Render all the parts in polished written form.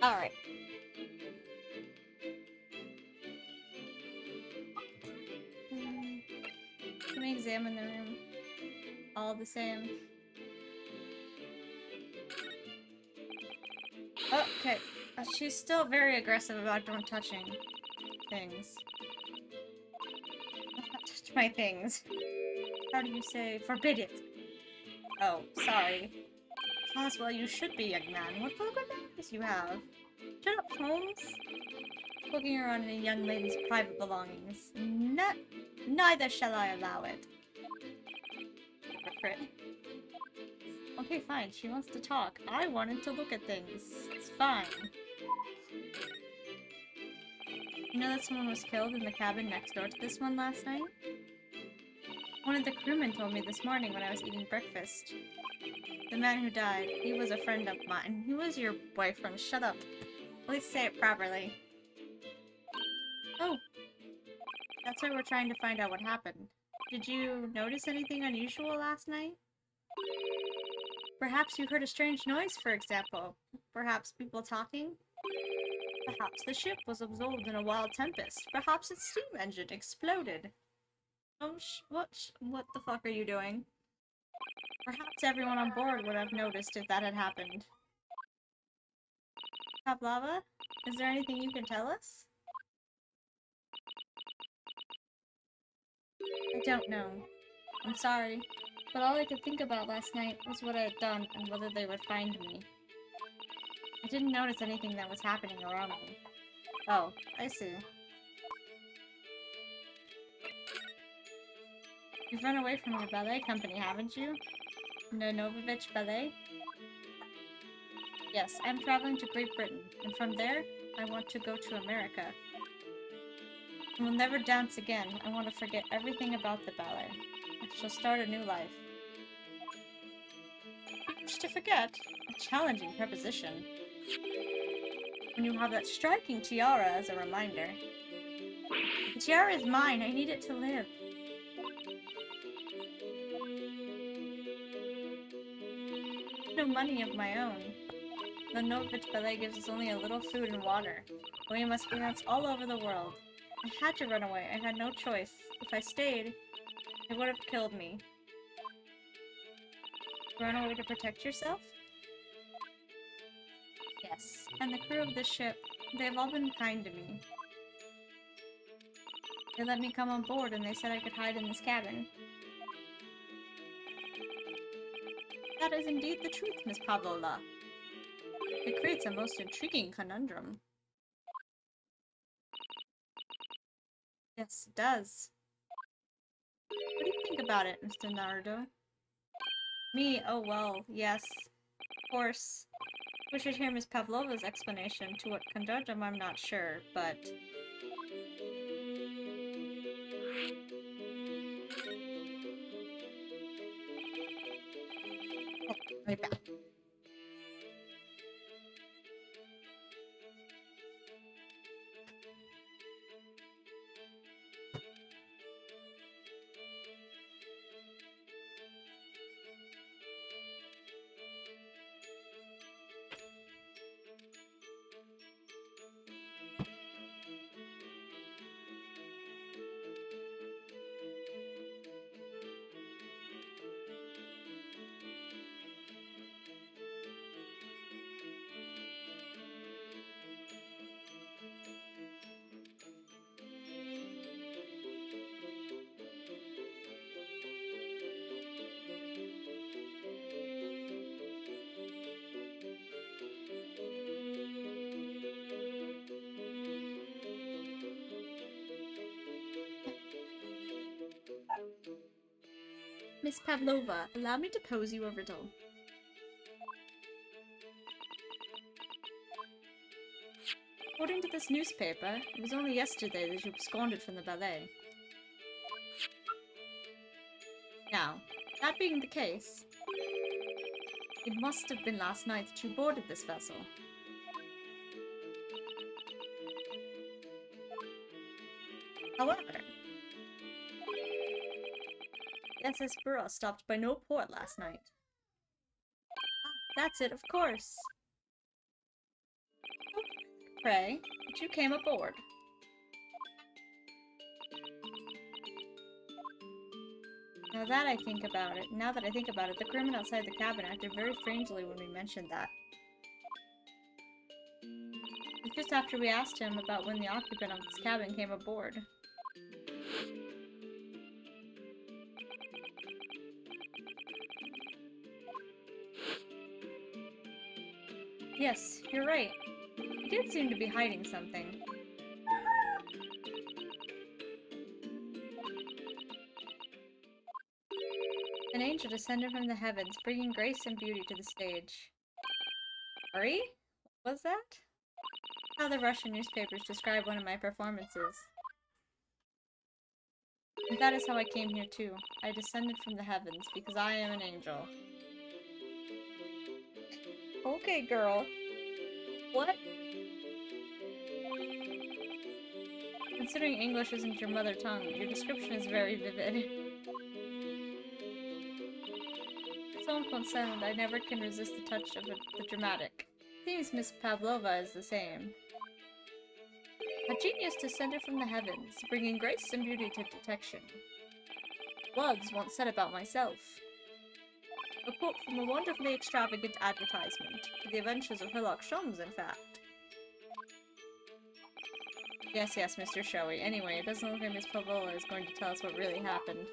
Alright. Let me examine the room. All the same. Okay. She's still very aggressive about don't touching things. Don't touch my things. How do you say forbid it? Oh, sorry. Well, you should be, young man. What vulgar manners you have. Shut up, Holmes. Poking around in a young lady's private belongings. Neither shall I allow it. Hypocrite. Okay, fine. She wants to talk. I wanted to look at things. It's fine. You know that someone was killed in the cabin next door to this one last night? One of the crewmen told me this morning when I was eating breakfast. The man who died, he was a friend of mine. He was your boyfriend. Shut up. At least say it properly. Oh. That's why we're trying to find out what happened. Did you notice anything unusual last night? Perhaps you heard a strange noise, for example. Perhaps people talking? Perhaps the ship was absorbed in a wild tempest. Perhaps its steam engine exploded. Oh, what the fuck are you doing? Perhaps everyone on board would have noticed if that had happened. Pavlova, is there anything you can tell us? I don't know. I'm sorry, but all I could think about last night was what I had done and whether they would find me. I didn't notice anything that was happening around me. Oh, I see. You've run away from your ballet company, haven't you? Nonovovich Ballet? Yes, I'm traveling to Great Britain, and from there, I want to go to America. I will never dance again. I want to forget everything about the ballet. I shall start a new life. Much to forget? A challenging preposition. When you have that striking tiara as a reminder. The tiara is mine. I need it to live. No money of my own. The Novich Ballet gives us only a little food and water. We must dance all over the world. I had to run away. I had no choice. If I stayed, it would have killed me. Run away to protect yourself? Yes. And the crew of this ship, they have all been kind to me. They let me come on board and they said I could hide in this cabin. That is indeed the truth, Miss Pavlova. It creates a most intriguing conundrum. Yes, it does. What do you think about it, Mr. Naruto? Me? Oh well, yes. Of course. We should hear Miss Pavlova's explanation. To what conundrum, I'm not sure, but... Oh, right back. Miss Pavlova, allow me to pose you a riddle. According to this newspaper, it was only yesterday that you absconded from the ballet. Now, that being the case, it must have been last night that you boarded this vessel. However, the SS Burrow stopped by no port last night. Ah, that's it, of course. pray that you came aboard. Now that I think about it, the crewmen outside the cabin acted very strangely when we mentioned that. It's just after we asked him about when the occupant of this cabin came aboard. Yes, you're right. He did seem to be hiding something. An angel descended from the heavens, bringing grace and beauty to the stage. Sorry? What was that? How the Russian newspapers describe one of my performances. And that is how I came here too. I descended from the heavens, because I am an angel. Okay, girl. What? Considering English isn't your mother tongue, your description is very vivid. Someone once said I never can resist the touch of the dramatic. Seems Miss Pavlova is the same. A genius descended from the heavens, bringing grace and beauty to detection. Words once said about myself. A quote from a wonderfully extravagant advertisement for the adventures of Sherlock Holmes, in fact. Yes, Mr. Showy. Anyway, it doesn't look like Miss Pavlova is going to tell us what really happened.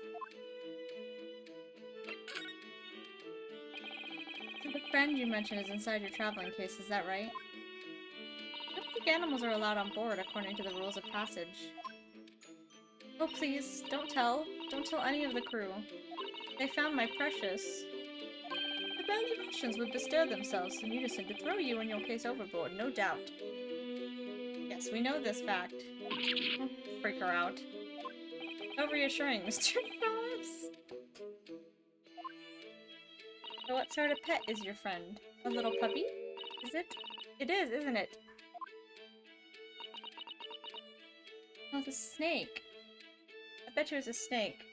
The friend you mentioned is inside your traveling case, is that right? I don't think animals are allowed on board according to the rules of passage. Oh please, don't tell. Don't tell any of the crew. They found my precious. The Belarusians would bestir themselves in unison to throw you and your case overboard, no doubt. Yes, we know this fact. Don't freak her out. So reassuring, Mr. Phillips. So what sort of pet is your friend? A little puppy? Is it? It is, isn't it? Oh, it's a snake. I bet you it's a snake.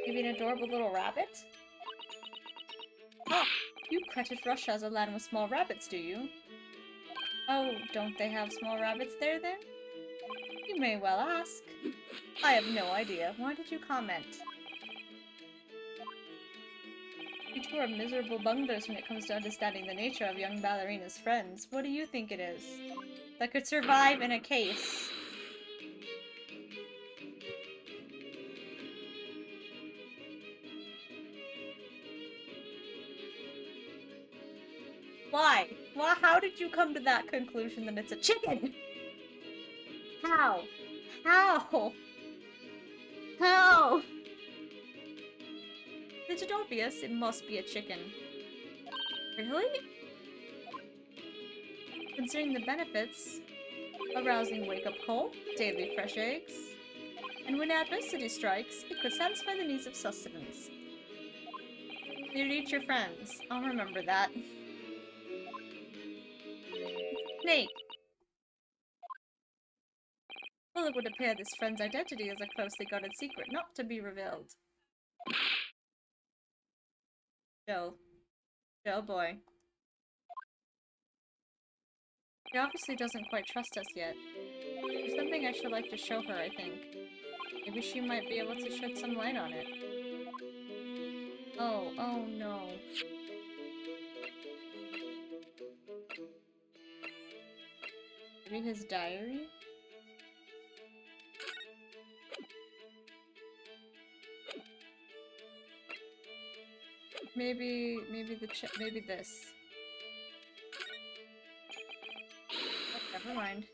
Maybe an adorable little rabbit? Oh, you credit Russia as a land with small rabbits, do you? Oh, don't they have small rabbits there then? You may well ask. I have no idea. Why did you comment? You two are miserable bunglers when it comes to understanding the nature of young ballerina's friends. What do you think it is? That could survive in a case. Why? Well, how did you come to that conclusion that it's a chicken? How? How? How? Is it obvious? It must be a chicken. Really? Considering the benefits, a rousing wake-up call, daily fresh eggs, and when adversity strikes, it could satisfy the needs of sustenance. You'd eat your friends. I'll remember that. Snake! Well, it would appear this friend's identity is a closely guarded secret, not to be revealed. Joe. Joe boy. She obviously doesn't quite trust us yet. There's something I should like to show her, I think. Maybe she might be able to shed some light on it. Oh no. Maybe his diary? Maybe this. Oh, never mind.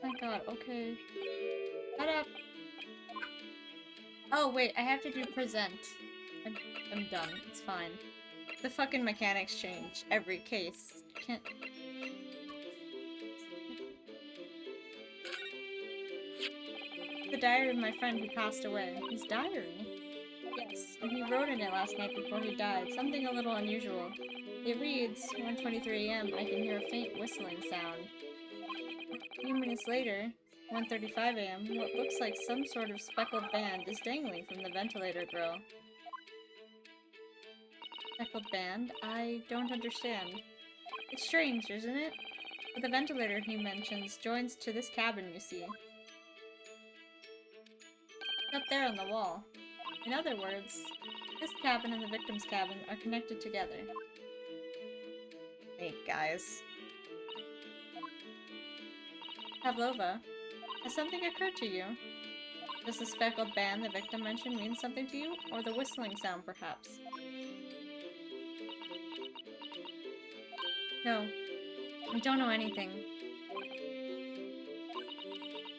My god, okay. Shut up! Oh wait, I have to do present. I'm done, it's fine. The fucking mechanics change every case. Can't... The diary of my friend who passed away. His diary? Yes, and he wrote in it last night before he died, something a little unusual. It reads, 1:23 AM, I can hear a faint whistling sound. A few minutes later, 1:35 AM, what looks like some sort of speckled band is dangling from the ventilator grill. Speckled band? I don't understand. It's strange, isn't it? But the ventilator he mentions joins to this cabin, you see. It's up there on the wall. In other words, this cabin and the victim's cabin are connected together. Hey, guys. Pavlova, has something occurred to you? Does the speckled band the victim mentioned mean something to you? Or the whistling sound, perhaps? No. I don't know anything.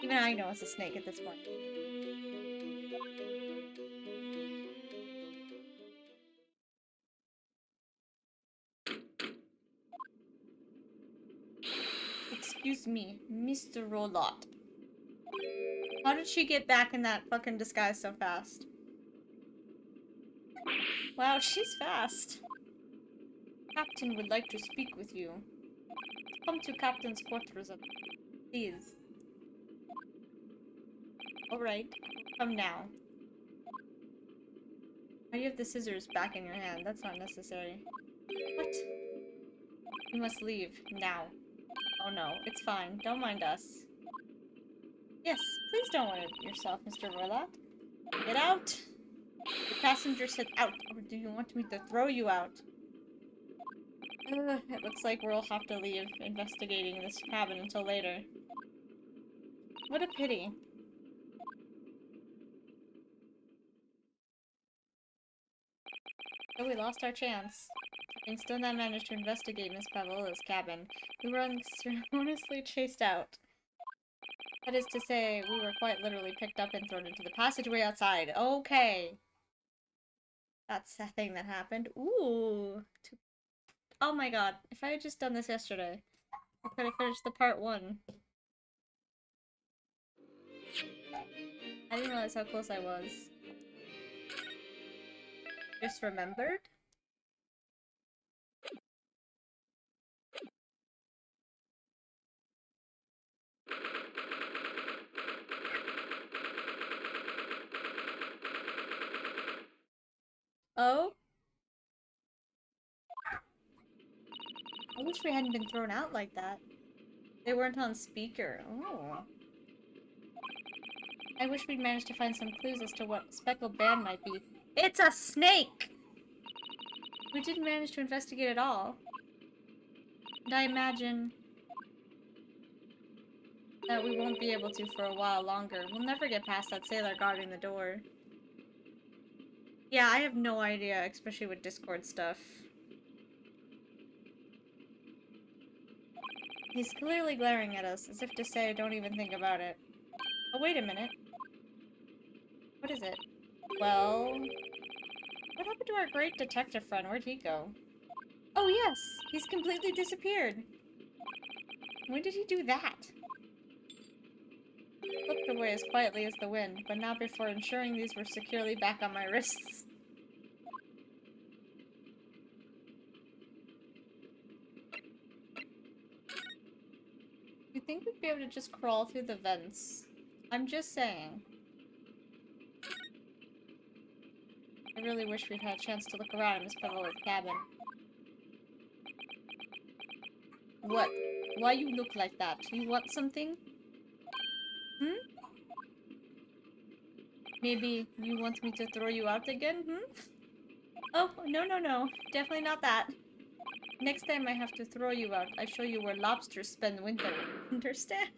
Even I know it's a snake at this point. Excuse me, Mr. Rolot. How did she get back in that fucking disguise so fast? Wow, she's fast. Captain would like to speak with you. Come to Captain's quarters, please. Alright, come now. Why do you have the scissors back in your hand? That's not necessary. What? You must leave, now. Oh no, it's fine. Don't mind us. Yes, please don't worry yourself, Mr. Rolot. Get out! The passenger said out, or do you want me to throw you out? It looks like we'll have to leave investigating this cabin until later. What a pity. So we lost our chance. Having still not managed to investigate Miss Pavlova's cabin, we were unceremoniously chased out. That is to say, we were quite literally picked up and thrown into the passageway outside. Okay. That's the thing that happened. Ooh. Oh my god. If I had just done this yesterday, I could have finished the part 1. I didn't realize how close I was. Just remembered? Oh? I wish we hadn't been thrown out like that. They weren't on speaker. Oh. I wish we'd managed to find some clues as to what speckled band might be. It's a snake! We didn't manage to investigate at all. And I imagine that we won't be able to for a while longer. We'll never get past that sailor guarding the door. Yeah, I have no idea, especially with Discord stuff. He's clearly glaring at us, as if to say, don't even think about it. Oh, wait a minute. What is it? Well... what happened to our great detective friend? Where'd he go? Oh yes! He's completely disappeared! When did he do that? Slipped away as quietly as the wind, but not before ensuring these were securely back on my wrists. You think we'd be able to just crawl through the vents? I'm just saying. I really wish we'd had a chance to look around in Miss Pavlova's cabin. What? Why you look like that? You want something? Hmm? Maybe you want me to throw you out again, hmm? Oh, no, no, no. Definitely not that. Next time I have to throw you out, I show you where lobsters spend winter. Understand?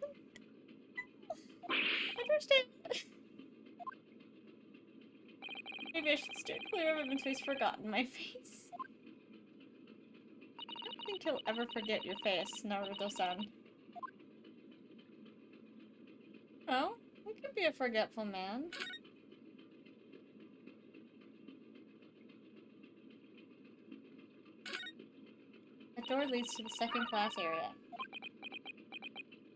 Understand? Maybe I should steer clear of him until he's forgotten my face. I don't think he'll ever forget your face, Naruto-san. Well, he could be a forgetful man. The door leads to the second class area.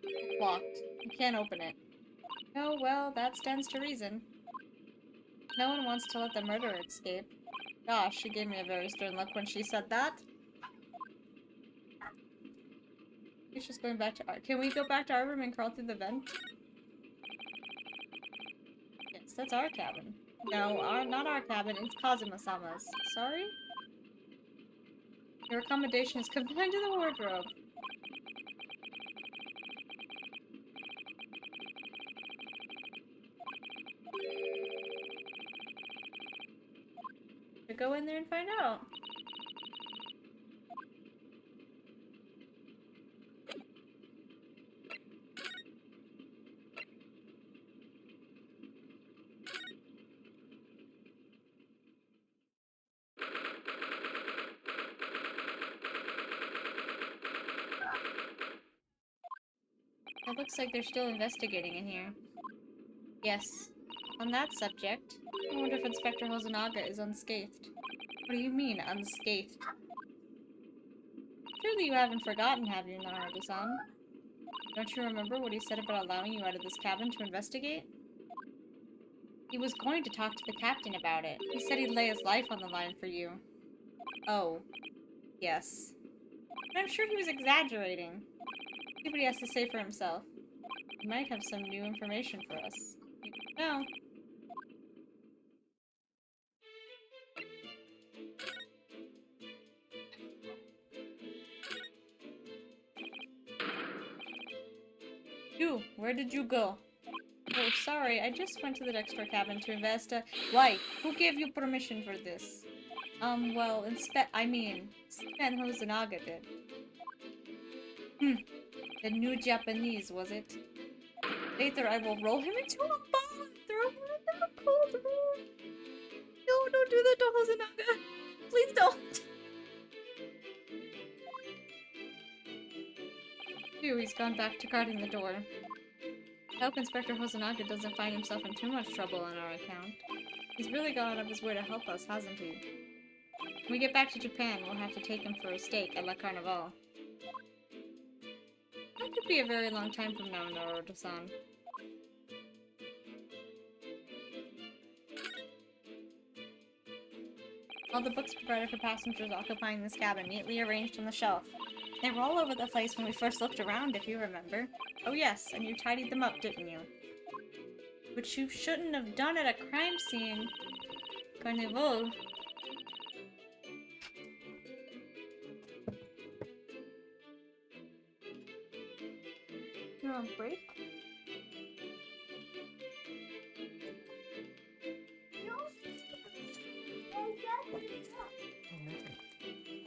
It's locked. You can't open it. Oh, well, that stands to reason. No one wants to let the murderer escape. Gosh, she gave me a very stern look when she said that. He's just going back to our- Can we go back to our room and crawl through the vent? Yes, that's our cabin. No, not our cabin. It's Kazuma-sama's. Sorry? Your accommodation is confined to the wardrobe. Should go in there and find out. It looks like they're still investigating in here. Yes. On that subject, I wonder if Inspector Hosonaga is unscathed. What do you mean, unscathed? Surely you haven't forgotten, have you, Naruto-san? Don't you remember what he said about allowing you out of this cabin to investigate? He was going to talk to the captain about it. He said he'd lay his life on the line for you. Oh. Yes. But I'm sure he was exaggerating. See what he has to say for himself. He might have some new information for us. You don't know. You, where did you go? Oh, sorry, I just went to the next door cabin to invest. Why? Who gave you permission for this? Well, Spen Hosonaga did. The new Japanese, was it? Later, I will roll him into a ball and throw him into a cold room. No, don't do that to Hosonaga. Please don't. Phew, he's gone back to guarding the door. I hope Inspector Hosonaga doesn't find himself in too much trouble on our account. He's really gone out of his way to help us, hasn't he? When we get back to Japan, we'll have to take him for a steak at La Carnival. That could be a very long time from now, Naruto-san. All the books provided for passengers occupying this cabin, neatly arranged on the shelf. They were all over the place when we first looked around, if you remember. Oh yes, and you tidied them up, didn't you? Which you shouldn't have done at a crime scene. Carnival. You're on break?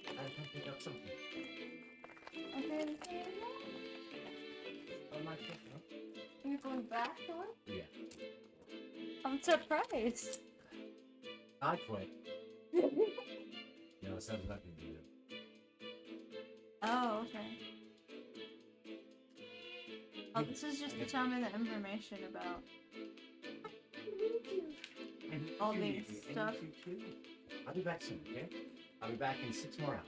I can pick up something. Okay. On my trip, no? Are you going back to work? Yeah. I'm surprised. I quit. No, it sounds nothing to do. Oh, okay. Oh, this is just to tell me the information about all these stuff. I'll be back soon, okay? I'll be back in 6 more hours.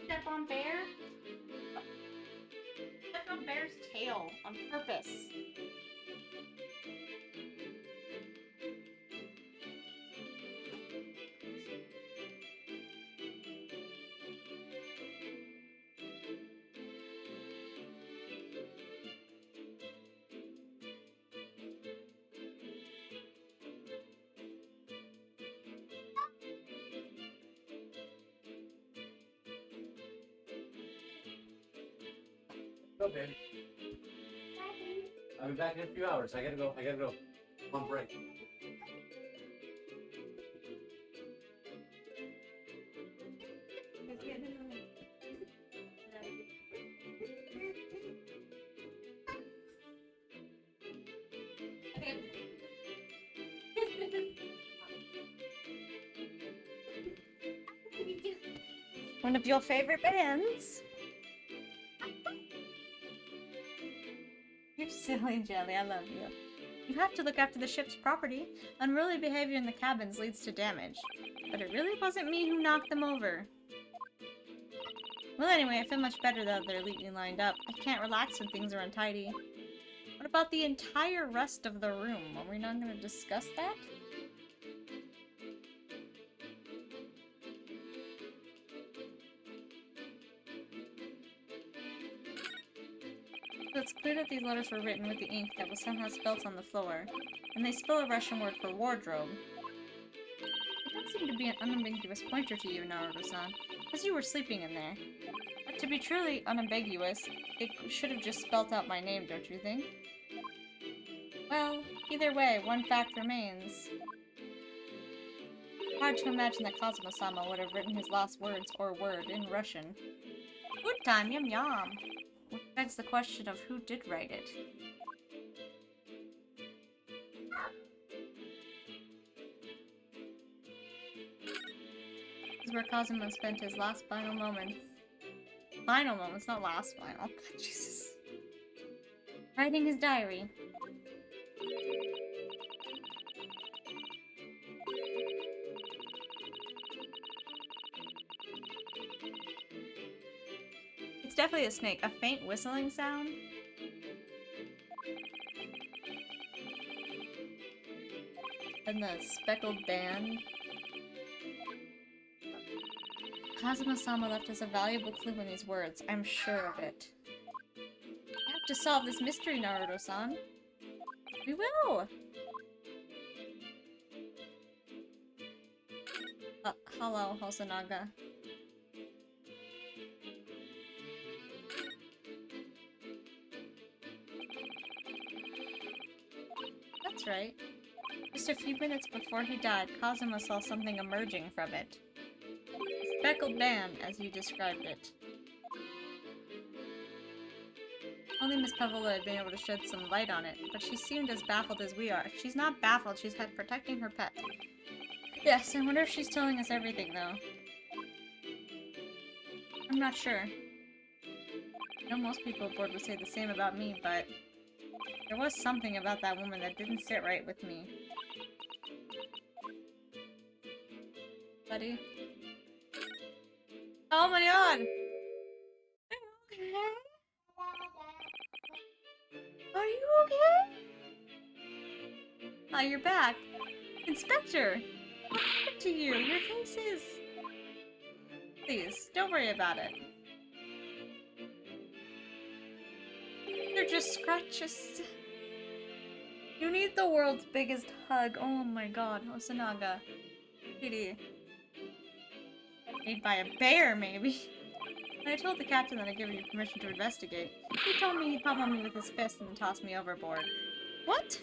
Step on bear? Step on bear's tail on purpose. Go, baby. I'll be back in a few hours. I gotta go. I'm on break. One of your favorite bands. You're silly, Jelly. I love you. You have to look after the ship's property. Unruly behavior in the cabins leads to damage. But it really wasn't me who knocked them over. Well, anyway, I feel much better though they're neatly lined up. I can't relax when things are untidy. What about the entire rest of the room? Are we not going to discuss that? So it's clear that these letters were written with the ink that was somehow spelt on the floor, and they spell a Russian word for wardrobe. That seemed to be an unambiguous pointer to you, Naruto-san, as you were sleeping in there. But to be truly unambiguous, it should have just spelt out my name, don't you think? Well, either way, one fact remains. Hard to imagine that Kazuma-sama would have written his last words or word in Russian. Food time, yum yum! Which begs the question of who did write it. This is where Kazuma spent his last final moments. Final moments, not last final. God, Jesus. Writing his diary. It's definitely a snake. A faint whistling sound. And the speckled band. Kazuma-sama left us a valuable clue in these words. I'm sure of it. We have to solve this mystery, Naruto-san. We will! Hello, Hosonaga. That's right. Just a few minutes before he died, Kazuma saw something emerging from it. A speckled band, as you described it. Only Miss Pavola had been able to shed some light on it, but she seemed as baffled as we are. She's not baffled, she's protecting her pet. Yes, I wonder if she's telling us everything, though. I'm not sure. I know most people aboard would say the same about me, but there was something about that woman that didn't sit right with me. Buddy? Oh my god! Are you okay? Are you okay? Oh, you're back. Inspector! What happened to you? Your face is... Please, don't worry about it. They're just scratches. You need the world's biggest hug. Oh my god, Hosonaga. Sweetie. Made by a bear, maybe. When I told the captain that I'd given you permission to investigate, he told me he'd pummel me with his fist and then toss me overboard. What?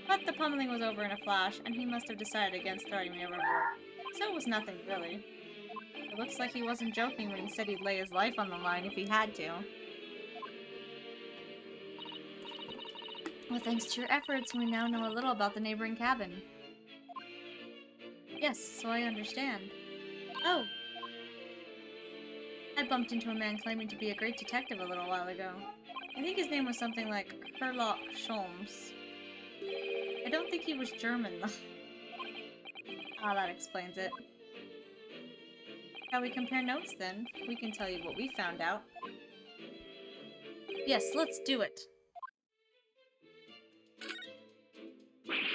But the pummeling was over in a flash, and he must have decided against throwing me overboard. So it was nothing, really. It looks like he wasn't joking when he said he'd lay his life on the line if he had to. Well, thanks to your efforts, we now know a little about the neighboring cabin. Yes, so I understand. Oh! I bumped into a man claiming to be a great detective a little while ago. I think his name was something like Sherlock Holmes. I don't think he was German, though. Ah, that explains it. Shall we compare notes, then? We can tell you what we found out. Yes, let's do it!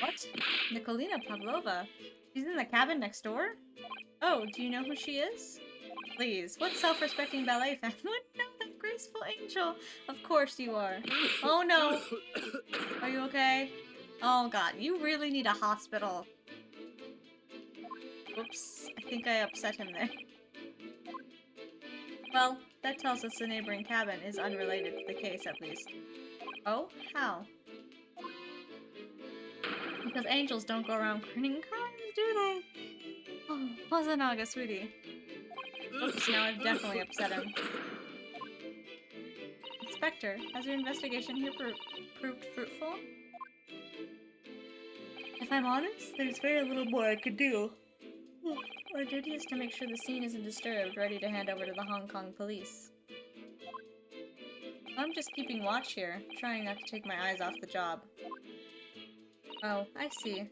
What? Nikolina Pavlova? She's in the cabin next door? Oh, do you know who she is? Please, what self-respecting ballet fan wouldn't know that graceful angel? Of course you are. Oh no! Are you okay? Oh god, you really need a hospital. Whoops, I think I upset him there. Well, that tells us the neighboring cabin is unrelated to the case, at least. Oh? How? Because angels don't go around committing crimes, do they? Oh, Hosonaga, sweetie. Oops, now I've definitely upset him. Inspector, has your investigation here proved fruitful? If I'm honest, there's very little more I could do. Our duty is to make sure the scene isn't disturbed, ready to hand over to the Hong Kong police. I'm just keeping watch here, trying not to take my eyes off the job. Oh, I see.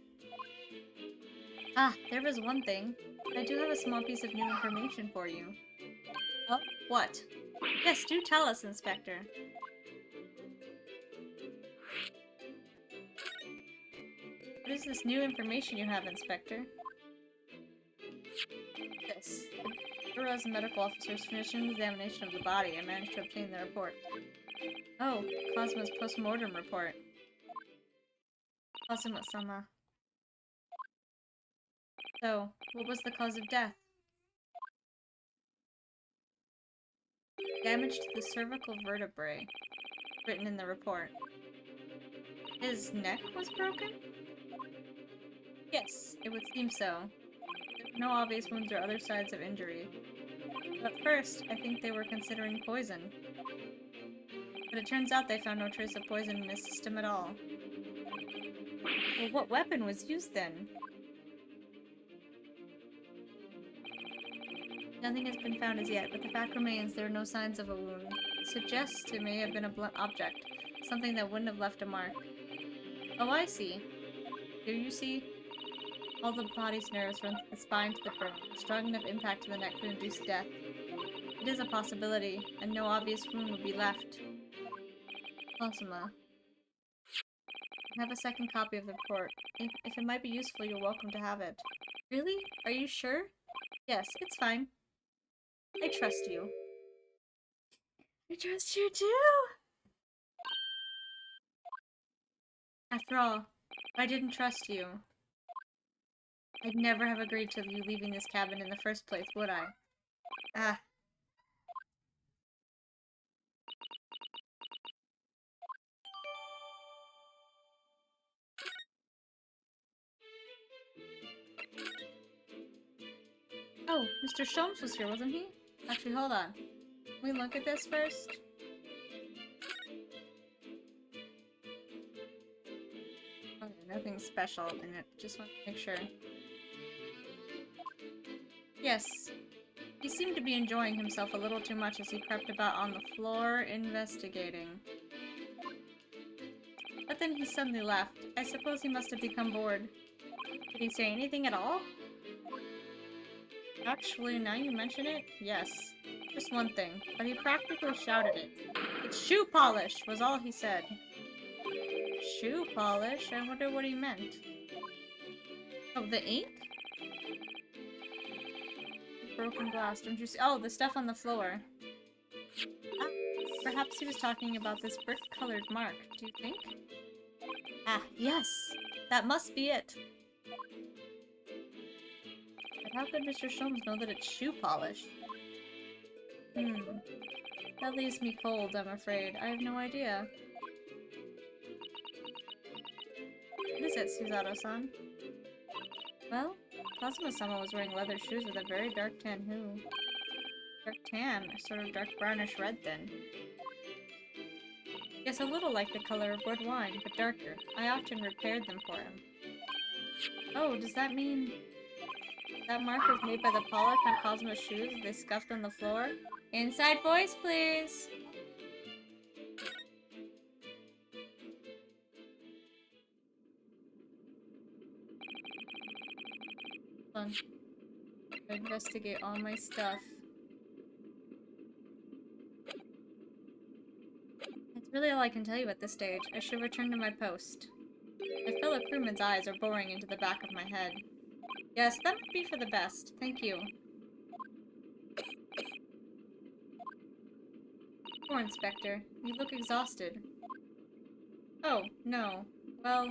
Ah, there was one thing. I do have a small piece of new information for you. Oh, what? Yes, do tell us, Inspector. What is this new information you have, Inspector? Yes. The Bureau's medical officers finished an examination of the body and managed to obtain the report. Oh, Cosmo's post-mortem report. Kazuma-sama. So, what was the cause of death? Damage to the cervical vertebrae, written in the report. His neck was broken? Yes, it would seem so. There were no obvious wounds or other signs of injury. But at first, I think they were considering poison. But it turns out they found no trace of poison in his system at all. Well, what weapon was used then? Nothing has been found as yet, but the fact remains there are no signs of a wound. It suggests it may have been a blunt object, something that wouldn't have left a mark. Oh, I see. Do you see? All the body's nerves run from the spine to the brain. A strong enough impact to the neck could induce death. It is a possibility, and no obvious wound would be left. Cosima. I have a second copy of the report. If it might be useful, you're welcome to have it. Really? Are you sure? Yes, it's fine. I trust you. I trust you too! After all, if I didn't trust you, I'd never have agreed to you leaving this cabin in the first place, would I? Ah. Oh, Mr. Holmes was here, wasn't he? Actually, hold on. Can we look at this first? Okay, nothing special in it. Just want to make sure. Yes. He seemed to be enjoying himself a little too much as he crept about on the floor, investigating. But then he suddenly left. I suppose he must have become bored. Did he say anything at all? Actually, now you mention it, yes. Just one thing, but he practically shouted it. It's shoe polish, was all he said. Shoe polish? I wonder what he meant. Oh, the ink? Broken glass, don't you see? Oh, the stuff on the floor. Ah, perhaps he was talking about this brick-colored mark, do you think? Ah, yes! That must be it! But how could Mr. Holmes know that it's shoe polish? That leaves me cold, I'm afraid. I have no idea. What is it, Susato-san? Well, Cosmo-sama was wearing leather shoes with a very dark tan hue. Dark tan, a sort of dark brownish red then. Yes, a little like the color of red wine, but darker. I often repaired them for him. Oh, does that mean that mark was made by the polish on Cosmo's shoes as they scuffed on the floor? Inside voice, please! Hold on. I investigate all my stuff. That's really all I can tell you at this stage. I should return to my post. My fellow crewmen's eyes are boring into the back of my head. Yes, that would be for the best. Thank you. Poor Inspector. You look exhausted. Oh, no. Well...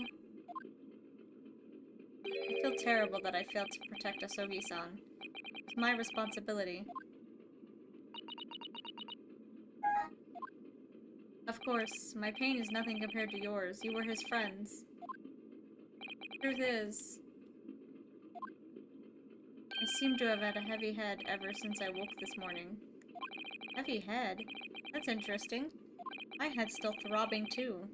I feel terrible that I failed to protect Asogi-san. It's my responsibility. Of course, my pain is nothing compared to yours. You were his friends. Truth is, I seem to have had a heavy head ever since I woke this morning. Heavy head? That's interesting. My head's still throbbing too.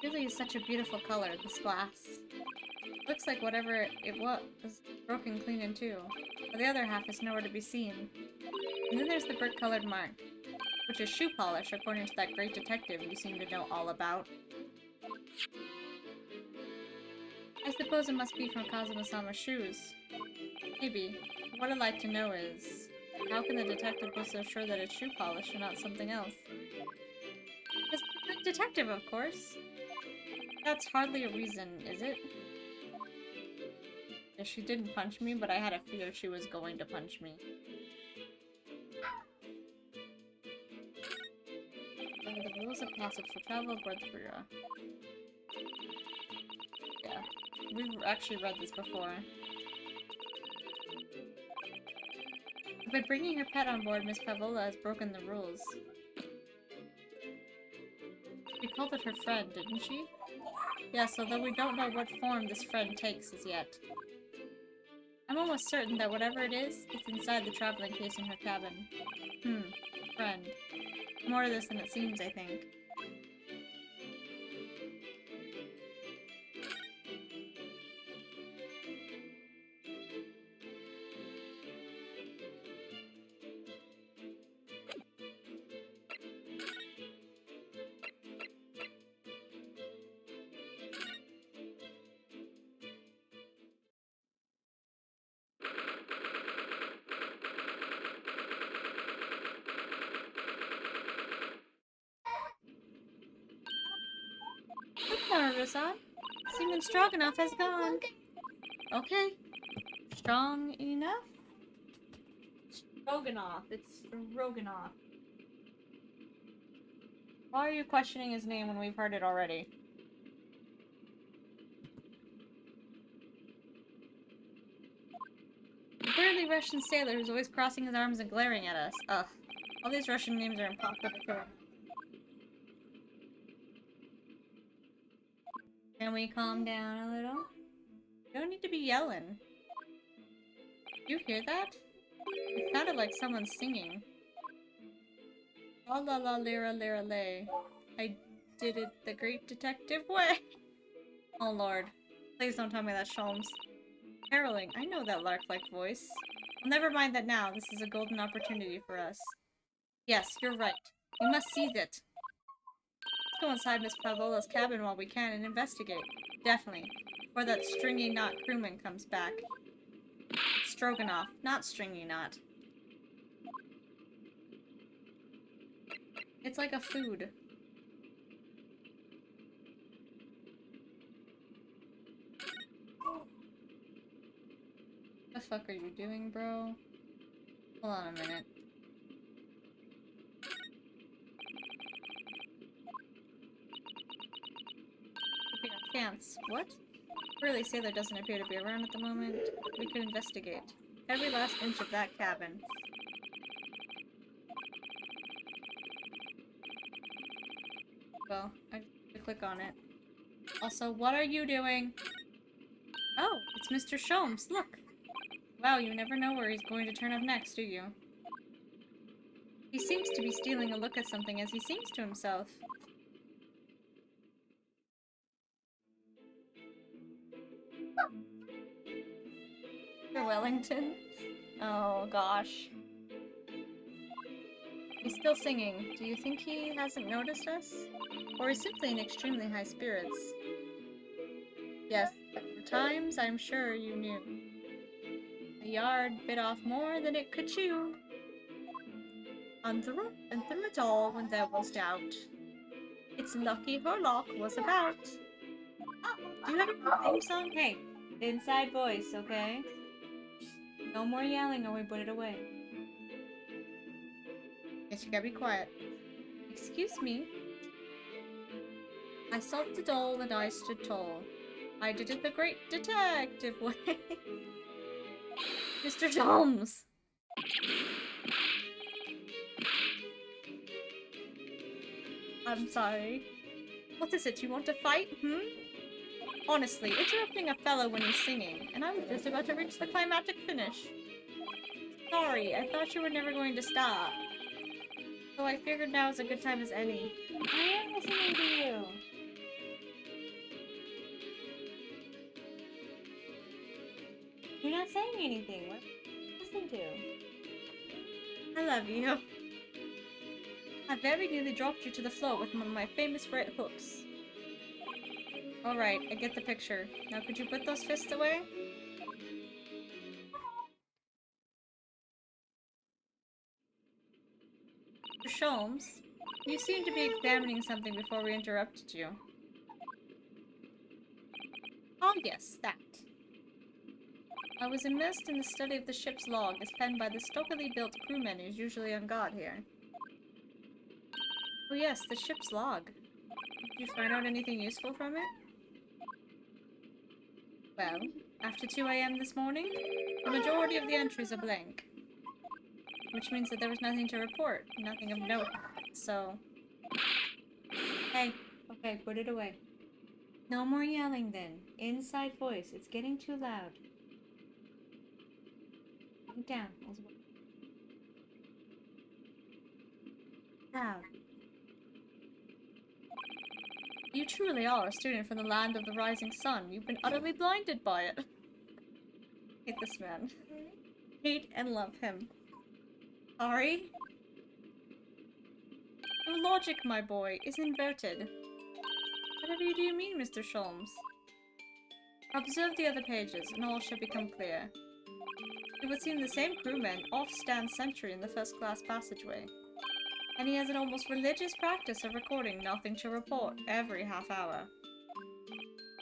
Really is such a beautiful color, this glass. Looks like whatever it was broken clean in two, but the other half is nowhere to be seen. And then there's the brick-colored mark, which is shoe polish, according to that great detective you seem to know all about. I suppose it must be from Kazuma-sama's shoes. Maybe. What I'd like to know is, how can the detective be so sure that it's shoe polish and not something else? It's a detective, of course. That's hardly a reason, is it? Yeah, she didn't punch me, but I had a fear she was going to punch me. The rules of passage for travel aboard the Bureau. Yeah, we've actually read this before. By bringing her pet on board, Miss Pavola has broken the rules. She called it her friend, didn't she? Yes, although we don't know what form this friend takes as yet. I'm almost certain that whatever it is, it's inside the traveling case in her cabin. Friend. More to this than it seems, I think. Look, Naruto-san. Seaman Stroganoff has gone. Okay. Strong enough? Stroganoff. It's Stroganoff. Why are you questioning his name when we've heard it already? The burly Russian sailor who's always crossing his arms and glaring at us. Ugh. All these Russian names are impossible to pronounce. Can we calm down a little? You don't need to be yelling. Do you hear that? It sounded like someone singing. La la la lira lira lay. I did it the great detective way. Oh lord. Please don't tell me that's Holmes. Caroling, I know that lark-like voice. Well, never mind that now. This is a golden opportunity for us. Yes, you're right. We must seize it. Let's go inside Miss Pavola's cabin while we can and investigate. Definitely. Before that stringy knot crewman comes back. It's Stroganoff, not stringy knot. It's like a food. What the fuck are you doing, bro? Hold on a minute. Chance. What? Burly sailor doesn't appear to be around at the moment. We could investigate. Every last inch of that cabin. Well, I have to click on it. Also, what are you doing? Oh, it's Mr. Sholmes, look! Wow, you never know where he's going to turn up next, do you? He seems to be stealing a look at something as he sings to himself. Mr. Wellington? Oh, gosh. He's still singing. Do you think he hasn't noticed us? Or he's simply in extremely high spirits? Yes, at times I'm sure you knew. The yard bit off more than it could chew. And through it all when there was doubt. It's lucky her luck was about. Do you have a theme song? Hey, inside voice, okay? No more yelling or we put it away. Guess you gotta be quiet. Excuse me. I sought the dole and I stood tall. I did it the great detective way. Mr. Holmes! I'm sorry. What is it? You want to fight? Honestly, interrupting a fellow when he's singing, and I was just about to reach the climactic finish. Sorry, I thought you were never going to stop. So I figured now is a good time as any. I am listening to you. You're not saying anything. What are you listening to? I love you. I very nearly dropped you to the floor with one of my famous right hooks. Alright, I get the picture. Now could you put those fists away? Mr. Sholmes, you seem to be examining something before we interrupted you. Ah, yes, that. I was immersed in the study of the ship's log as penned by the stockily built crewman who's usually on guard here. Oh yes, the ship's log. Did you find out anything useful from it? Well, after 2 a.m. this morning, the majority of the entries are blank. Which means that there was nothing to report, nothing of note. So... Hey, okay, put it away. No more yelling then. Inside voice, it's getting too loud. Put it down as well. Loud. You truly are a student from the land of the rising sun. You've been utterly blinded by it. Hate this man. Hate and love him. Sorry? Your logic, my boy, is inverted. Whatever do you mean, Mr. Holmes? Observe the other pages, and all should become clear. It would seem the same crewman oft stands sentry in the first-class passageway. And he has an almost religious practice of recording nothing to report every half hour.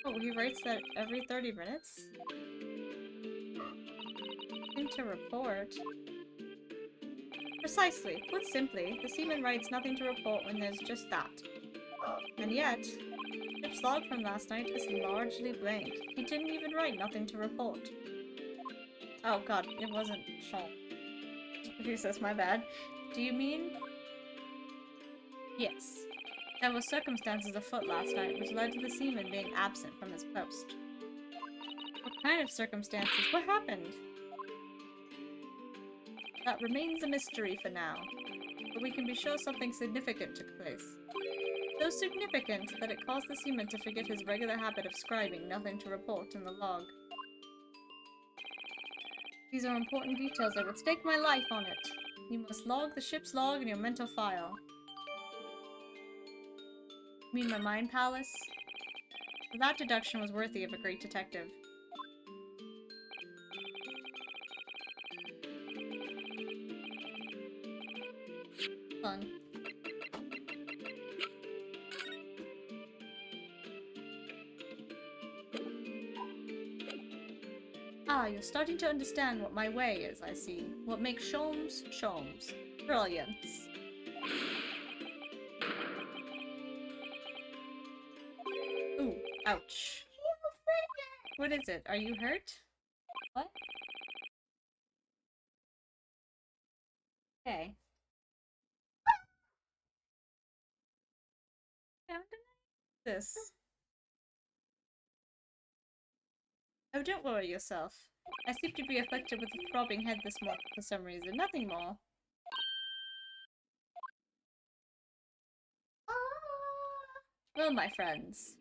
Oh, he writes that every 30 minutes? Nothing to report? Precisely. Put simply, the seaman writes nothing to report when there's just that. And yet, ship's log from last night is largely blank. He didn't even write nothing to report. Oh god, it wasn't Sean. Who says my bad? Do you mean? Yes. There were circumstances afoot last night which led to the seaman being absent from his post. What kind of circumstances? What happened? That remains a mystery for now, but we can be sure something significant took place. So significant that it caused the seaman to forget his regular habit of scribing nothing to report in the log. These are important details. I would stake my life on it. You must log the ship's log in your mental file. You mean my mind palace? That deduction was worthy of a great detective. Fun. Ah, you're starting to understand what my way is, I see. What makes Holmes, Holmes. Brilliance. Ooh, ouch. What is it? Are you hurt? What? Okay. How did I do this? Oh, don't worry yourself. I seem to be afflicted with a throbbing head this morning for some reason. Nothing more. Well, my friends.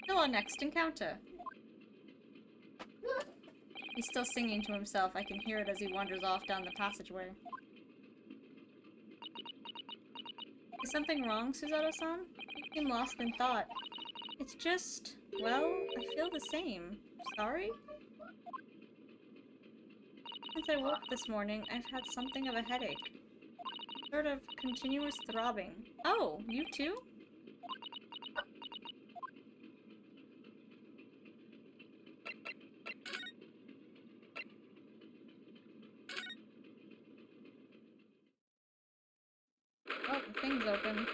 Till our next encounter. He's still singing to himself. I can hear it as he wanders off down the passageway. Is something wrong, Susato-san? You seem lost in thought. It's just... well, I feel the same. Sorry? Since I woke this morning, I've had something of a headache. Sort of continuous throbbing. Oh, you too? Oh, the thing's open.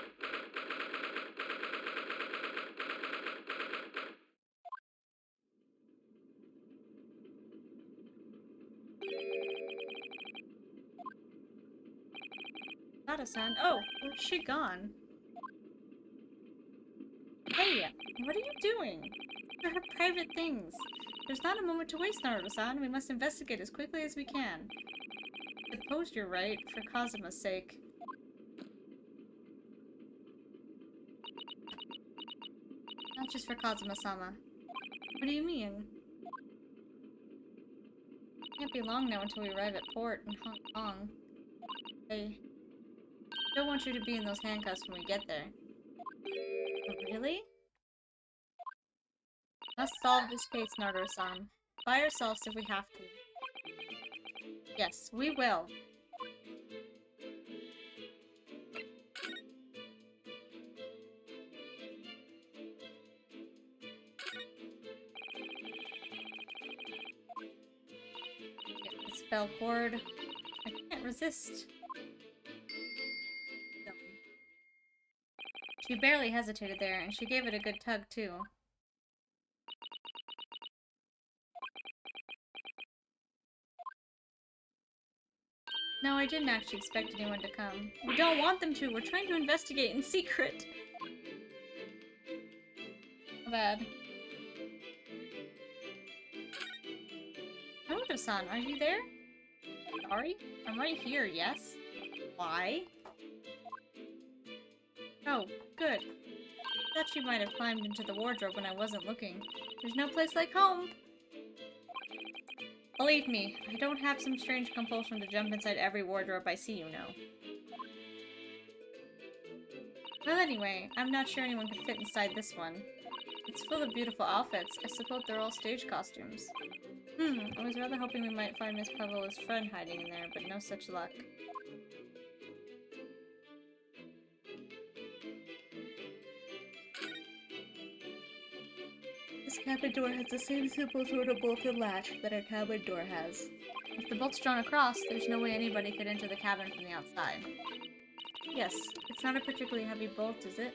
Not a sound. Oh, where's she gone? Hey, what are you doing? They're her private things. There's not a moment to waste, Naruto-san. We must investigate as quickly as we can. I suppose you're right, for Kazuma's sake. Not just for Kazuma-sama. What do you mean? Can't be long now until we arrive at port in Hong Kong. I don't want you to be in those handcuffs when we get there. Oh, really? Must solve this case, Naruto-san. By ourselves if we have to. Yes, we will. spell cord. I can't resist. She barely hesitated there, and she gave it a good tug, too. No, I didn't actually expect anyone to come. We don't want them to. We're trying to investigate in secret. Bad. Naruto-san, are you there? Sorry? I'm right here, yes? Why? Oh, good. Thought you might have climbed into the wardrobe when I wasn't looking. There's no place like home! Believe me, I don't have some strange compulsion to jump inside every wardrobe I see, you know. Well, anyway, I'm not sure anyone could fit inside this one. It's full of beautiful outfits. I suppose they're all stage costumes. I was rather hoping we might find Miss Pavlova's friend hiding in there, but no such luck. This cabin door has the same simple sort of bolted latch that our cabin door has. If the bolt's drawn across, there's no way anybody could enter the cabin from the outside. Yes, it's not a particularly heavy bolt, is it?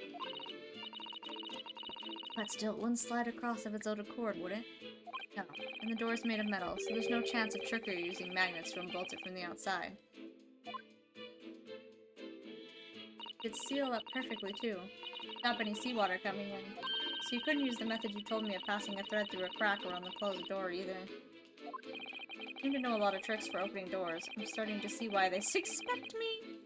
But still, it wouldn't slide across of its own accord, would it? No, and the door's made of metal, so there's no chance of trickery using magnets to unbolt it from the outside. It'd seal up perfectly, too. Stop any seawater coming in. So you couldn't use the method you told me of passing a thread through a crack around the closed door, either. You seem to know a lot of tricks for opening doors. I'm starting to see why they suspect me!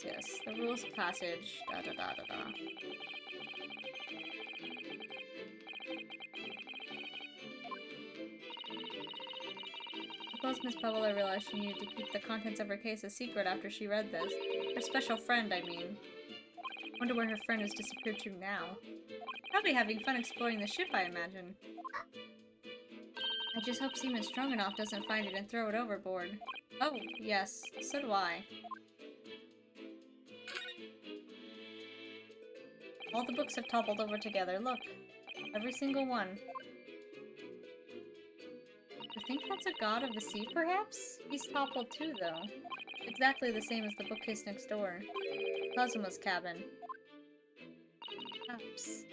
Yes. The rules of passage. Da-da-da-da-da. Suppose Miss Pavlova realized she needed to keep the contents of her case a secret after she read this. Her special friend, I mean. Wonder where her friend has disappeared to now. Probably having fun exploring the ship, I imagine. I just hope Seaman Stroganoff doesn't find it and throw it overboard. Oh, yes. So do I. All the books have toppled over together. Look. Every single one. I think that's a god of the sea, perhaps? He's toppled too, though. Exactly the same as the bookcase next door. Kazuma's cabin. Perhaps.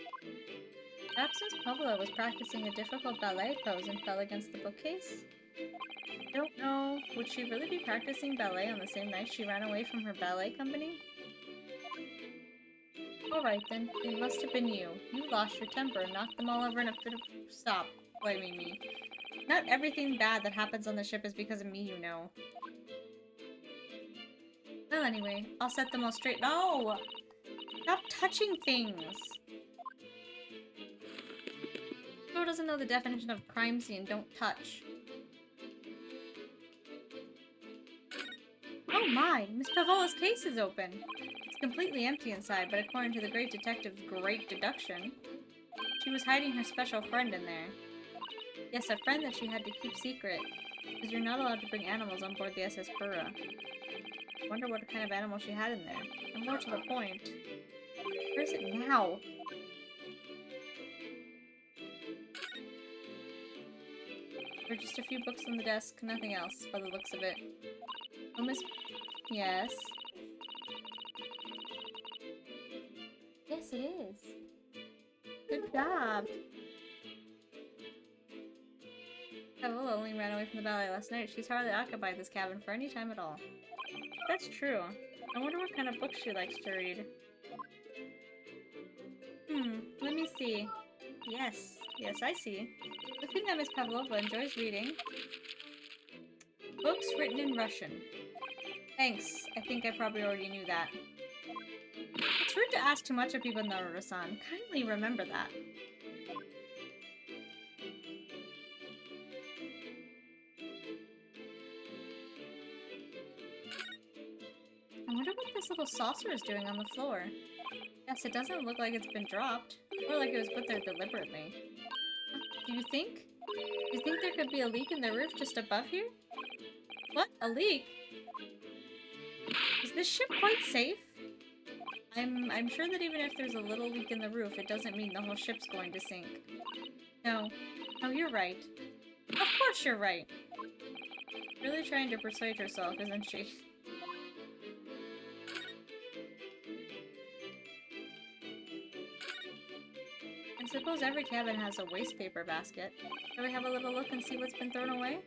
Perhaps Miss Pavlova was practicing a difficult ballet pose and fell against the bookcase? I don't know. Would she really be practicing ballet on the same night she ran away from her ballet company? Alright then, it must have been you. You lost your temper and knocked them all over in a fit of— Stop blaming me. Not everything bad that happens on the ship is because of me, you know. Well, anyway, I'll set them all straight— No! Stop touching things! Who doesn't know the definition of crime scene? Don't touch. Oh my! Miss Pavlova's case is open! It's completely empty inside, but according to the great detective's great deduction, she was hiding her special friend in there. Yes, a friend that she had to keep secret, because you're not allowed to bring animals on board the SS Burra. Wonder what kind of animal she had in there. And more to the point, where is it now? There are just a few books on the desk, nothing else, by the looks of it. Oh, Miss— Yes? Yes, it is. Good job! Pavlova only ran away from the ballet last night. She's hardly occupied this cabin for any time at all. That's true. I wonder what kind of books she likes to read. Let me see. Yes, I see. The thing that Miss Pavlova enjoys reading. Books written in Russian. Thanks. I think I probably already knew that. It's rude to ask too much of people, Naruto-san. Kindly remember that. I wonder what this little saucer is doing on the floor. Yes, it doesn't look like it's been dropped. Or like it was put there deliberately. Do you think? Do you think there could be a leak in the roof just above here? What? A leak? Is this ship quite safe? I'm sure that even if there's a little leak in the roof, it doesn't mean the whole ship's going to sink. No. No, you're right. Of course you're right! Really trying to persuade herself, isn't she? I suppose every cabin has a waste paper basket. Shall we have a little look and see what's been thrown away?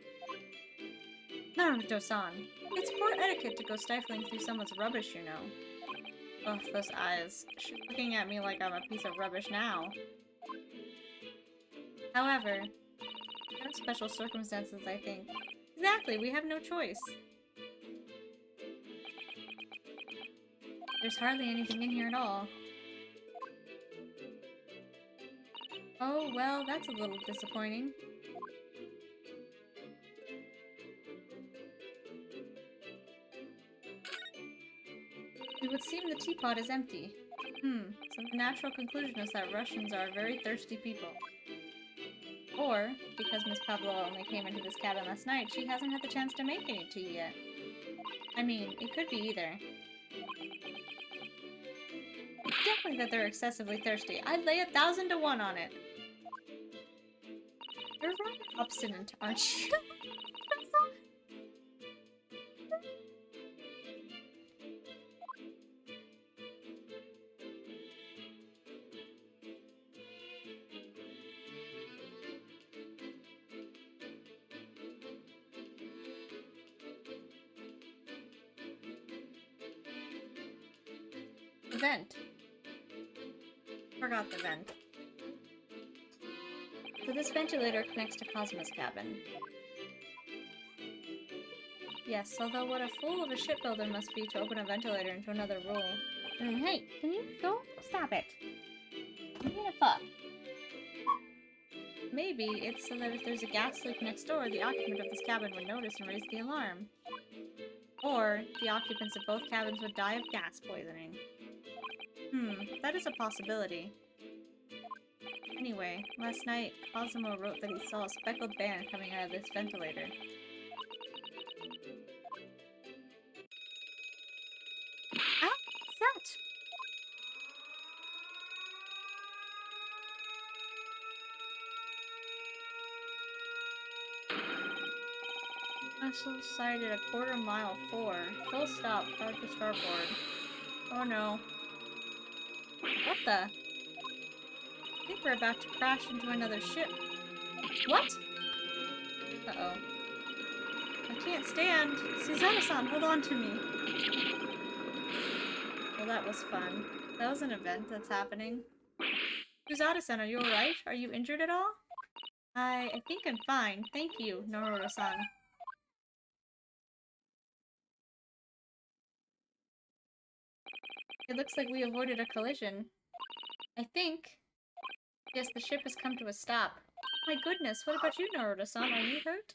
Naruto-san! It's poor etiquette to go stifling through someone's rubbish, you know. Ugh, those eyes. She's looking at me like I'm a piece of rubbish now. However, there are special circumstances, I think. Exactly, we have no choice. There's hardly anything in here at all. Oh, well, that's a little disappointing. It would seem the teapot is empty. So the natural conclusion is that Russians are very thirsty people. Or, because Miss Pavlova only came into this cabin last night, she hasn't had the chance to make any tea yet. I mean, it could be either. Definitely that they're excessively thirsty. I'd lay 1,000 to 1 on it. You're rather obstinate, aren't you? The vent. Forgot the vent. So this ventilator connects to Cosmo's cabin. Yes, although what a fool of a shipbuilder must be to open a ventilator into another rule. Hey, can you go? Stop it. I'm gonna fuck. Maybe it's so that if there's a gas leak next door, the occupant of this cabin would notice and raise the alarm. Or the occupants of both cabins would die of gas poisoning. That is a possibility. Anyway, last night, Cosmo wrote that he saw a speckled band coming out of this ventilator. Ah! What's that? Vessel sighted a quarter-mile 4. Full stop, hard to starboard. Oh no. What the? I think we're about to crash into another ship. What? Uh-oh. I can't stand. Susato-san, hold on to me. Well, that was fun. That was an event that's happening. Susato-san, are you alright? Are you injured at all? I think I'm fine. Thank you, Naruto-san. It looks like we avoided a collision. I think. Yes, the ship has come to a stop. My goodness, what about you, Naruto-san? Are you hurt?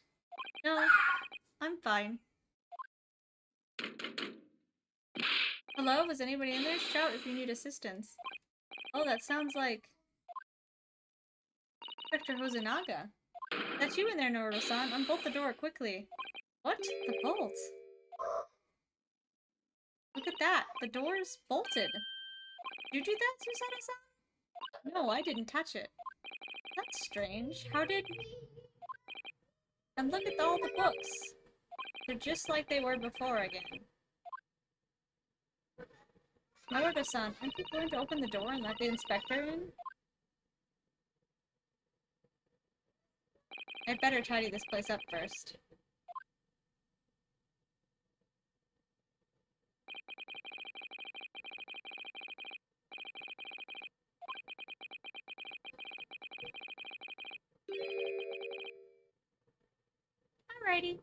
No, I'm fine. Hello? Is anybody in there? Shout if you need assistance. Oh, that sounds like... Inspector Hosonaga. That's you in there, Naruto-san. Unbolt the door quickly. What? The bolt? Look at that. The door is bolted. Did you do that, Susato-san? No, I didn't touch it. That's strange. How did... And look at all the books. They're just like they were before again. Naruto-san, aren't you going to open the door and let the inspector in? I'd better tidy this place up first. Alrighty.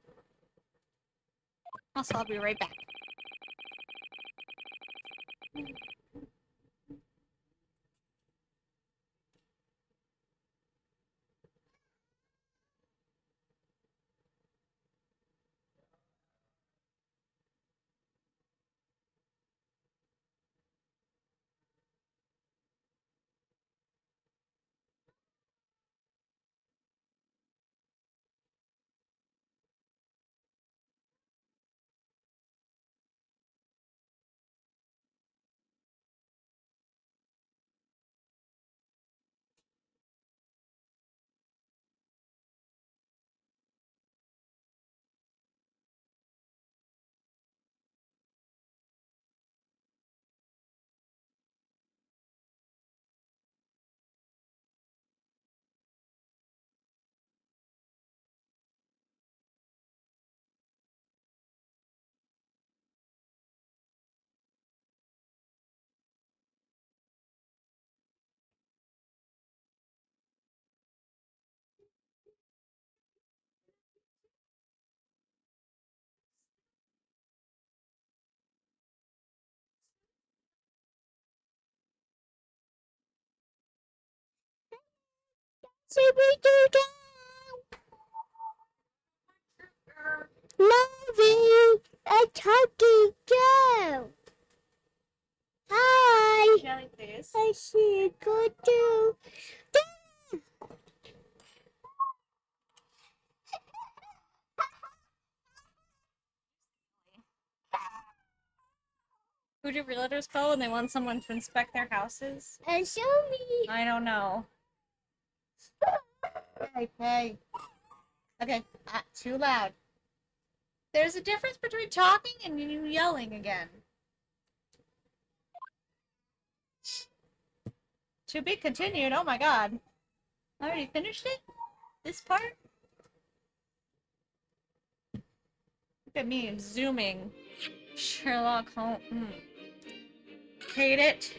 Also, I'll be right back. Mommy, I talking down. Hi. Jelly, please. I see go to. Who do realtors call when they want someone to inspect their houses? And show me. I don't know. Hey. Okay, too loud. There's a difference between talking and you yelling again. To be continued, oh my god. I already finished it? This part? Look at me zooming. Sherlock Holmes. Hate it.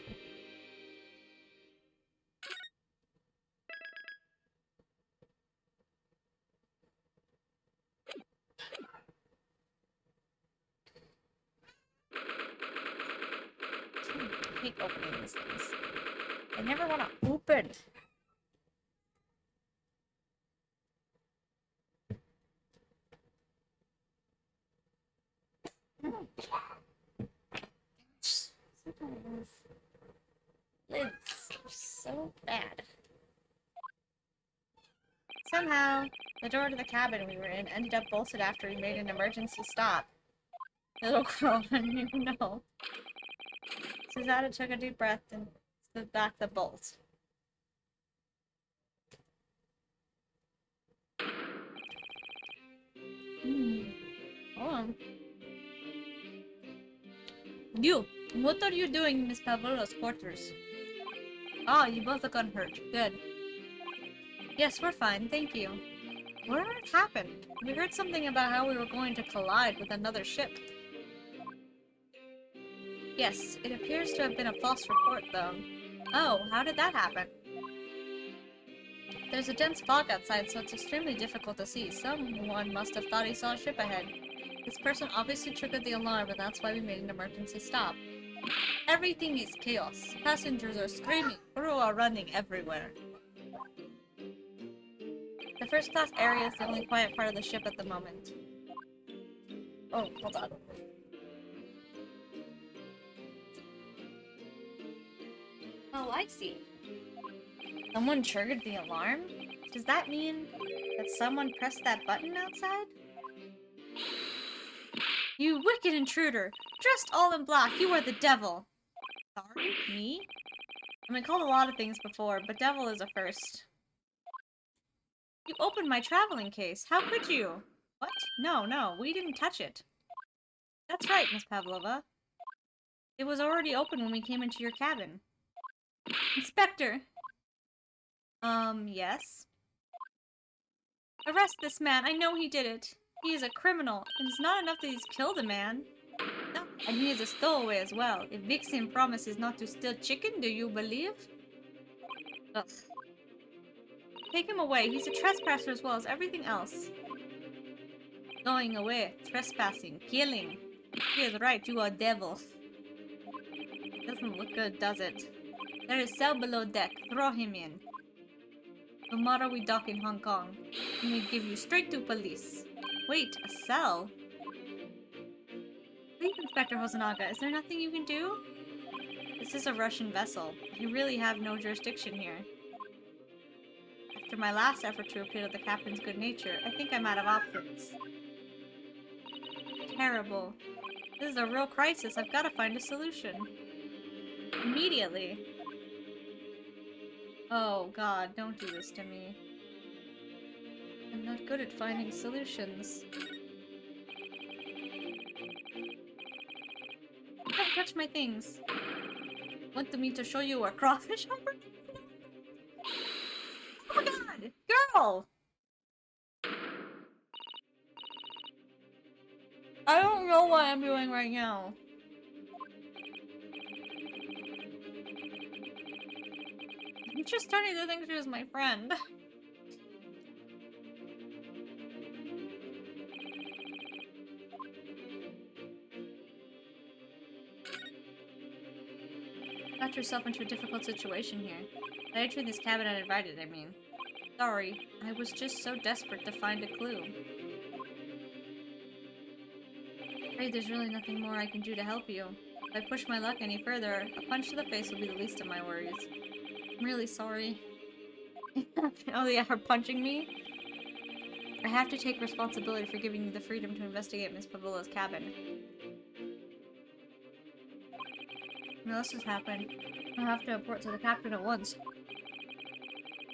I hate opening these things. I never want to open. Sometimes lids are so bad. Somehow, the door to the cabin we were in ended up bolted after we made an emergency stop. Little girl didn't even know. Susato took a deep breath and slid back the bolt. Hold on. You! What are you doing in Miss Pavlova's quarters? Ah, you both look unhurt. Good. Yes, we're fine, thank you. What happened? We heard something about how we were going to collide with another ship. Yes, it appears to have been a false report, though. Oh, how did that happen? There's a dense fog outside, so it's extremely difficult to see. Someone must have thought he saw a ship ahead. This person obviously triggered the alarm, and that's why we made an emergency stop. Everything is chaos. Passengers are screaming. Crew are running everywhere. The first class area is the only quiet part of the ship at the moment. Oh, hold on. Oh, I see. Someone triggered the alarm? Does that mean that someone pressed that button outside? You wicked intruder! Dressed all in black, you are the devil! Sorry? Me? I've been called a lot of things before, but devil is a first. You opened my traveling case. How could you? What? No, we didn't touch it. That's right, Miss Pavlova. It was already open when we came into your cabin. Inspector! Yes? Arrest this man. I know he did it. He is a criminal, and it's not enough that he's killed a man. No, and he is a stowaway as well. If Vixen promises not to steal chicken, do you believe? Ugh. Take him away. He's a trespasser as well as everything else. Going away, trespassing, killing. He is right, you are devil. Doesn't look good, does it? There is cell below deck. Throw him in. Tomorrow we dock in Hong Kong, and we give you straight to police. Wait, a cell? Please, Inspector Hosonaga, is there nothing you can do? This is a Russian vessel. You really have no jurisdiction here. After my last effort to appeal to the captain's good nature, I think I'm out of options. Terrible. This is a real crisis. I've got to find a solution. Immediately. Oh god, don't do this to me. I'm not good at finding solutions. Don't touch my things. Want me to show you a crawfish hopper? Oh my god! Girl! I don't know what I'm doing right now. I'm just starting to think she was my friend. Got yourself into a difficult situation here. I entered this cabin uninvited, I mean. Sorry, I was just so desperate to find a clue. Afraid there's really nothing more I can do to help you. If I push my luck any further, a punch to the face will be the least of my worries. I'm really sorry. Oh yeah, her punching me? I have to take responsibility for giving you the freedom to investigate Miss Pavilla's cabin. What else has happened? I have to report to the captain at once.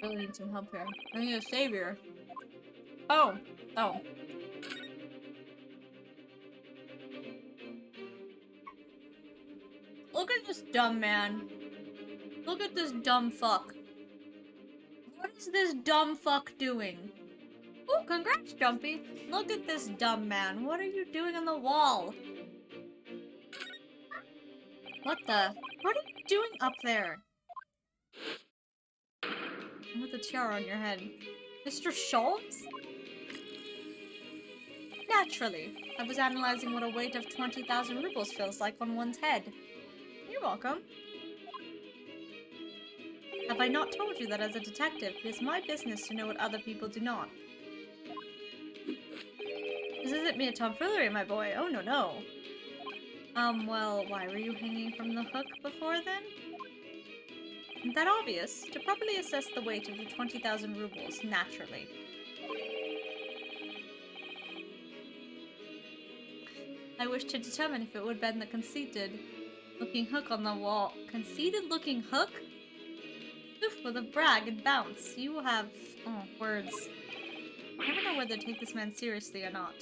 Really need some help here. I need a savior. Oh. Oh. Look at this dumb man. Look at this dumb fuck. What is this dumb fuck doing? Oh, congrats, Jumpy. Look at this dumb man. What are you doing on the wall? What the? What are you doing up there? With the tiara on your head. Mr. Schultz? Naturally. I was analyzing what a weight of 20,000 rubles feels like on one's head. You're welcome. Have I not told you that as a detective, it is my business to know what other people do not? This isn't mere tomfoolery, my boy. Oh, no, no. Well, why were you hanging from the hook before then? Isn't that obvious? To properly assess the weight of the 20,000 rubles, naturally. I wish to determine if it would bend the conceited-looking hook on the wall. Conceited-looking hook? Oof, with a brag and bounce. You will have... oh, words. I never know whether to take this man seriously or not.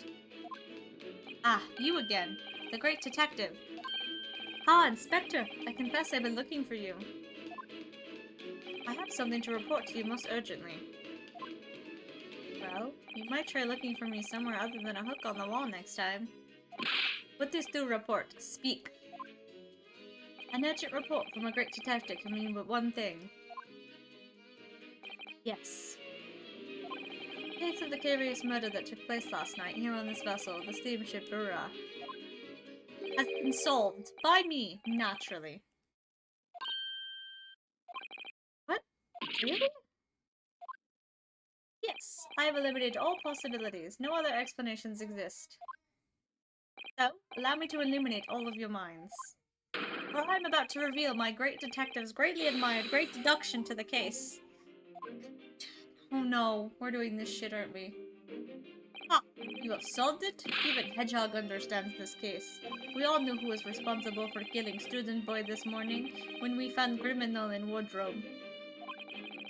Ah, you again. The great detective. Ah, Inspector. I confess I've been looking for you. I have something to report to you most urgently. Well, you might try looking for me somewhere other than a hook on the wall next time. What this do report? Speak. An urgent report from a great detective can mean but one thing. Yes. The case of the curious murder that took place last night here on this vessel, the steamship Ura, has been solved by me, naturally. What? Really? Yes, I have eliminated all possibilities. No other explanations exist. So, allow me to illuminate all of your minds. For I am about to reveal my great detective's greatly admired great deduction to the case. Oh no, we're doing this shit, aren't we? Ha! You have solved it? Even Hedgehog understands this case. We all knew who was responsible for killing student boy this morning when we found criminal in wardrobe.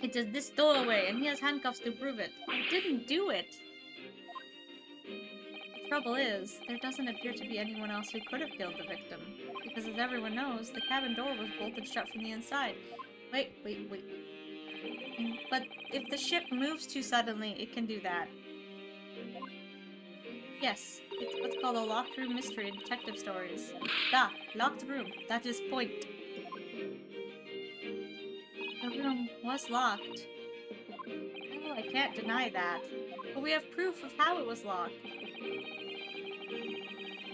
It is this doorway, and he has handcuffs to prove it. I didn't do it! The trouble is, there doesn't appear to be anyone else who could have killed the victim. Because as everyone knows, the cabin door was bolted shut from the inside. Wait. But if the ship moves too suddenly, it can do that. Yes, it's what's called a locked room mystery in detective stories. Da, locked room. That is point. The room was locked. Oh, I can't deny that. But we have proof of how it was locked.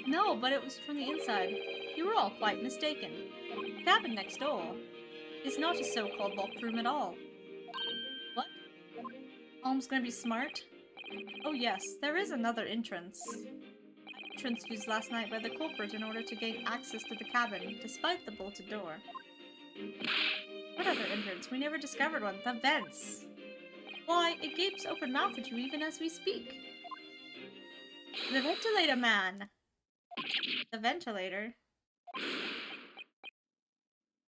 No, but it was from the inside. You were all quite mistaken. The cabin next door is not a so-called locked room at all. What? Holmes gonna be smart? Oh yes, there is another entrance. An entrance used last night by the culprit in order to gain access to the cabin, despite the bolted door. What other entrance? We never discovered one. The vents! Why, it gapes open-mouthed at you even as we speak. The ventilator man! The ventilator?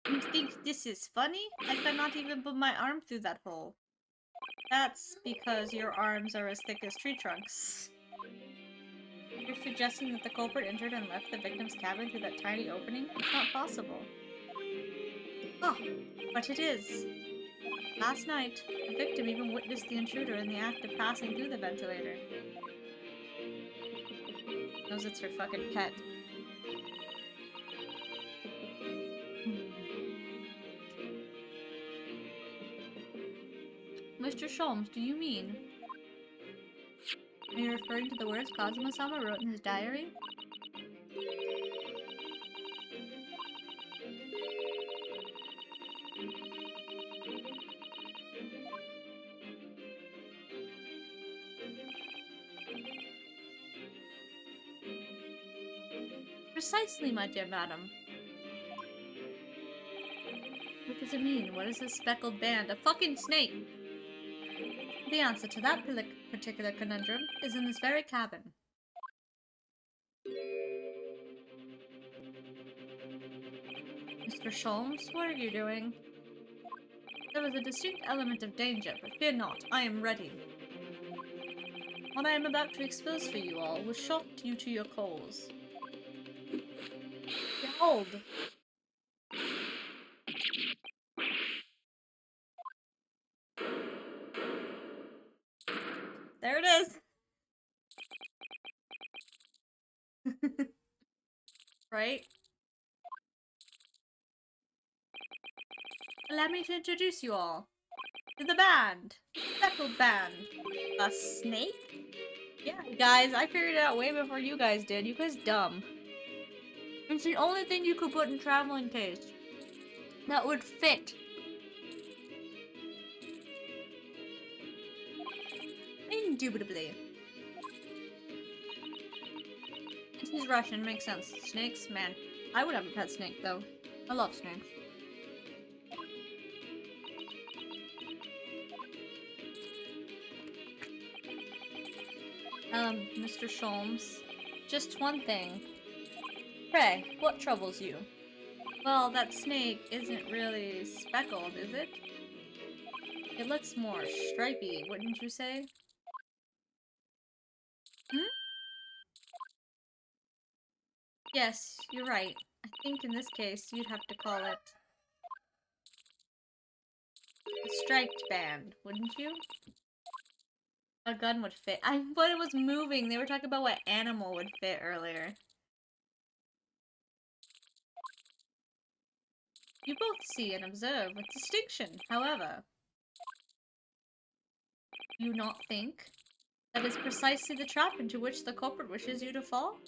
You think this is funny? I cannot even put my arm through that hole. That's because your arms are as thick as tree trunks. You're suggesting that the culprit entered and left the victim's cabin through that tiny opening? It's not possible. Oh, but it is. Last night, the victim even witnessed the intruder in the act of passing through the ventilator. Knows it's her fucking pet. Mr. Sholmes, do you mean? Are you referring to the words Kazuma-sama wrote in his diary? Precisely, my dear madam. What does it mean? What is this speckled band? A fucking snake! The answer to that particular conundrum is in this very cabin. Mr. Holmes, what are you doing? There is a distinct element of danger, but fear not, I am ready. What I am about to expose for you all will shock you to your cores. Behold! There it is! Right? Allow me to introduce you all to the band! Speckled Band! A snake? Yeah, guys, I figured it out way before you guys did. You guys dumb. It's the only thing you could put in traveling case that would fit. Indubitably. He's Russian, makes sense. Snakes? Man. I would have a pet snake, though. I love snakes. Mr. Holmes. Just one thing. Pray, what troubles you? Well, that snake isn't really speckled, is it? It looks more stripy, wouldn't you say? Hmm? Yes, you're right. I think in this case, you'd have to call it a striped band, wouldn't you? A gun would fit. But it was moving. They were talking about what animal would fit earlier. You both see and observe with distinction, however. You not think that is precisely the trap into which the culprit wishes you to fall?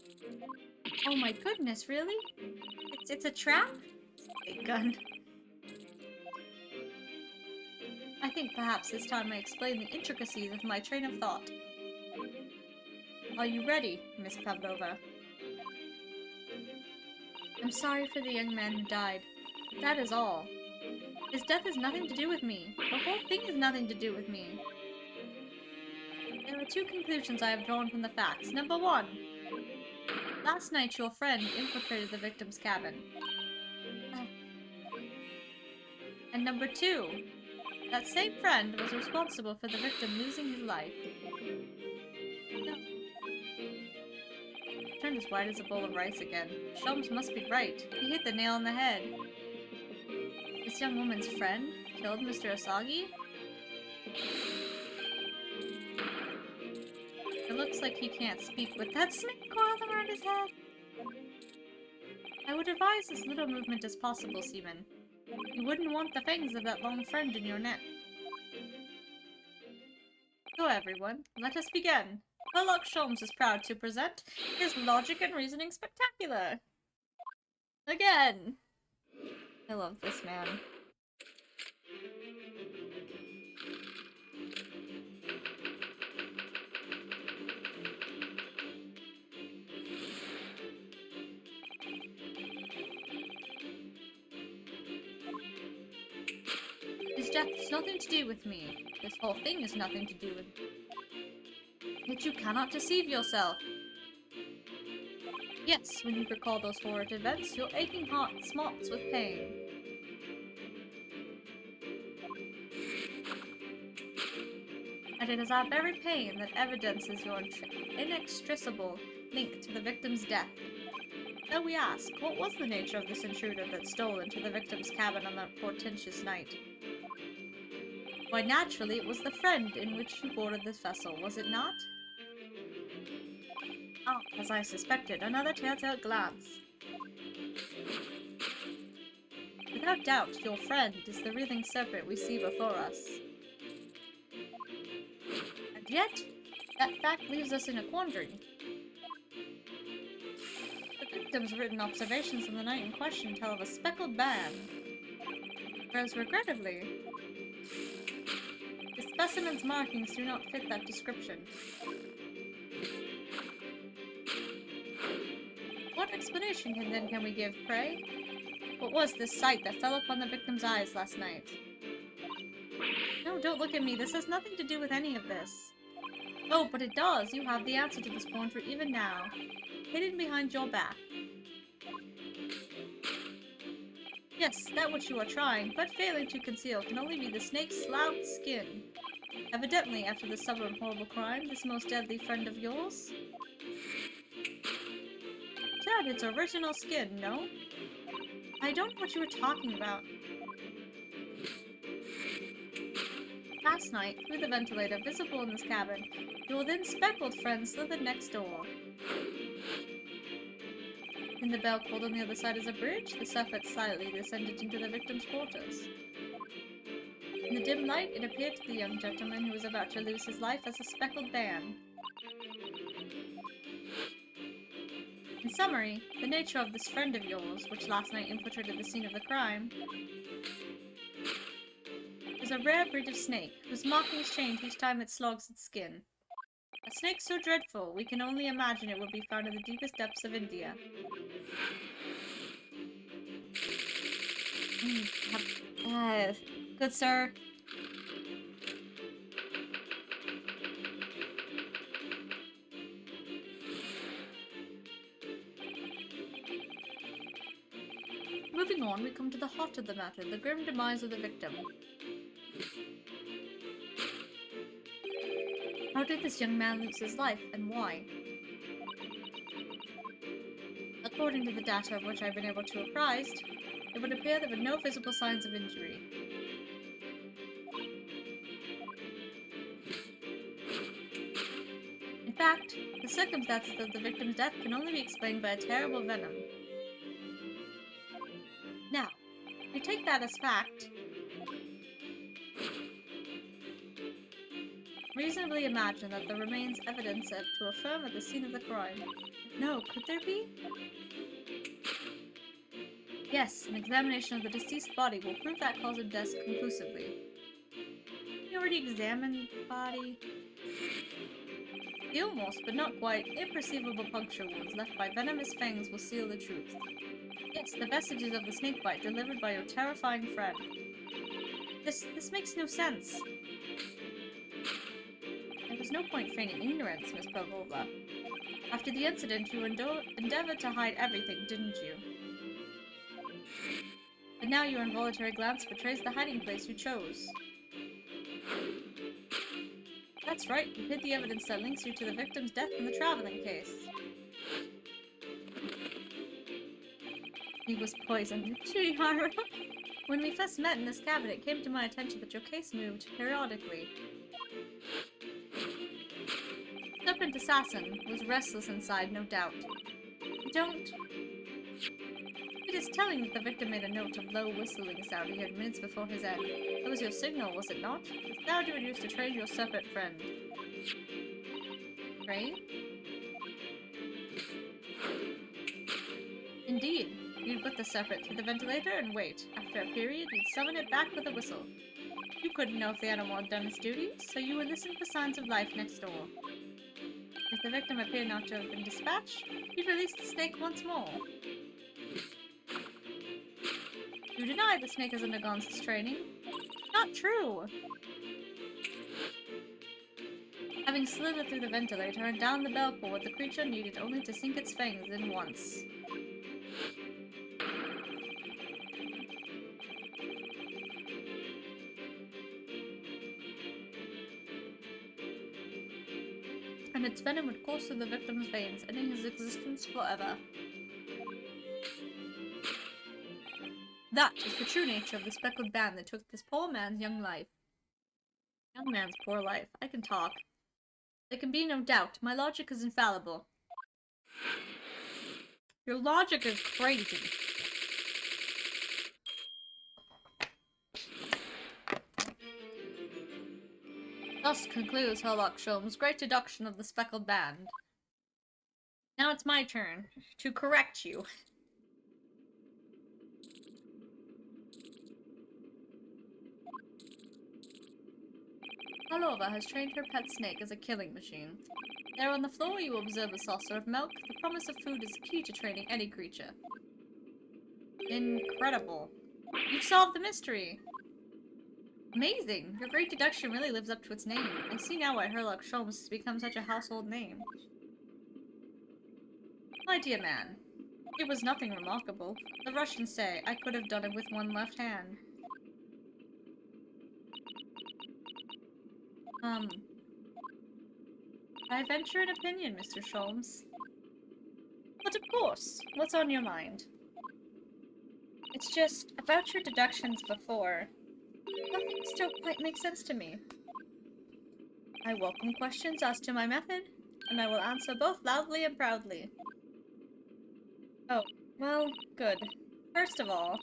Oh my goodness, really? It's a trap? Big gun. I think perhaps this time I explain the intricacies of my train of thought. Are you ready, Miss Pavlova? I'm sorry for the young man who died. That is all. His death has nothing to do with me. The whole thing has nothing to do with me. There are two conclusions I have drawn from the facts. Number one. Last night your friend infiltrated the victim's cabin. And number two. That same friend was responsible for the victim losing his life. No. Turned as white as a bowl of rice again. Sholmes must be right. He hit the nail on the head. This young woman's friend killed Mr. Asagi? It looks like he can't speak with that snake coiled around his head. I would advise as little movement as possible, Seaman. You wouldn't want the fangs of that long friend in your neck. So everyone, let us begin. Sherlock Holmes is proud to present his logic and reasoning spectacular. Again. I love this man. His death has nothing to do with me. This whole thing has nothing to do with me. Yet you cannot deceive yourself. Yes, when you recall those horrid events, your aching heart smarts with pain. And it is that very pain that evidences your inextricable link to the victim's death. So we ask, what was the nature of this intruder that stole into the victim's cabin on that portentous night? Why, naturally, it was the friend in which you boarded this vessel, was it not? Ah, as I suspected, another telltale glance. Without doubt, your friend is the writhing serpent we see before us. And yet, that fact leaves us in a quandary. The victim's written observations on the night in question tell of a speckled band, whereas regrettably, the specimen's markings do not fit that description. What What explanation can we give, pray? What was this sight that fell upon the victim's eyes last night? No, don't look at me. This has nothing to do with any of this. Oh, but it does. You have the answer to this point even now. Hidden behind your back. Yes, that which you are trying, but failing to conceal, can only be the snake's slouched skin. Evidently, after the stubborn horrible crime, this most deadly friend of yours? Chad, its original skin, no? I don't know what you were talking about. Last night, through the ventilator visible in this cabin, your then speckled friend slithered next door. When the bell called on the other side as a bridge, the serpent silently descended into the victim's quarters. In the dim light, it appeared to the young gentleman who was about to lose his life as a speckled band. In summary, the nature of this friend of yours, which last night infiltrated the scene of the crime, is a rare breed of snake, whose markings change each time it slogs its skin. A snake so dreadful, we can only imagine it would be found in the deepest depths of India. Good sir. Moving on, we come to the heart of the matter, the grim demise of the victim. How did this young man lose his life, and why? According to the data of which I've been able to apprised, it would appear there were no visible signs of injury. In fact, the circumstances of the victim's death can only be explained by a terrible venom. Now, if we take that as fact, reasonably imagine that there remains evidence to affirm at the scene of the crime. No, could there be? Yes, an examination of the deceased body will prove that cause of death conclusively. You already examined the body? The almost, but not quite, imperceivable puncture wounds left by venomous fangs will seal the truth. Yes, the vestiges of the snakebite delivered by your terrifying friend. This makes no sense. There was no point feigning ignorance, Miss Pavlova. After the incident, you endeavored to hide everything, didn't you? But now your involuntary glance betrays the hiding place you chose. That's right, you hid the evidence that links you to the victim's death in the traveling case. He was poisoned. Chihara. When we first met in this cabin, it came to my attention that your case moved periodically. Serpent Assassin was restless inside, no doubt. It is telling that the victim made a note of low whistling sound he heard minutes before his end. That was your signal, was it not? The sound you would use to train your serpent friend. Train? Indeed. You'd put the serpent through the ventilator and wait. After a period, you'd summon it back with a whistle. You couldn't know if the animal had done its duty, so you would listen for signs of life next door. If the victim appeared not to have been dispatched, you'd release the snake once more. You deny the snake has undergone such training. Not true! Having slithered through the ventilator and down the bell cord, the creature needed only to sink its fangs in once. And its venom would course through the victim's veins, ending his existence forever. That is the true nature of the speckled band that took this poor man's young life. Young man's poor life. I can talk. There can be no doubt. My logic is infallible. Your logic is crazy. Thus concludes Sherlock Holmes' great deduction of the speckled band. Now it's my turn to correct you. Palova has trained her pet snake as a killing machine. There on the floor you observe a saucer of milk. The promise of food is key to training any creature. Incredible. You've solved the mystery! Amazing! Your great deduction really lives up to its name. I see now why Herlock Sholmes has become such a household name. My dear man, it was nothing remarkable. The Russians say I could have done it with one left hand. I venture an opinion, Mr. Sholmes. But of course, what's on your mind? It's just, about your deductions before, nothing still quite makes sense to me. I welcome questions as to my method, and I will answer both loudly and proudly. Oh, well, good. First of all,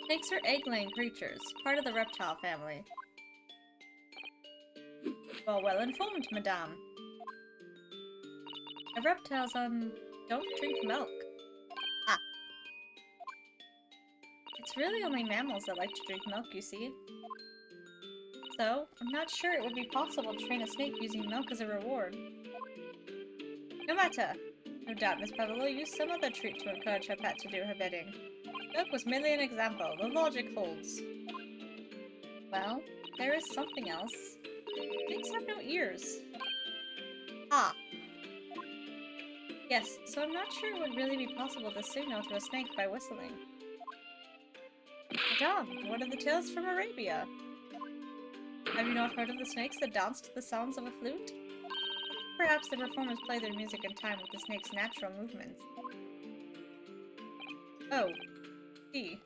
snakes are egg-laying creatures, part of the reptile family. Well informed, madame. Reptiles, don't drink milk. Ah. It's really only mammals that like to drink milk, you see. So, I'm not sure it would be possible to train a snake using milk as a reward. No matter. No doubt Miss Pavlova used some other treat to encourage her pet to do her bidding. Milk was merely an example. The logic holds. Well, there is something else. Snakes have no ears. Ah. Yes, so I'm not sure it would really be possible to signal to a snake by whistling. Madame, what are the tales from Arabia? Have you not heard of the snakes that dance to the sounds of a flute? Perhaps the performers play their music in time with the snake's natural movements. Oh. See.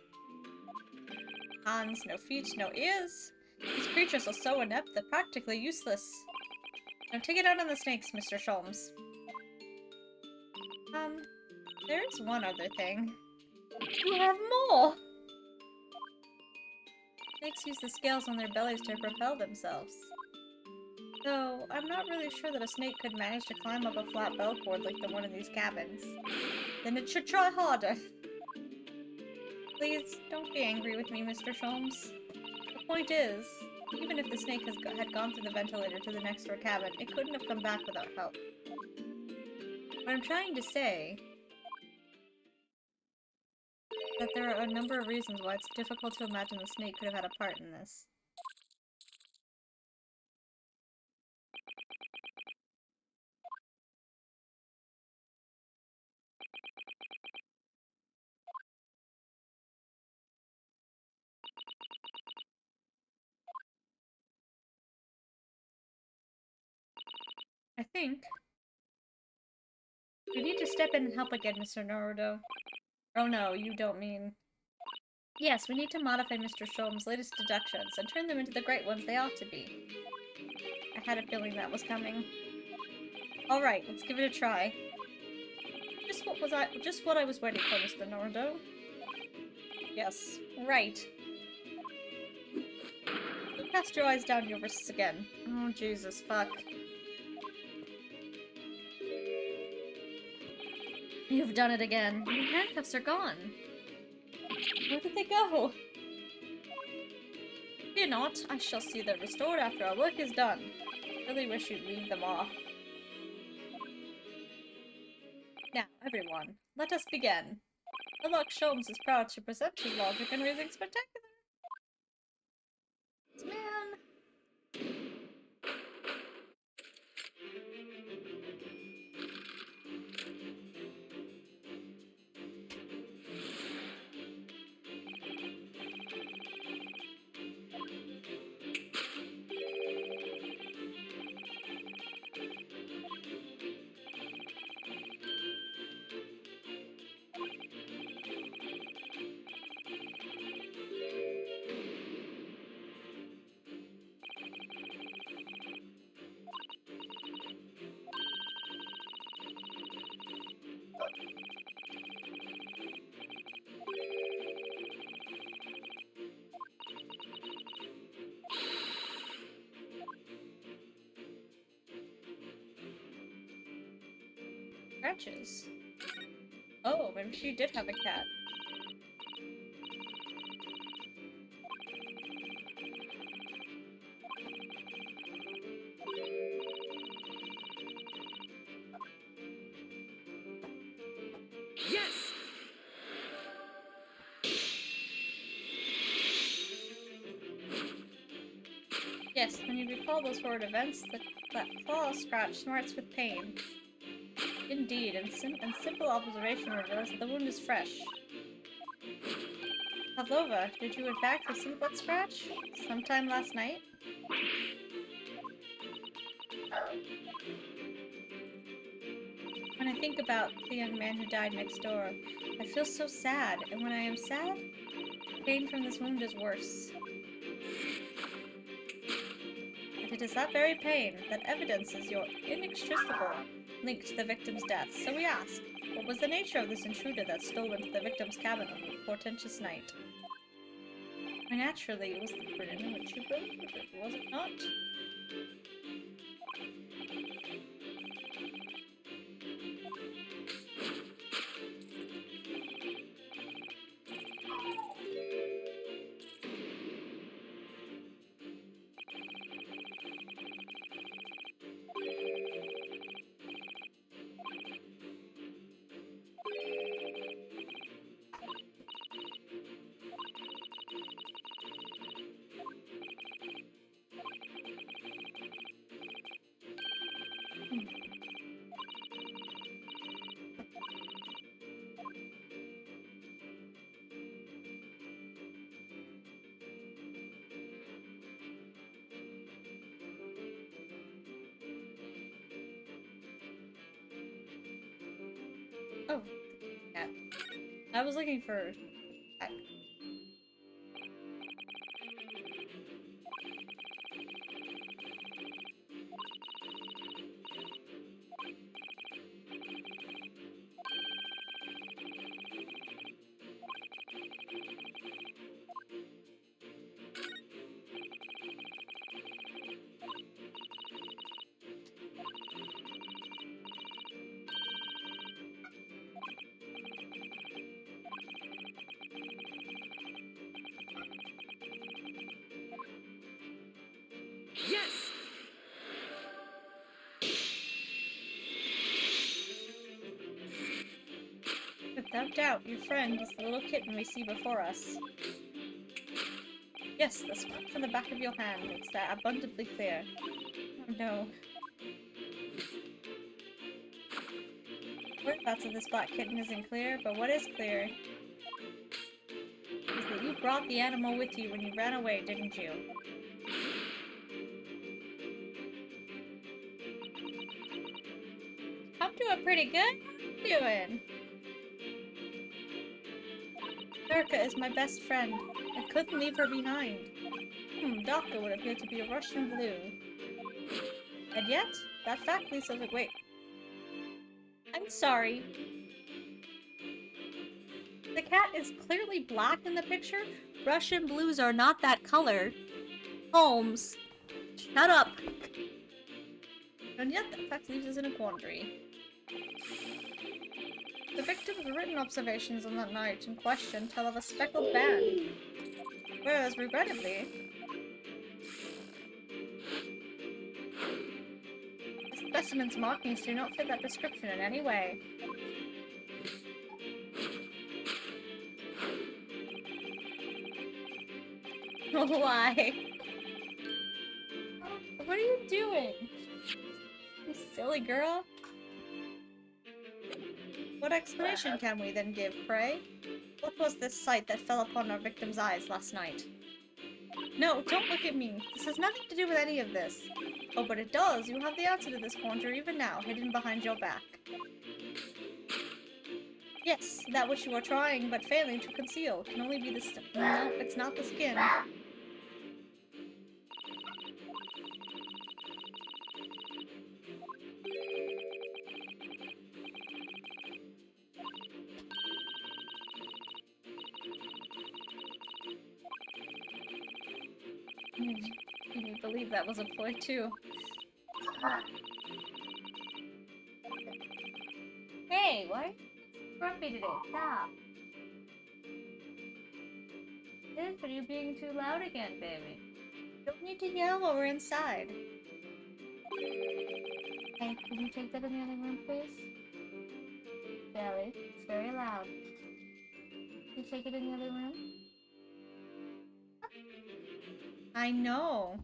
Hands, no feet, no ears. These creatures are so inept they're practically useless. Now take it out on the snakes, Mr. Sholmes. There's one other thing. You have more! Snakes use the scales on their bellies to propel themselves. Though, I'm not really sure that a snake could manage to climb up a flat bellboard like the one in these cabins. Then it should try harder. Please, don't be angry with me, Mr. Sholmes. The point is, even if the snake had gone through the ventilator to the next door cabin, it couldn't have come back without help. What I'm trying to say is that there are a number of reasons why it's difficult to imagine the snake could have had a part in this. I think we need to step in and help again, Mr. Naruto. Oh no, you don't mean... Yes, we need to modify Mr. Sholmes' latest deductions and turn them into the great ones they ought to be. I had a feeling that was coming. Alright, let's give it a try. Just what I was waiting for, Mr. Naruto. Yes, right. Cast your eyes down your wrists again. Oh, Jesus, fuck. You've done it again. Your handcuffs are gone. Where did they go? Fear not, I shall see them restored after our work is done. Really wish you'd leave them off. Now, everyone, let us begin. Herlock Sholmes is proud to present his logic and reasoning spectacular. Man. Scratches. Oh, maybe she did have a cat. Yes, when you recall those horrid events, that claw scratch smarts with pain. Indeed, and simple observation reveals that the wound is fresh. Pavlova, did you in fact receive that scratch? Sometime last night? When I think about the young man who died next door, I feel so sad, and when I am sad, pain from this wound is worse. And it is that very pain that evidences your inextricable link to the victim's death. So we ask, what was the nature of this intruder that stole into the victim's cabin on the portentous night? Why, naturally, it was the prison in which you believed it, was it not? Oh, yeah. I was looking for... Yes! Without doubt, your friend is the little kitten we see before us. Yes, the spot on the back of your hand makes that abundantly clear. Oh no. Whereabouts of this black kitten isn't clear, but what is clear is that you brought the animal with you when you ran away, didn't you? I'm doing pretty good. How you doing? Erica is my best friend. I couldn't leave her behind. Doctor would appear to be a Russian blue. And yet, that fact leads us... Wait. I'm sorry. The cat is clearly black in the picture. Russian blues are not that color. Holmes. Shut up. And yet, that fact leaves us in a quandary. The victim's written observations on that night in question tell of a speckled band. Whereas, regrettably, the specimen's markings do not fit that description in any way. Why? What are you doing? You silly girl. What explanation can we then give, pray? What was this sight that fell upon our victim's eyes last night? No, don't look at me. This has nothing to do with any of this. Oh, but it does. You have the answer to this quandary even now, hidden behind your back. Yes, that which you are trying but failing to conceal can only be the no, it's not the skin. You believe that was a ploy too. Hey, why grumpy today? Stop. Are you being too loud again, baby? Don't need to yell while we're inside. Hey, can you take that in the other room, please? Belly, it's very loud. Can you take it in the other room? I know.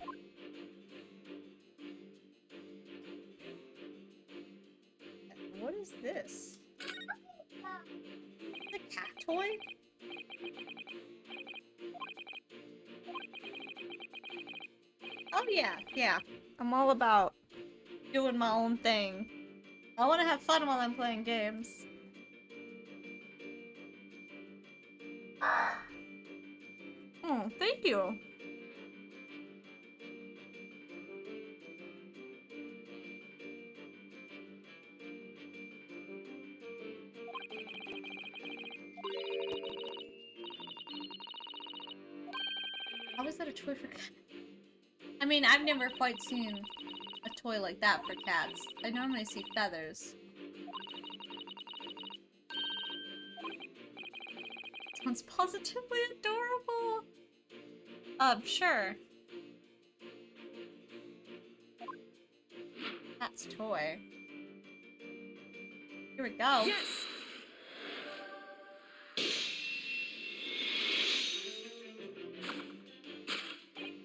this? The cat toy? Oh yeah, yeah. I'm all about doing my own thing. I want to have fun while I'm playing games. Oh, thank you. How is that a toy for cats? I mean, I've never quite seen a toy like that for cats. I normally see feathers. Sounds positively adorable. Sure. Cat's toy. Here we go. Yes!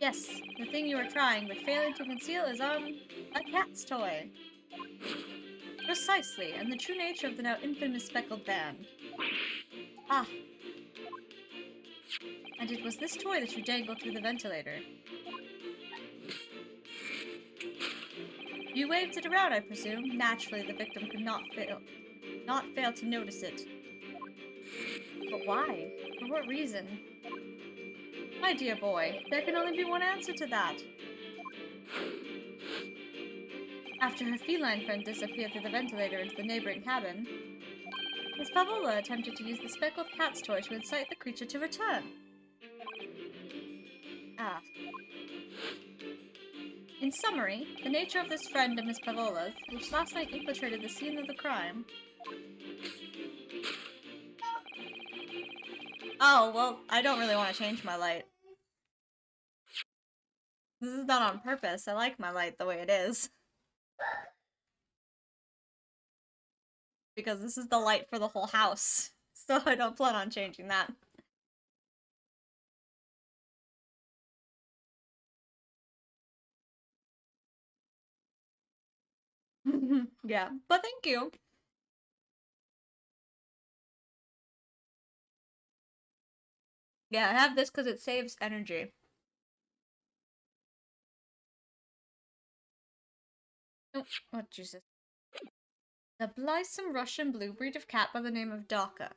Yes, the thing you are trying but failing to conceal is a cat's toy. Precisely, and the true nature of the now infamous speckled band. Ah. And it was this toy that you dangled through the ventilator. You waved it around, I presume. Naturally, the victim could not fail to notice it. But why? For what reason? My dear boy, there can only be one answer to that. After her feline friend disappeared through the ventilator into the neighboring cabin, Miss Pavola attempted to use the speckled cat's toy to incite the creature to return. Ah. In summary, the nature of this friend of Miss Pavola's, which last night infiltrated the scene of the crime. Oh, well, I don't really want to change my light. This is not on purpose. I like my light the way it is. Because this is the light for the whole house. So I don't plan on changing that. Yeah, but thank you. Yeah, I have this because it saves energy. Oh, Jesus. The blithesome Russian blue breed of cat by the name of Daka.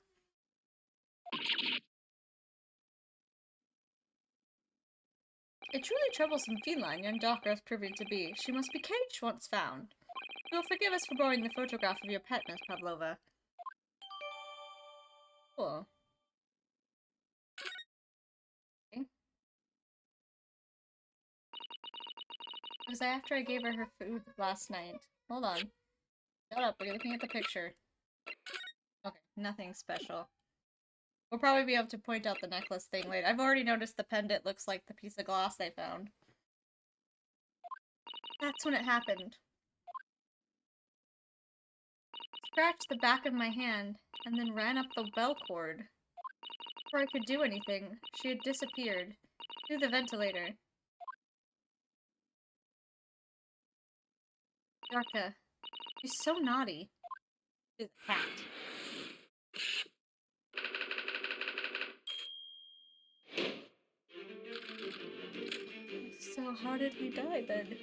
A truly troublesome feline young Daka is proving to be. She must be caged once found. You will forgive us for borrowing the photograph of your pet, Miss Pavlova. Cool. Okay. It was after I gave her her food last night. Hold on. Shut up, we're looking at the picture. Okay, nothing special. We'll probably be able to point out the necklace thing later. I've already noticed the pendant looks like the piece of glass they found. That's when it happened. Scratched the back of my hand, and then ran up the bell cord. Before I could do anything, she had disappeared. Through the ventilator. Yarka. She's so naughty. She's a cat. So how did he die then?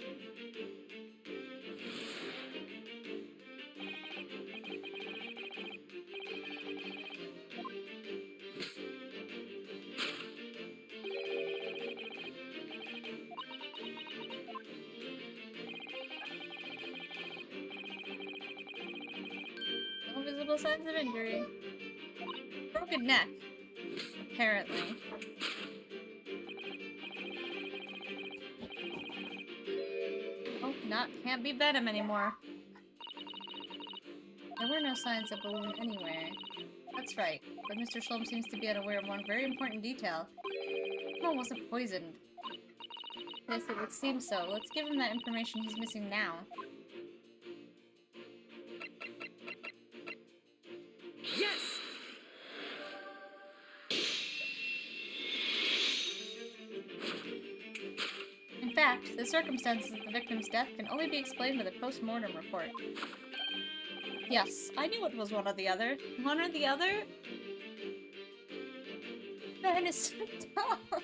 No visible signs of injury. Broken neck. Apparently. Oh, can't be Venom anymore. There were no signs of a wound anywhere. That's right, but Mr. Sholm seems to be unaware of one very important detail. Someone wasn't poisoned. Yes, it would seem so. Let's give him that information he's missing now. Yes! In fact, the circumstances of the victim's death can only be explained with a post-mortem report. Yes, I knew it was one or the other. One or the other? Man is so dumb.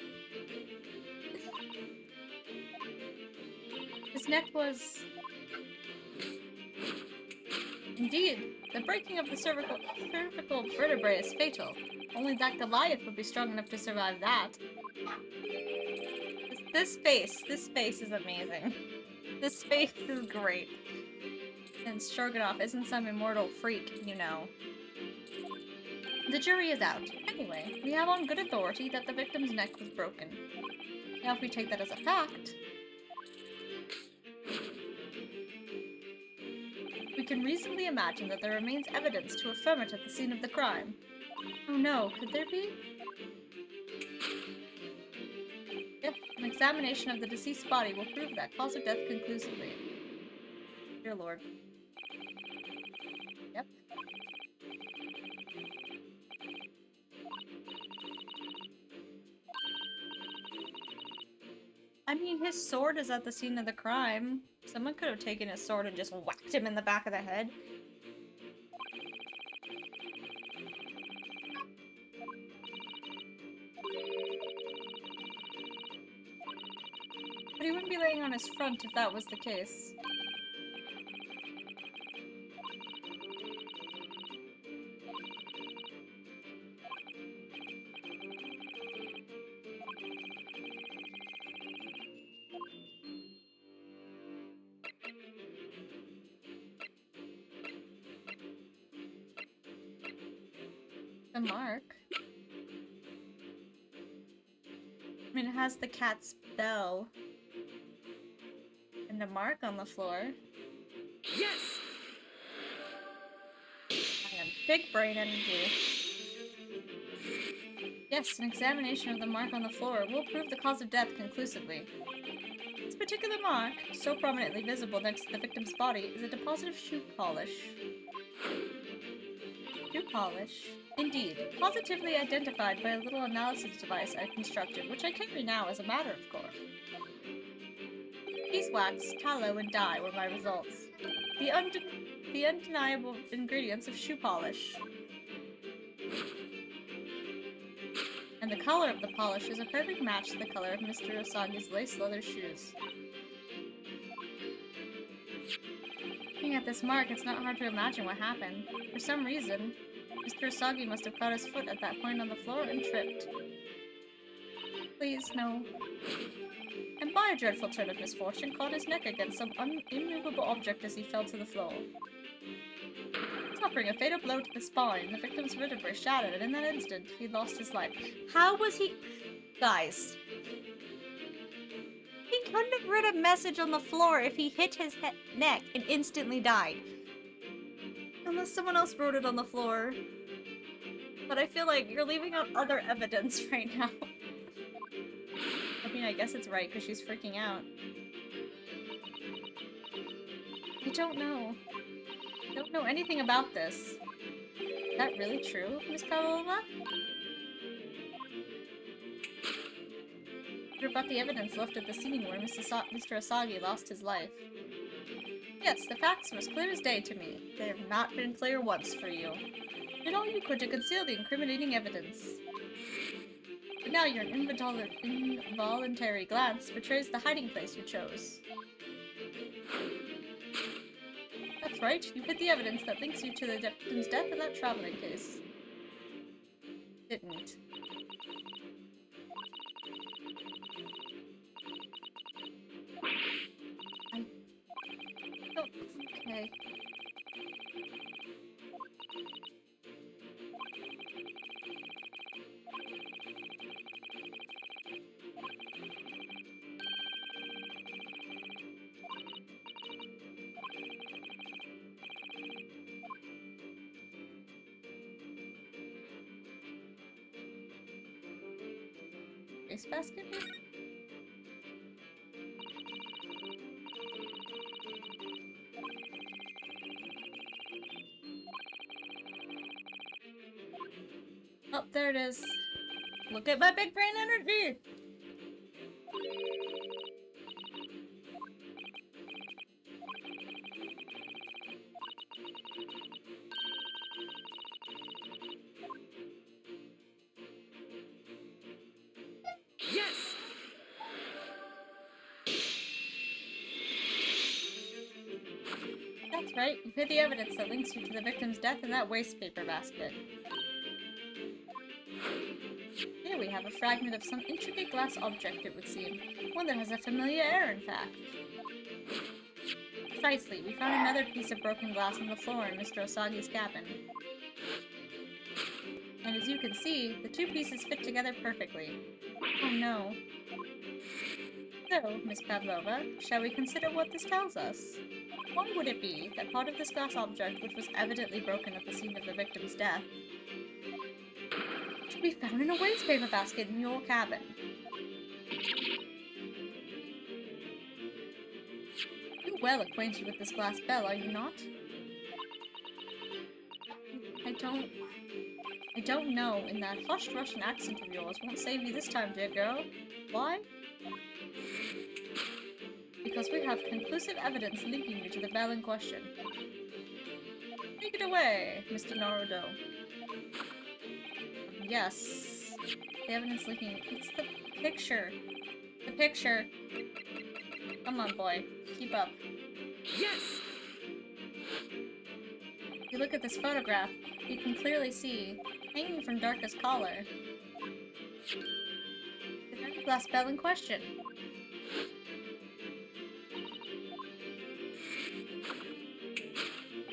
His neck was... Indeed, the breaking of the cervical vertebrae is fatal. Only that Goliath would be strong enough to survive that. This face is amazing. This face is great. And Stroganoff isn't some immortal freak, you know. The jury is out. Anyway, we have on good authority that the victim's neck was broken. Now if we take that as a fact, we can reasonably imagine that there remains evidence to affirm it at the scene of the crime. Oh no, could there be? Yep, an examination of the deceased body will prove that cause of death conclusively. Dear Lord. Yep. I mean, his sword is at the scene of the crime. Someone could have taken his sword and just whacked him in the back of the head. But he wouldn't be laying on his front if that was the case. The mark? I mean, it has the cat's bell. And a mark on the floor. Yes! I have big brain energy. Yes, an examination of the mark on the floor will prove the cause of death conclusively. This particular mark, so prominently visible next to the victim's body, is a deposit of shoe polish. Shoe polish? Indeed, positively identified by a little analysis device I constructed, which I carry now as a matter of course. Beeswax, tallow, and dye were my results. The undeniable ingredients of shoe polish. And the color of the polish is a perfect match to the color of Mr. Osagi's lace leather shoes. Looking at this mark, it's not hard to imagine what happened. For some reason, Mr. Osagi must have caught his foot at that point on the floor and tripped. Please, no. And by a dreadful turn of misfortune, caught his neck against some immovable object as he fell to the floor. Suffering a fatal blow to the spine, the victim's vertebrae shattered, and in that instant, he lost his life. How was he... Guys. He couldn't have written a message on the floor if he hit his neck and instantly died. Unless someone else wrote it on the floor. But I feel like you're leaving out other evidence right now. I mean, I guess it's right, because she's freaking out. I don't know. I don't know anything about this. Is that really true, Miss Kalova? What about the evidence left at the scene where Mr. Osagi lost his life? Yes, the facts were as clear as day to me. They have not been clear once for you. You did all you could to conceal the incriminating evidence. But now your involuntary glance betrays the hiding place you chose. That's right, you hid the evidence that links you to the victim's death in that traveling case. Didn't. Oh, okay. Waste basket? Oh, there it is. Look at my big brain energy! right? You hid the evidence that links you to the victim's death in that waste paper basket. Here we have a fragment of some intricate glass object, it would seem. One that has a familiar air, in fact. Precisely, we found another piece of broken glass on the floor in Mr. Osagi's cabin. And as you can see, the two pieces fit together perfectly. Oh no. So, Miss Pavlova, shall we consider what this tells us? Why would it be that part of this glass object, which was evidently broken at the scene of the victim's death, should be found in a waste paper basket in your cabin? You're well acquainted with this glass bell, are you not? I don't know, and that hushed Russian accent of yours won't save you this time, dear girl. Why? Because we have conclusive evidence linking you to the bell in question. Take it away, Mr. Naruto. Yes. The evidence linking... It's the picture. The picture. Come on, boy. Keep up. Yes! If you look at this photograph, you can clearly see, hanging from Darka's collar, the very glass bell in question.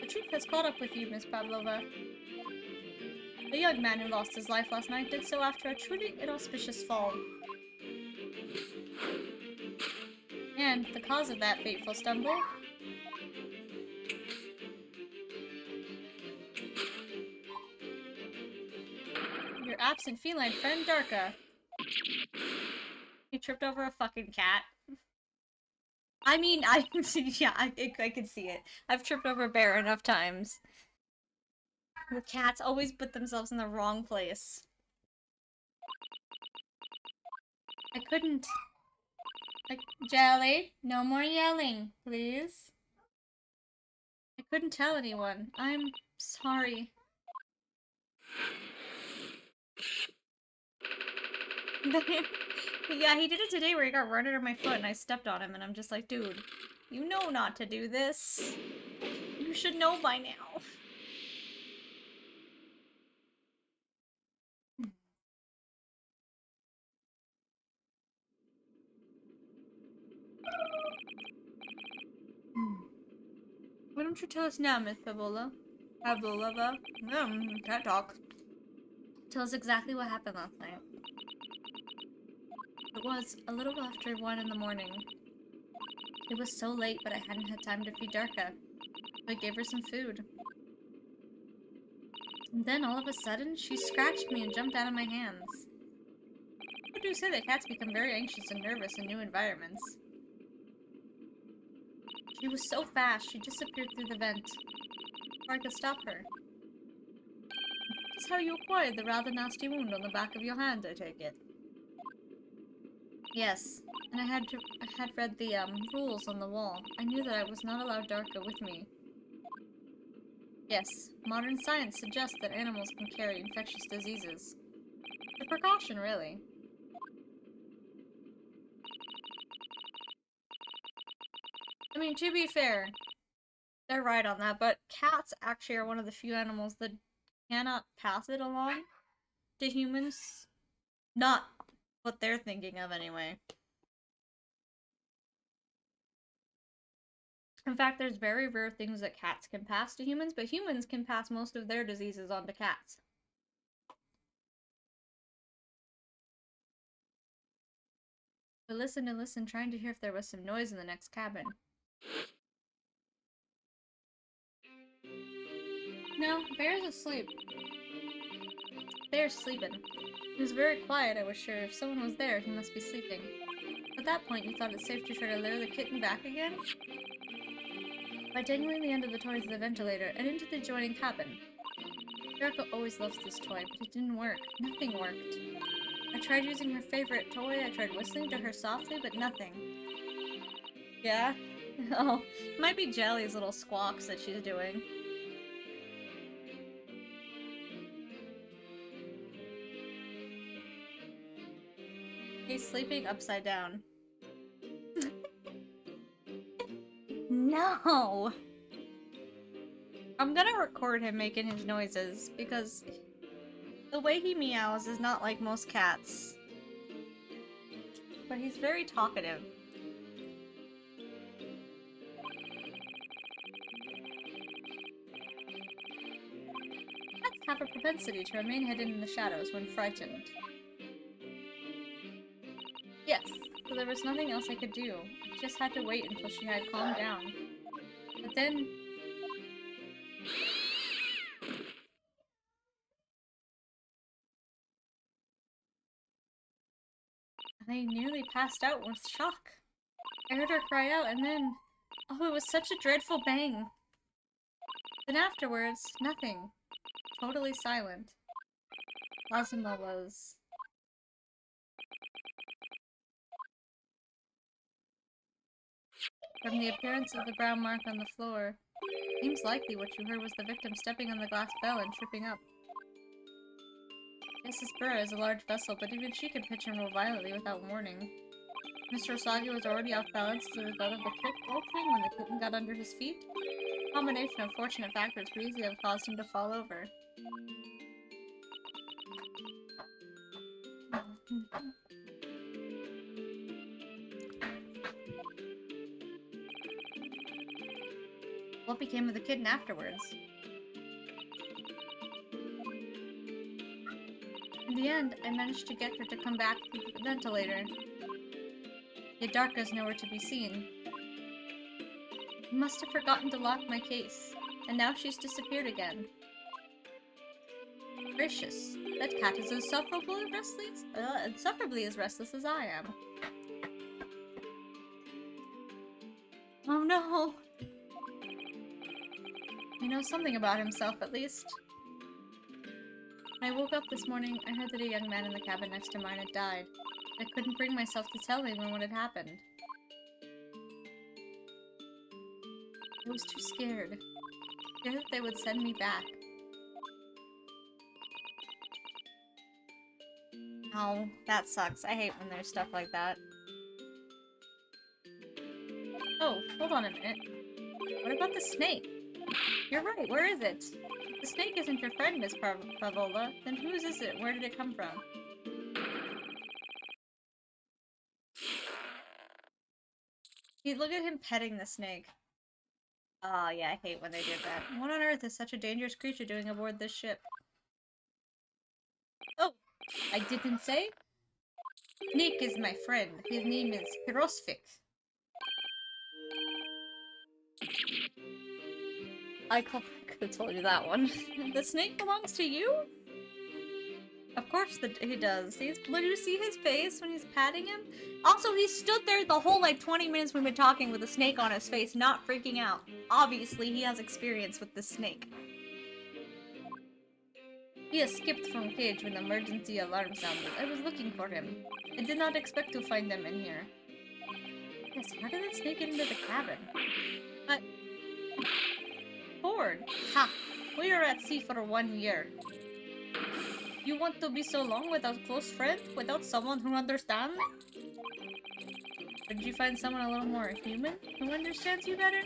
The truth has caught up with you, Miss Pavlova. The young man who lost his life last night did so after a truly inauspicious fall. And the cause of that fateful stumble? Your absent feline friend, Darka. He tripped over a fucking cat. I mean, yeah, I can see it. I've tripped over a bear enough times. The cats always put themselves in the wrong place. I couldn't. Jelly, no more yelling, please. I couldn't tell anyone. I'm sorry. Yeah, he did it today where he got run under my foot and I stepped on him and I'm just like, dude, you know not to do this. You should know by now. Why don't you tell us now, Miss Pavlova? Pavlova? Can't talk. Tell us exactly what happened last night. It was a little after 1 in the morning. It was so late, but I hadn't had time to feed Darka. So I gave her some food. And then, all of a sudden, she scratched me and jumped out of my hands. I do say that cats become very anxious and nervous in new environments. She was so fast, she disappeared through the vent. Before I could stop her. That's how you acquired the rather nasty wound on the back of your hand, I take it. Yes, and I had read the, rules on the wall. I knew that I was not allowed Darka with me. Yes, modern science suggests that animals can carry infectious diseases. A precaution, really. I mean, to be fair, they're right on that, but cats actually are one of the few animals that cannot pass it along to humans. Not what they're thinking of, anyway. In fact, there's very rare things that cats can pass to humans, but humans can pass most of their diseases on to cats. I listened and listened, trying to hear if there was some noise in the next cabin. No, Bear's asleep. Bear's sleeping. He was very quiet, I was sure. If someone was there, he must be sleeping. At that point, you thought it safe to try to lure the kitten back again? By dangling the end of the toy to the ventilator and into the adjoining cabin. Jericho always loves this toy, but it didn't work. Nothing worked. I tried using her favorite toy, I tried whistling to her softly, but nothing. Yeah? Oh, might be Jelly's little squawks that she's doing. He's sleeping upside down. No! I'm gonna record him making his noises, because the way he meows is not like most cats. But he's very talkative. Cats have a propensity to remain hidden in the shadows when frightened. Yes, so there was nothing else I could do. I just had to wait until she had calmed down. But then... I nearly passed out with shock. I heard her cry out, and then... Oh, it was such a dreadful bang. Then afterwards, nothing. Totally silent. Lazima was... From the appearance of the brown mark on the floor, seems likely what you heard was the victim stepping on the glass bell and tripping up. Yes, this burr is a large vessel, but even she could pitch and roll violently without warning. Mr. Osagi was already off balance as a result of the quick bolting when the kitten got under his feet. A combination of fortunate factors could easily have caused him to fall over. What became of the kitten afterwards? In the end, I managed to get her to come back through the ventilator. Yet Darka's nowhere to be seen. I must have forgotten to lock my case, and now she's disappeared again. Gracious, that cat is insufferably as restless as I am. Oh no! I know something about himself, at least. When I woke up this morning, I heard that a young man in the cabin next to mine had died. I couldn't bring myself to tell anyone what had happened. I was too scared. Scared that they would send me back. Oh, that sucks. I hate when there's stuff like that. Oh, hold on a minute. What about the snake? You're right, where is it? If the snake isn't your friend, Miss Favola, then whose is it? Where did it come from? See, look at him petting the snake. Oh, yeah, I hate when they did that. What on earth is such a dangerous creature doing aboard this ship? Oh, I didn't say? Snake is my friend. His name is Pirosvik. I could have told you that one. The snake belongs to you? Of course he does. Did you see his face when he's patting him? Also, he stood there the whole, 20 minutes we've been talking with a snake on his face, not freaking out. Obviously, he has experience with the snake. He escaped from cage when the emergency alarm sounded. I was looking for him. I did not expect to find them in here. Yes, how did that snake get into the cabin? Bored. Ha! We are at sea for 1 year. You want to be so long without close friend? Without someone who understands? Or did you find someone a little more human? Who understands you better?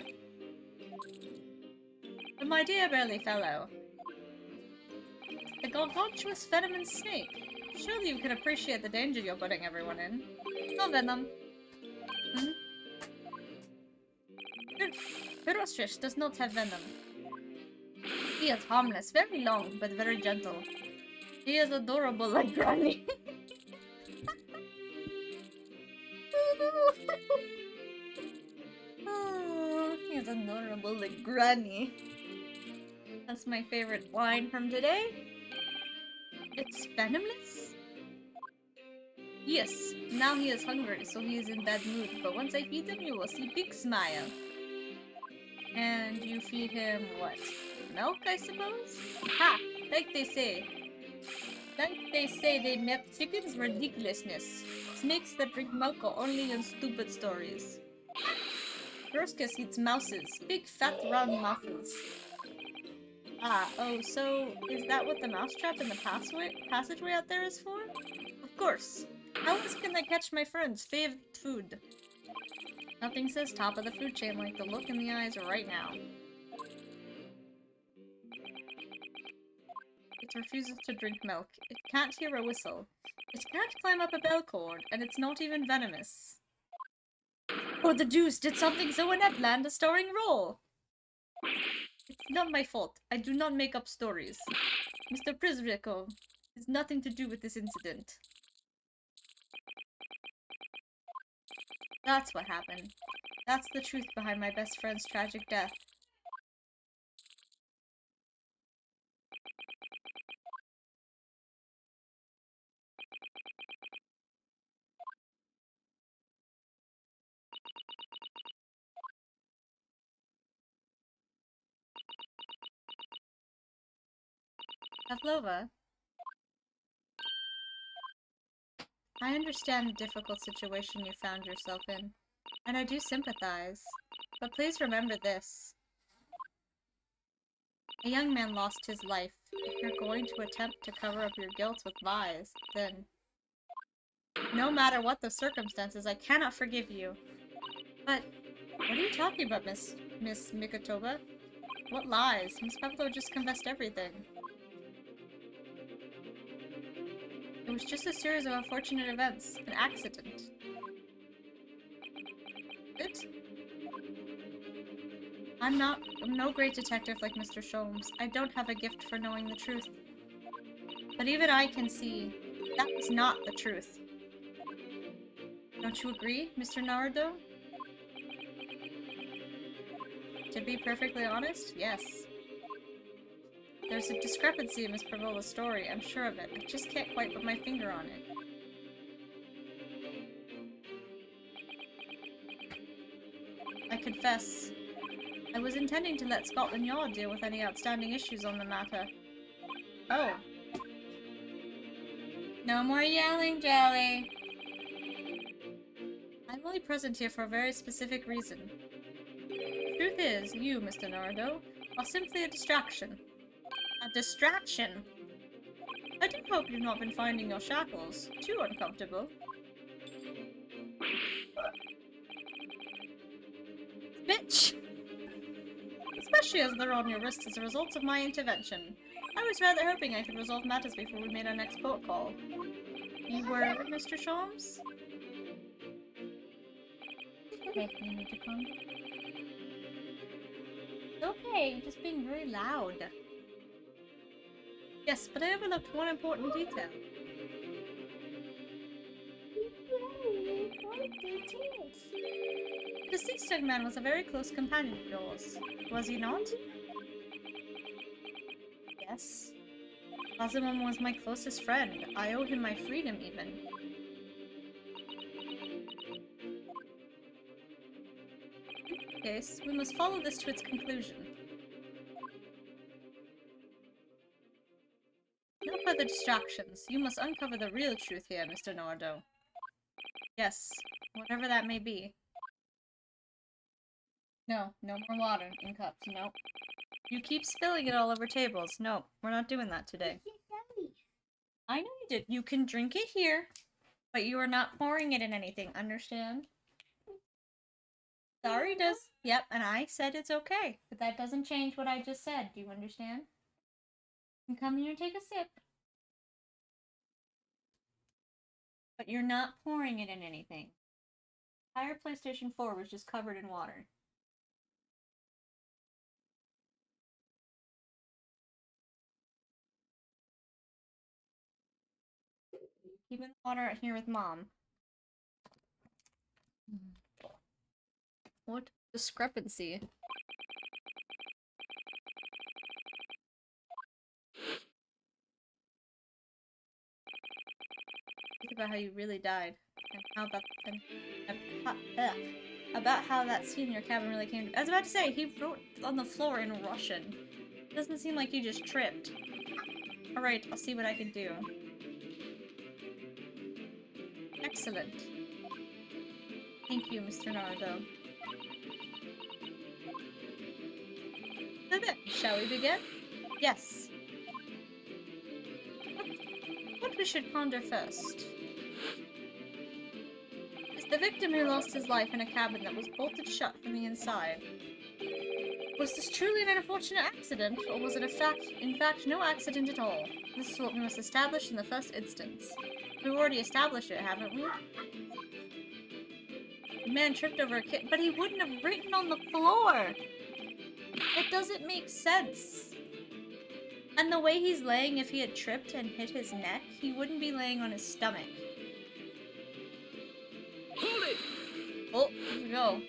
But my dear burly fellow. A gargantuous venomous snake. Surely you can appreciate the danger you're putting everyone in. No venom. Pirosvik does not have venom. He is harmless, very long, but very gentle. He is adorable like Granny. Oh, he is adorable like Granny. That's my favorite line from today. It's venomous? Yes, now he is hungry, so he is in bad mood, but once I feed him, you will see big smile. And you feed him what? Milk, I suppose? Ha! Like they say. They milk chickens ridiculousness. Snakes that drink milk are only in stupid stories. Roscus eats mouses. Big fat round mouses. Ah, oh, so is that what the mousetrap in the passageway out there is for? Of course. How else can I catch my friend's favorite food? Nothing says top of the food chain like the look in the eyes right now. It refuses to drink milk. It can't hear a whistle. It can't climb up a bell cord, and it's not even venomous. Oh, the deuce! Did something so inept land a starring role? It's not my fault. I do not make up stories. Mr. Prisrico has nothing to do with this incident. That's what happened. That's the truth behind my best friend's tragic death. Pavlova, I understand the difficult situation you found yourself in, and I do sympathize. But please remember this. A young man lost his life. If you're going to attempt to cover up your guilt with lies, then... No matter what the circumstances, I cannot forgive you. But what are you talking about, Miss Mikatoba? What lies? Miss Pavlova just confessed everything. It was just a series of unfortunate events. An accident. I'm no great detective like Mr. Holmes. I don't have a gift for knowing the truth. But even I can see that was not the truth. Don't you agree, Mr. Naruto? To be perfectly honest, yes. There's a discrepancy in Miss Pavlova's story, I'm sure of it. I just can't quite put my finger on it. I confess, I was intending to let Scotland Yard deal with any outstanding issues on the matter. Oh. No more yelling, Jelly! I'm only present here for a very specific reason. The truth is, you, Mr. Naruto, are simply a distraction. A distraction? I do hope you've not been finding your shackles too uncomfortable. Bitch! Especially as they're on your wrists as a result of my intervention. I was rather hoping I could resolve matters before we made our next port call. You were, Mr. Holmes? Okay, you need to come. Okay, you're just being very loud. Yes, but I overlooked one important detail. The deceased young man was a very close companion of yours, was he not? Yes. Azumon was my closest friend. I owe him my freedom, even. In any case, we must follow this to its conclusion. No further distractions. You must uncover the real truth here, Mr. Naruto. Yes, whatever that may be. No, no more water in cups, no. You keep spilling it all over tables. No, we're not doing that today. I know you did. You can drink it here, but you are not pouring it in anything, understand? Sorry, does... Yep, and I said it's okay, but that doesn't change what I just said. Do you understand? You can come here and take a sip. But you're not pouring it in anything. The entire PlayStation 4 was just covered in water. Keeping the water out here with Mom. What discrepancy? Think about how you really died, and how about how that scene in your cabin really came. I was about to say, he wrote on the floor in Russian. It doesn't seem like he just tripped. Alright, I'll see what I can do. Excellent. Thank you, Mr. Naruto. So then, shall we begin? Yes. What we should ponder first is the victim who lost his life in a cabin that was bolted shut from the inside. Was this truly an unfortunate accident, or was it in fact no accident at all? This is what we must establish in the first instance. We've already established it, haven't we? The man tripped over a kid, but he wouldn't have written on the floor! It doesn't make sense. And the way he's laying, if he had tripped and hit his neck, he wouldn't be laying on his stomach. Hold it! Oh, here we go.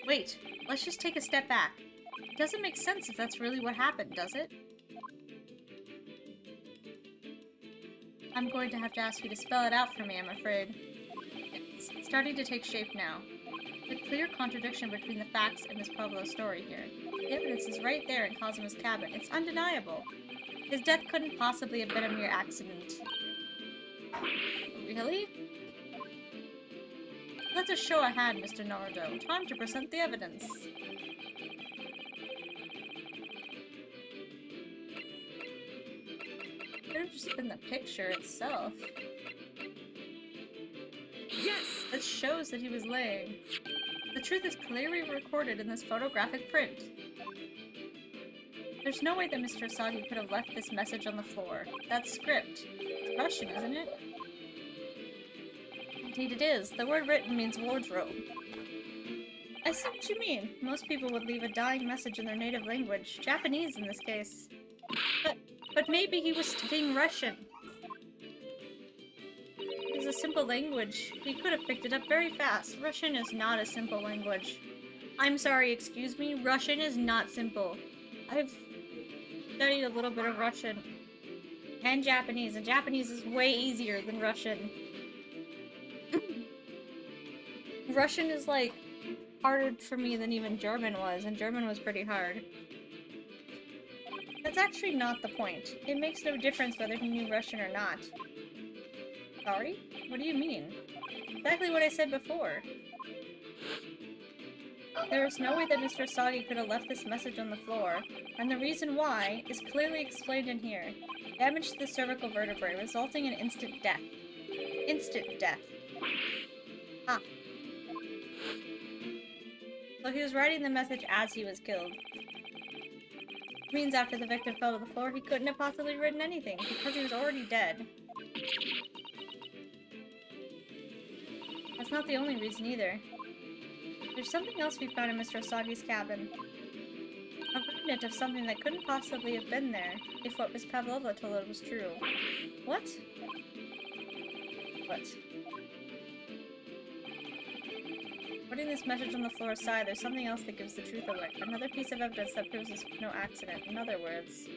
Wait, let's just take a step back. It doesn't make sense if that's really what happened, does it? I'm going to have to ask you to spell it out for me, I'm afraid. It's starting to take shape now. The clear contradiction between the facts in Miss Pablo's story here. The evidence is right there in Kazuma's cabin. It's undeniable. His death couldn't possibly have been a mere accident. Really? Let us show a hand, Mr. Naruto. Time to present the evidence. Could have just been the picture itself. Yes! That shows that he was laying. The truth is clearly recorded in this photographic print. There's no way that Mr. Asagi could have left this message on the floor. That's script. It's Russian, isn't it? Indeed it is. The word written means wardrobe. I see what you mean. Most people would leave a dying message in their native language. Japanese in this case. But maybe he was studying Russian. It's a simple language. He could have picked it up very fast. Russian is not a simple language. I'm sorry, excuse me? Russian is not simple. I've studied a little bit of Russian. And Japanese is way easier than Russian. Russian is, like, harder for me than even German was, and German was pretty hard. That's actually not the point. It makes no difference whether he knew Russian or not. Sorry? What do you mean? Exactly what I said before. There is no way that Mr. Asagi could have left this message on the floor, and the reason why is clearly explained in here. Damage to the cervical vertebrae, resulting in instant death. Instant death. Ah. So he was writing the message as he was killed. Which means after the victim fell to the floor, he couldn't have possibly written anything, because he was already dead. That's not the only reason either. There's something else we found in Mr. Asagi's cabin. A remnant of something that couldn't possibly have been there, if what Miss Pavlova told us was true. What? What? Putting this message on the floor aside, there's something else that gives the truth away. Another piece of evidence that proves this was no accident. In other words...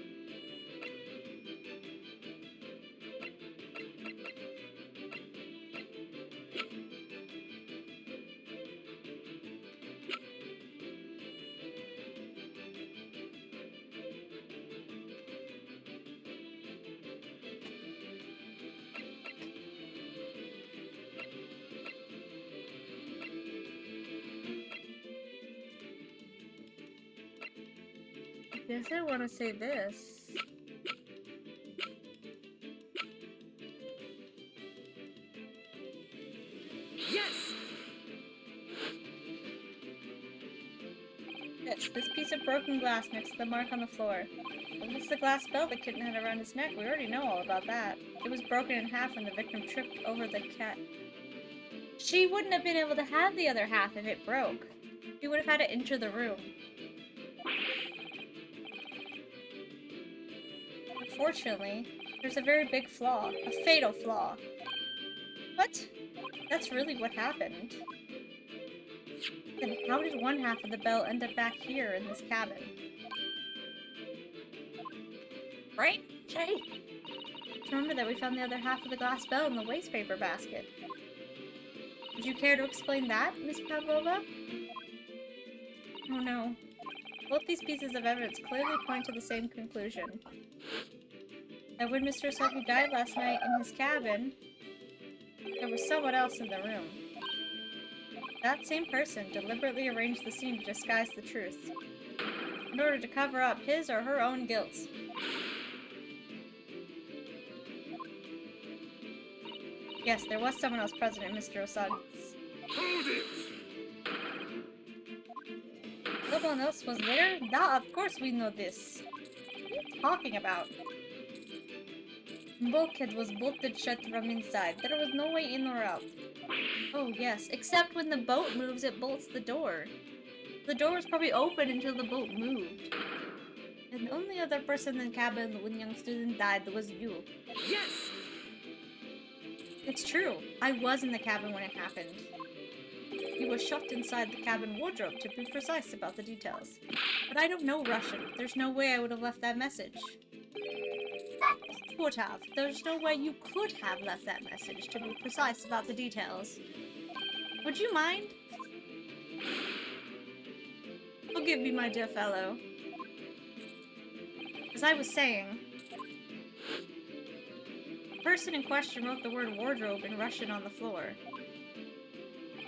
I guess I want to say this. Yes! Yes, this piece of broken glass next to the mark on the floor. And it's the glass belt the kitten had around his neck. We already know all about that. It was broken in half when the victim tripped over the cat. She wouldn't have been able to have the other half if it broke. She would have had to enter the room. Unfortunately, there's a very big flaw. A fatal flaw. What? That's really what happened. Then how did one half of the bell end up back here in this cabin? Right? Jay? Remember that we found the other half of the glass bell in the waste paper basket. Would you care to explain that, Miss Pavlova? Oh no. Both these pieces of evidence clearly point to the same conclusion. That when Mr. Asagi died last night in his cabin, there was someone else in the room. That same person deliberately arranged the scene to disguise the truth, in order to cover up his or her own guilt. Yes, there was someone else present in Mr. Asagi's. Hold it! Look, Someone else was there? Duh, of course we know this. What are you talking about? Bulkhead was bolted shut from inside. There was no way in or out. Oh yes, except when the boat moves, it bolts the door. The door was probably open until the boat moved. And the only other person in the cabin when young student died was you. Yes! It's true. I was in the cabin when it happened. You were shot inside the cabin wardrobe, to be precise about the details. But I don't know Russian. There's no way I would have left that message. Would have. There's no way you could have left that message, to be precise about the details. Would you mind? Forgive me, my dear fellow. As I was saying, the person in question wrote the word wardrobe in Russian on the floor.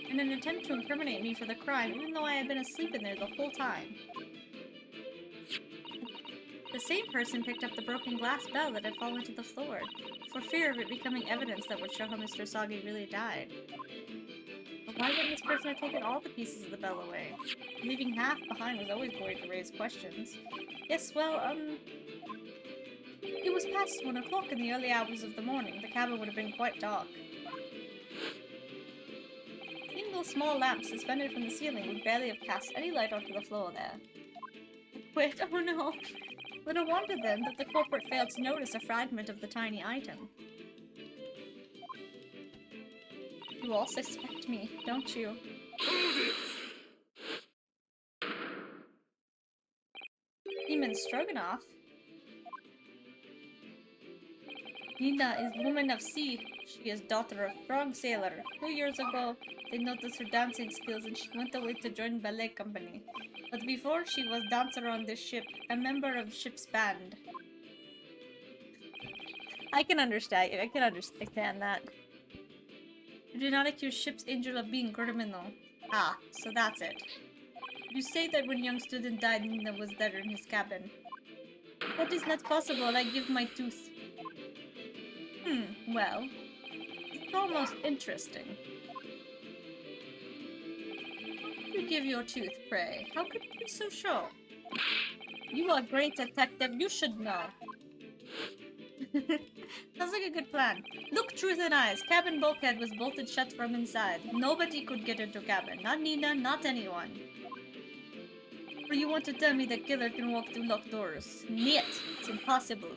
In an attempt to incriminate me for the crime, even though I had been asleep in there the whole time. The same person picked up the broken glass bell that had fallen to the floor, for fear of it becoming evidence that would show how Mr. Sagi really died. But why wouldn't this person have taken all the pieces of the bell away? Leaving half behind was always going to raise questions. Yes, well, it was past 1 o'clock in the early hours of the morning. The cabin would have been quite dark. A single small lamp suspended from the ceiling would barely have cast any light onto the floor there. Wait, oh no! Little wonder then that the culprit failed to notice a fragment of the tiny item. You all suspect me, don't you? Hold it! Demon Stroganoff? Nina is woman of sea. She is daughter of strong sailor. 2 years ago, they noticed her dancing skills and she went away to join ballet company. But before, she was dancer on this ship, a member of the ship's band. I can understand that. You do not accuse ship's angel of being criminal. Ah, so that's it. You say that when young student died, Nina was there in his cabin. That is not possible, I give my tooth. Well, it's almost interesting. You give your tooth, pray. How could you be so sure? You are a great detective, you should know. Sounds like a good plan. Look truth in eyes. Cabin bulkhead was bolted shut from inside. Nobody could get into cabin. Not Nina, not anyone. Or you want to tell me the killer can walk through locked doors? Niet! It's impossible.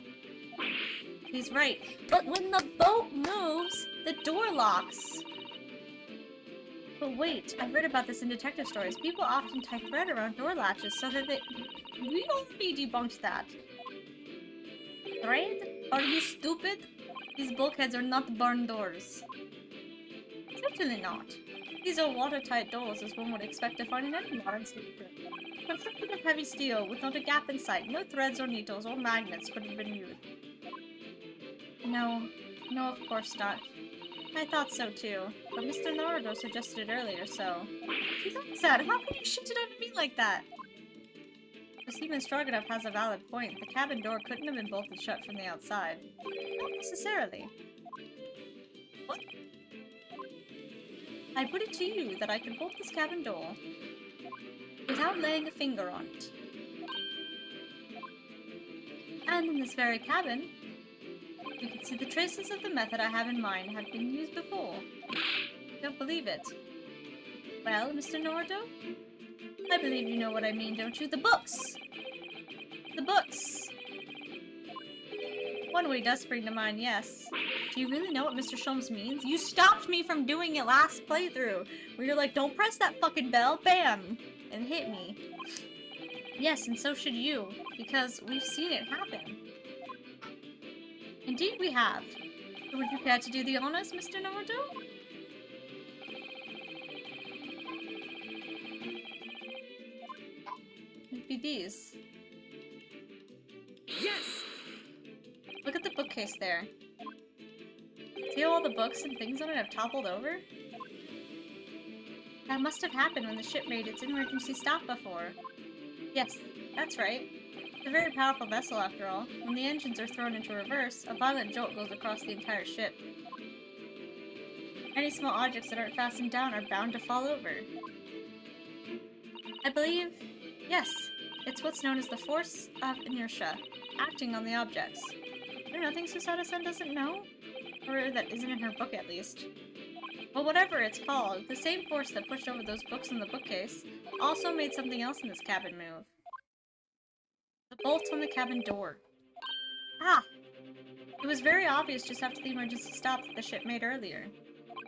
He's right. But when the boat moves, the door locks. But wait, I've read about this in detective stories. People often tie thread around door latches so that they... We already debunked that. Thread? Are you stupid? These bulkheads are not barn doors. Certainly not. These are watertight doors as one would expect to find in any modern structure. Constructed of heavy steel with not a gap in sight, no threads or needles or magnets could have been used. No, of course not. I thought so too, but Mr. Naruto suggested it earlier, so... She's upset. How can you shift it onto me like that? Seaman Stroganoff has a valid point. The cabin door couldn't have been bolted shut from the outside. Not necessarily. What? I put it to you that I could bolt this cabin door without laying a finger on it. And in this very cabin, you can see the traces of the method I have in mind have been used before. Don't believe it. Well, Mr. Naruto? I believe you know what I mean, don't you? The books! The books! One way does spring to mind, yes. Do you really know what Mr. Sholmes means? You stopped me from doing it last playthrough, where you're like, don't press that fucking bell, bam! And hit me. Yes, and so should you, because we've seen it happen. Indeed we have. So would you care to do the honors, Mr. Naruto? It'd be these. Yes! Look at the bookcase there. See how all the books and things on it have toppled over? That must have happened when the ship made its emergency stop before. Yes, that's right. It's a very powerful vessel after all. When the engines are thrown into reverse, a violent jolt goes across the entire ship. Any small objects that aren't fastened down are bound to fall over. I believe Yes, it's what's known as the Force of Inertia, acting on the objects. Is there nothing Susato-san doesn't know? Or that isn't in her book, at least. Well, whatever it's called, the same force that pushed over those books in the bookcase also made something else in this cabin move. The bolts on the cabin door. Ah! It was very obvious just after the emergency stop that the ship made earlier.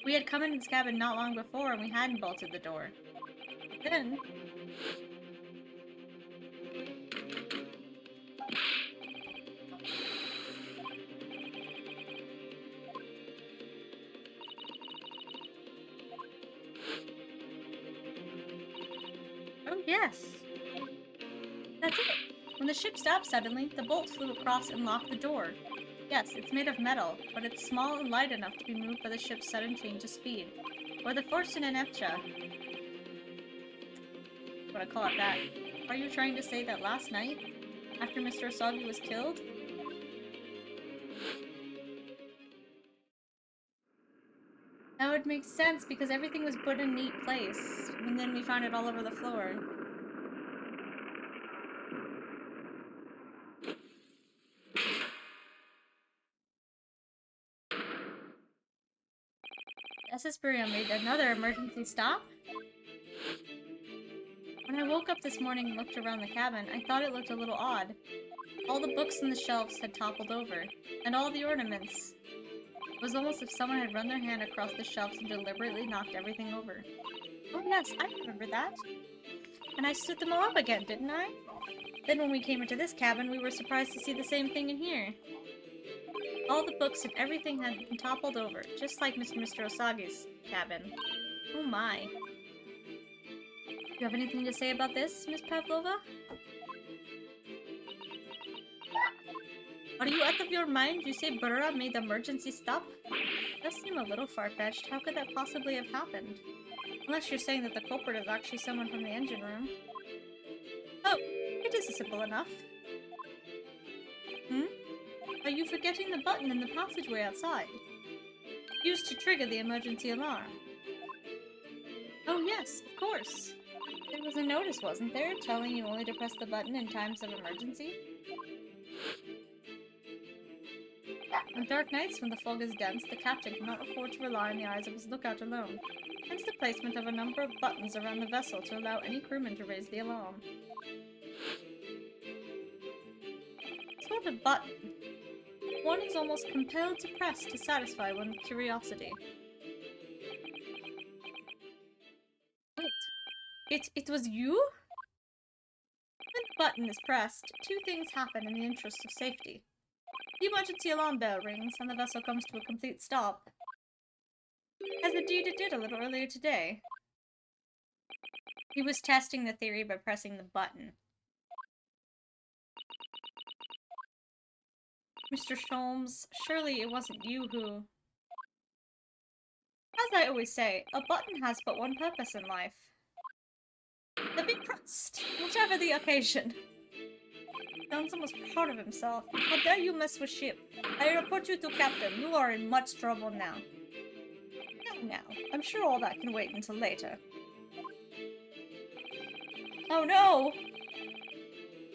We had come into this cabin not long before and we hadn't bolted the door. Then... Oh, yes. That's it. When the ship stopped suddenly, the bolt flew across and locked the door. Yes, it's made of metal, but it's small and light enough to be moved by the ship's sudden change of speed. Or the Force of Inertia. What I call it that. Are you trying to say that last night, after Mr. Osagi was killed? That would make sense because everything was put in a neat place, and then we found it all over the floor. SS Burial made another emergency stop? When I woke up this morning and looked around the cabin, I thought it looked a little odd. All the books on the shelves had toppled over, and all the ornaments. It was almost as if someone had run their hand across the shelves and deliberately knocked everything over. Oh yes, I remember that. And I stood them all up again, didn't I? Then when we came into this cabin, we were surprised to see the same thing in here. All the books and everything had been toppled over, just like Mr. Osagi's cabin. Oh my. Do you have anything to say about this, Miss Pavlova? Are you out of your mind? You say Burra made the emergency stop? That seems a little far-fetched. How could that possibly have happened? Unless you're saying that the culprit is actually someone from the engine room. Oh, it is simple enough. Hmm? Are you forgetting the button in the passageway outside? Used to trigger the emergency alarm. Oh yes, of course. There was a notice, wasn't there, telling you only to press the button in times of emergency? On dark nights when the fog is dense, the captain cannot afford to rely on the eyes of his lookout alone, hence the placement of a number of buttons around the vessel to allow any crewman to raise the alarm. Sort of button. One is almost compelled to press to satisfy one's curiosity. Wait. It was you? When the button is pressed, two things happen in the interest of safety. The emergency alarm bell rings and the vessel comes to a complete stop. As indeed it did a little earlier today. He was testing the theory by pressing the button. Mr. Holmes, surely it wasn't you who... As I always say, a button has but one purpose in life. To be pressed, whatever the occasion. Sounds almost proud of himself. How dare you mess with ship? I report you to Captain. You are in much trouble now. Now, I'm sure all that can wait until later. Oh no!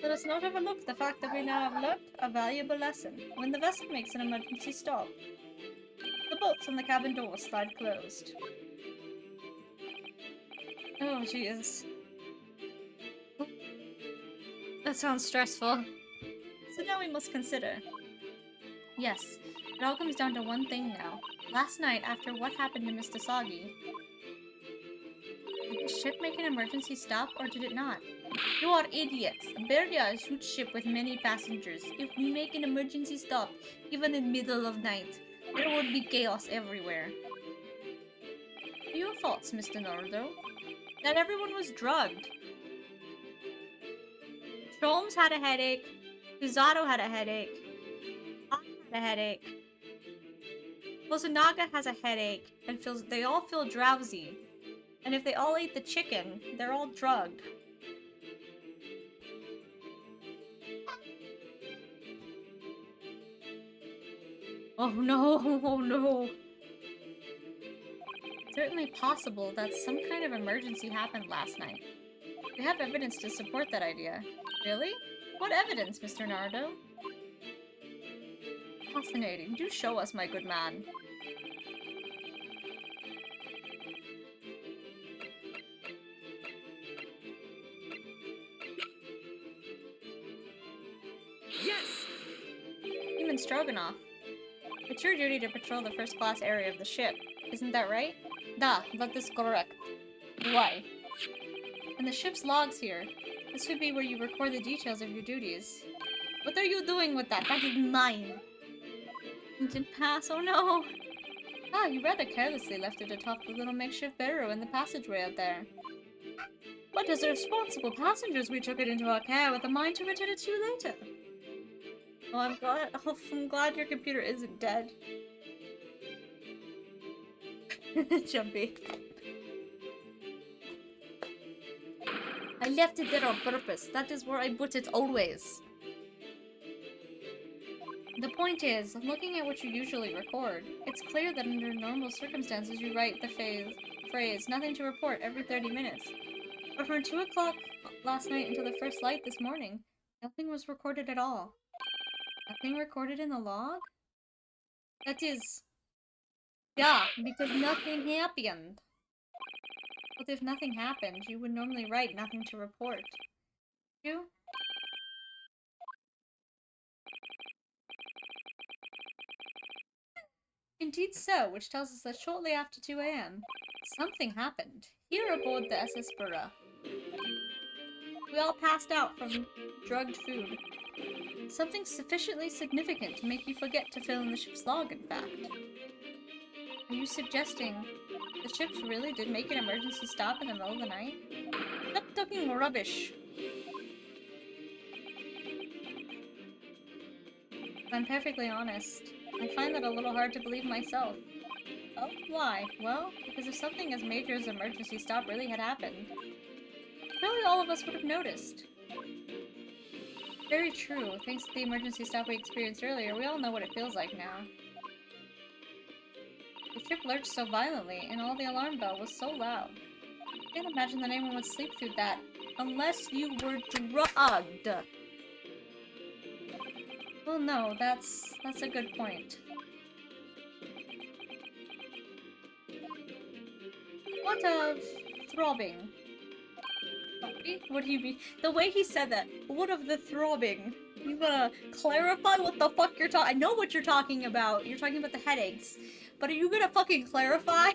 Let us not overlook the fact that we now have learnt a valuable lesson. When the vessel makes an emergency stop, the bolts on the cabin door slide closed. Oh, jeez. That sounds stressful. So now we must consider. Yes, it all comes down to one thing now. Last night, after what happened to Mr. Sagi, did the ship make an emergency stop or did it not? You are idiots. Beria is a huge ship with many passengers. If we make an emergency stop, even in the middle of night, there would be chaos everywhere. Your faults, Mr. Nordo. That everyone was drugged. Holmes had a headache. Susato had a headache. I had a headache. Bosanaga has a headache and they all feel drowsy. And if they all ate the chicken, they're all drugged. Oh no, oh no. It's certainly possible that some kind of emergency happened last night. We have evidence to support that idea. Really? What evidence, Mr. Naruto? Fascinating. Do show us, my good man. Yes! Human Stroganoff. It's your duty to patrol the first-class area of the ship. Isn't that right? Da, that is correct. Why? And the ship's logs here. This would be where you record the details of your duties. What are you doing with that? That is mine! You didn't pass, oh no! Ah, you rather carelessly left it atop the little makeshift burrow in the passageway out there. But as responsible passengers, we took it into our care with a mind to return it to you later. Oh, I'm glad your computer isn't dead. Jumpy. I left it there on purpose. That is where I put it always. The point is, looking at what you usually record, it's clear that under normal circumstances you write the phrase, nothing to report every 30 minutes. But from 2 o'clock last night until the first light this morning, nothing was recorded at all. Nothing recorded in the log? That is... Yeah, because nothing happened. But if nothing happened, you would normally write nothing to report. You? Indeed so, which tells us that shortly after 2 a.m., something happened, here aboard the SS Burra. We all passed out from drugged food. Something sufficiently significant to make you forget to fill in the ship's log, in fact. Are you suggesting the ships really did make an emergency stop in the middle of the night? Stop talking rubbish! If I'm perfectly honest, I find that a little hard to believe myself. Oh, why? Well, because if something as major as an emergency stop really had happened, surely all of us would have noticed. Very true. Thanks to the emergency stop we experienced earlier, we all know what it feels like now. The ship lurched so violently, and all the alarm bell was so loud. I can't imagine that anyone would sleep through that, unless you were drugged. Well, no, that's a good point. What of throbbing? What do you mean? The way he said that, what of the throbbing? You gonna clarify what the fuck you're talking- I know what you're talking about. You're talking about the headaches. But are you gonna fucking clarify?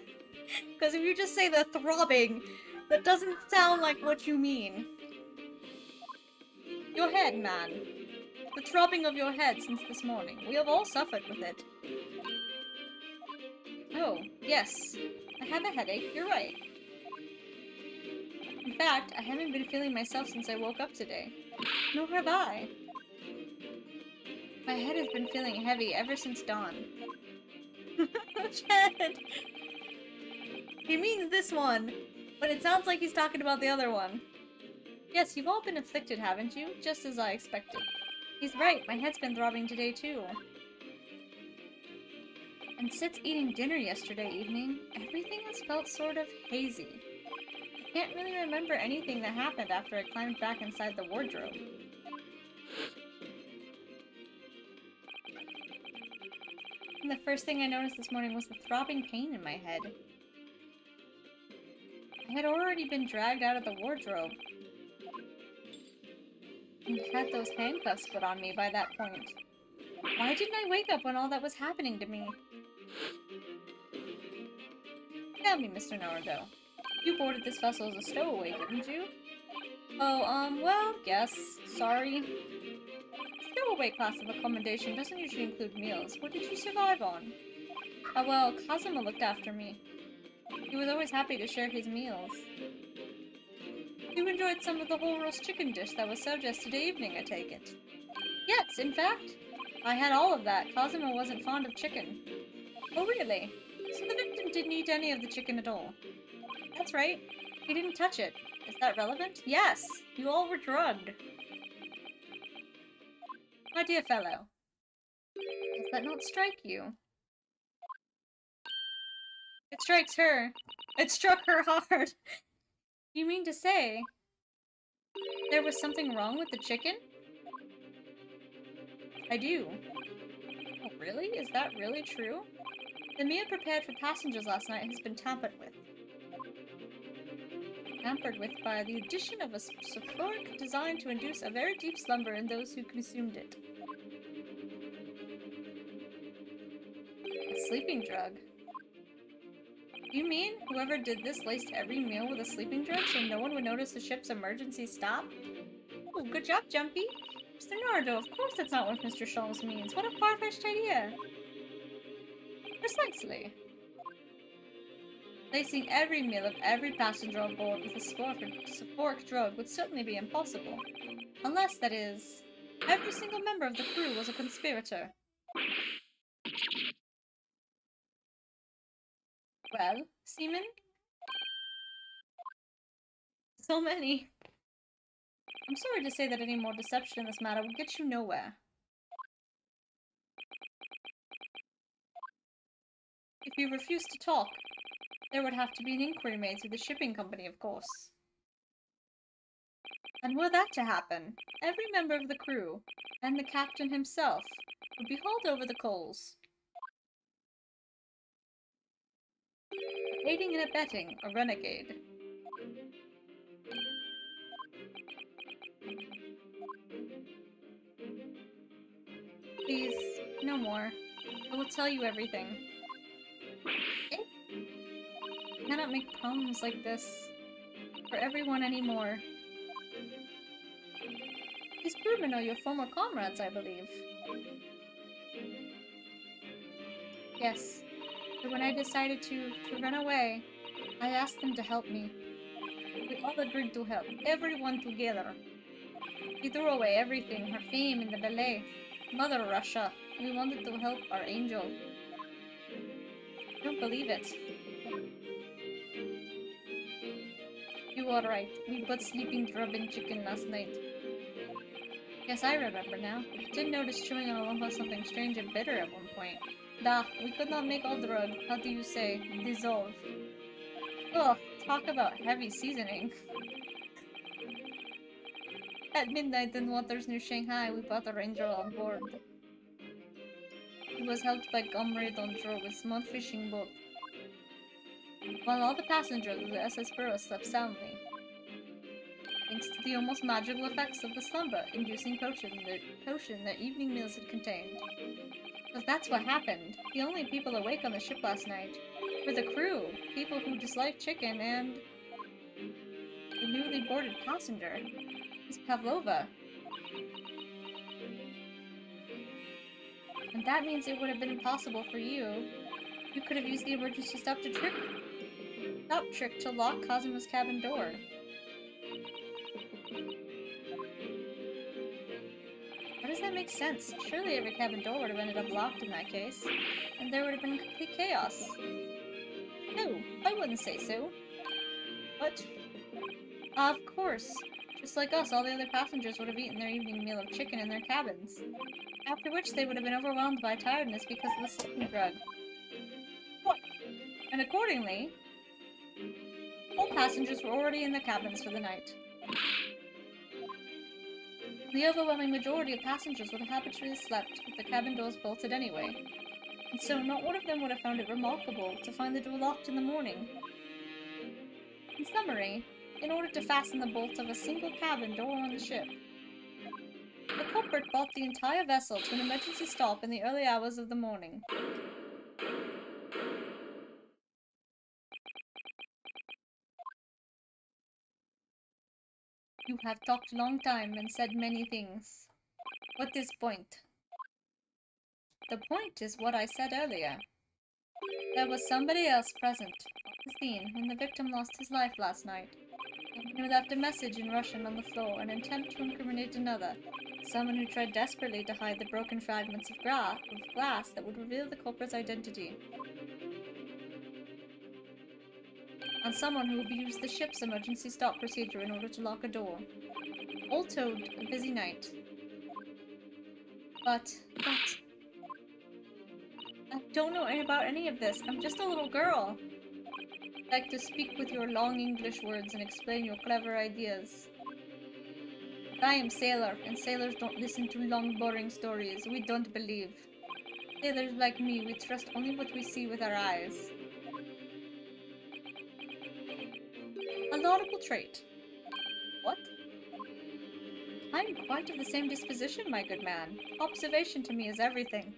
Because if you just say the throbbing, that doesn't sound like what you mean. Your head, man. The throbbing of your head since this morning. We have all suffered with it. Oh, yes. I have a headache, you're right. In fact, I haven't been feeling myself since I woke up today. Nor have I. My head has been feeling heavy ever since dawn. Chad! He means this one, but it sounds like he's talking about the other one. Yes, you've all been afflicted, haven't you? Just as I expected. He's right, my head's been throbbing today too. And since eating dinner yesterday evening, everything has felt sort of hazy. I can't really remember anything that happened after I climbed back inside the wardrobe. And the first thing I noticed this morning was the throbbing pain in my head. I had already been dragged out of the wardrobe and had those handcuffs put on me by that point. Why didn't I wake up when all that was happening to me? Tell me, Mr. Naruto. You boarded this vessel as a stowaway, didn't you? Oh, well, yes. Sorry. Stowaway class of accommodation doesn't usually include meals. What did you survive on? Oh, well, Kazuma looked after me. He was always happy to share his meals. You enjoyed some of the whole roast chicken dish that was served yesterday evening, I take it. Yes, in fact, I had all of that. Kazuma wasn't fond of chicken. Oh, really? So the victim didn't eat any of the chicken at all? That's right. He didn't touch it. Is that relevant? Yes! You all were drugged. My dear fellow. Does that not strike you? It strikes her. It struck her hard. You mean to say There was something wrong with the chicken? I do. Oh, really? Is that really true? The meal prepared for passengers last night has been tampered with. Tampered with by the addition of a sulfuric designed to induce a very deep slumber in those who consumed it. A sleeping drug? You mean whoever did this laced every meal with a sleeping drug so no one would notice the ship's emergency stop? Oh, good job, Jumpy! Mr. Naruto, of course that's not what Mr. Holmes means. What a far-fetched idea! Precisely. Lacing every meal of every passenger on board with a sulfuric drug would certainly be impossible. Unless, that is, every single member of the crew was a conspirator. Well, seaman? So many. I'm sorry to say that any more deception in this matter will get you nowhere. If you refuse to talk, there would have to be an inquiry made through the shipping company, of course. And were that to happen, every member of the crew, and the captain himself, would be hauled over the coals. Aiding and abetting a renegade. Please, no more. I will tell you everything. I cannot make problems like this for everyone anymore. These crewmen are your former comrades, I believe. Yes, but when I decided to run away, I asked them to help me. We all agreed to help, everyone together. We threw away everything, her fame and the ballet. Mother Russia, we wanted to help our angel. I don't believe it. You are right, we put sleeping drug in chicken last night. Yes, I remember now. I did notice chewing on a lump of something strange and bitter at one point. Da, we could not make all drug, how do you say, dissolve. Ugh, talk about heavy seasoning. At midnight in waters near Shanghai, we brought our angel on board. He was helped by Comrade on shore with a small fishing boat, while all the passengers of the SS Burrow slept soundly, thanks to the almost magical effects of the slumber-inducing potion that evening meals had contained. Because that's what happened. The only people awake on the ship last night were the crew, people who disliked chicken, and the newly boarded passenger, Miss Pavlova. And that means it would have been impossible for you. You could have used the emergency stop trick to lock Kazuma's cabin door. How does that make sense? Surely every cabin door would have ended up locked in that case, and there would have been complete chaos. No, I wouldn't say so. What? Of course. Just like us, all the other passengers would have eaten their evening meal of chicken in their cabins, after which they would have been overwhelmed by tiredness because of the sleeping drug. What? And accordingly, all passengers were already in their cabins for the night. The overwhelming majority of passengers would have habitually slept with the cabin doors bolted anyway, and so not one of them would have found it remarkable to find the door locked in the morning. In summary, in order to fasten the bolts of a single cabin door on the ship, the culprit brought the entire vessel to an emergency stop in the early hours of the morning. You have talked a long time and said many things. What is point? The point is what I said earlier. There was somebody else present on the scene when the victim lost his life last night. Someone who left a message in Russian on the floor in an attempt to incriminate another. Someone who tried desperately to hide the broken fragments of glass that would reveal the culprit's identity. And someone who abused the ship's emergency stop procedure in order to lock a door. All told, a busy night. But... I don't know about any of this. I'm just a little girl. I like to speak with your long English words and explain your clever ideas. I am sailor, and sailors don't listen to long, boring stories. We don't believe. Sailors like me, we trust only what we see with our eyes. A laudable trait. What? I am quite of the same disposition, my good man. Observation to me is everything.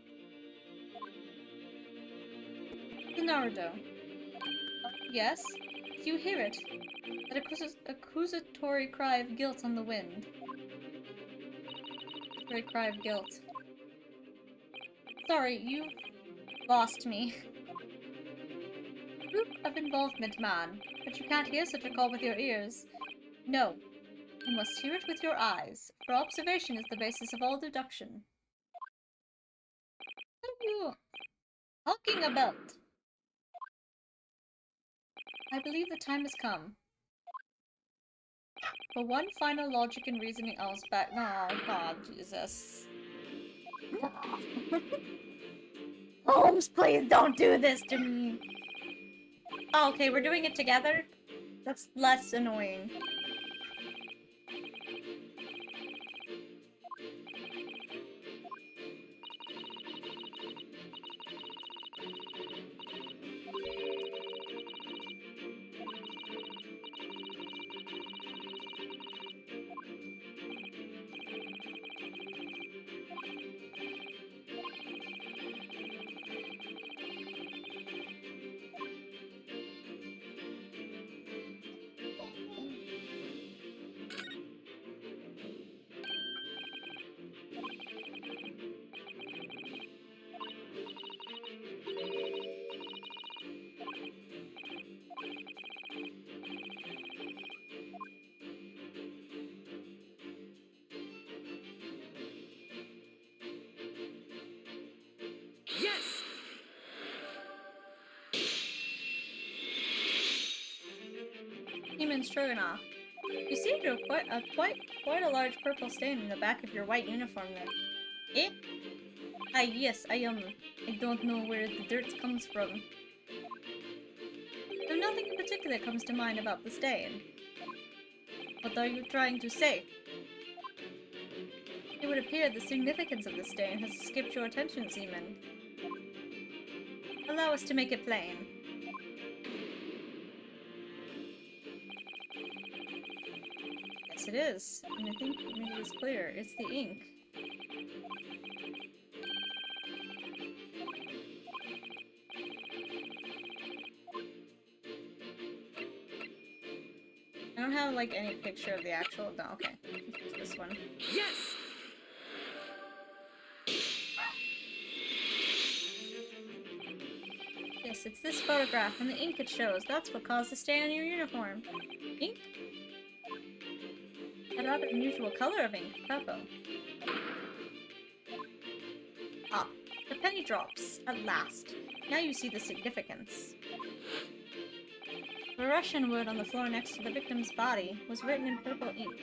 The Naruto. Yes? Do you hear it? That accusatory cry of guilt on the wind. Accusatory cry of guilt. Sorry, you lost me. Group of involvement, man. But you can't hear such a call with your ears. No. You must hear it with your eyes, for observation is the basis of all deduction. What are you talking about? I believe the time has come. For one final logic and reasoning aspect. Oh, God, Jesus. Holmes, please don't do this to me. Oh, okay, we're doing it together? That's less annoying. Yes! Human Stroganoff. You seem to have quite a large purple stain in the back of your white uniform there. Eh? Ah, yes, I don't know where the dirt comes from. Though nothing in particular comes to mind about the stain. What are you trying to say? It would appear the significance of the stain has escaped your attention, Seaman. Allow us to make it plain. Yes, it is. And I think it made this clear. It's the ink. I don't have, like, any picture of the actual... No, okay. It's this one. Yes! Yes, it's this photograph, and the ink it shows. That's what caused the stain on your uniform. Ink? A rather unusual color of ink. Purple. Ah, the penny drops. At last. Now you see the significance. The Russian word on the floor next to the victim's body was written in purple ink.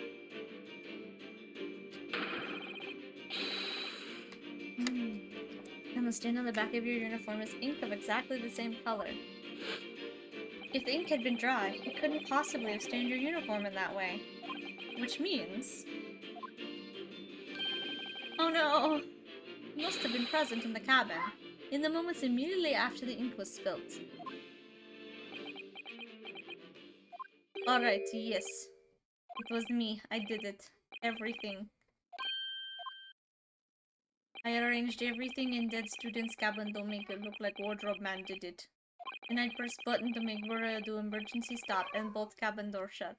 And the stain on the back of your uniform is ink of exactly the same color. If the ink had been dry, it couldn't possibly have stained your uniform in that way. Which means... Oh no! It must have been present in the cabin, in the moments immediately after the ink was spilt. Alright, yes. It was me. I did it. Everything. I arranged everything in dead student's cabin to make it look like Wardrobe Man did it. And I pressed button to make Buraya do emergency stop and both cabin doors shut.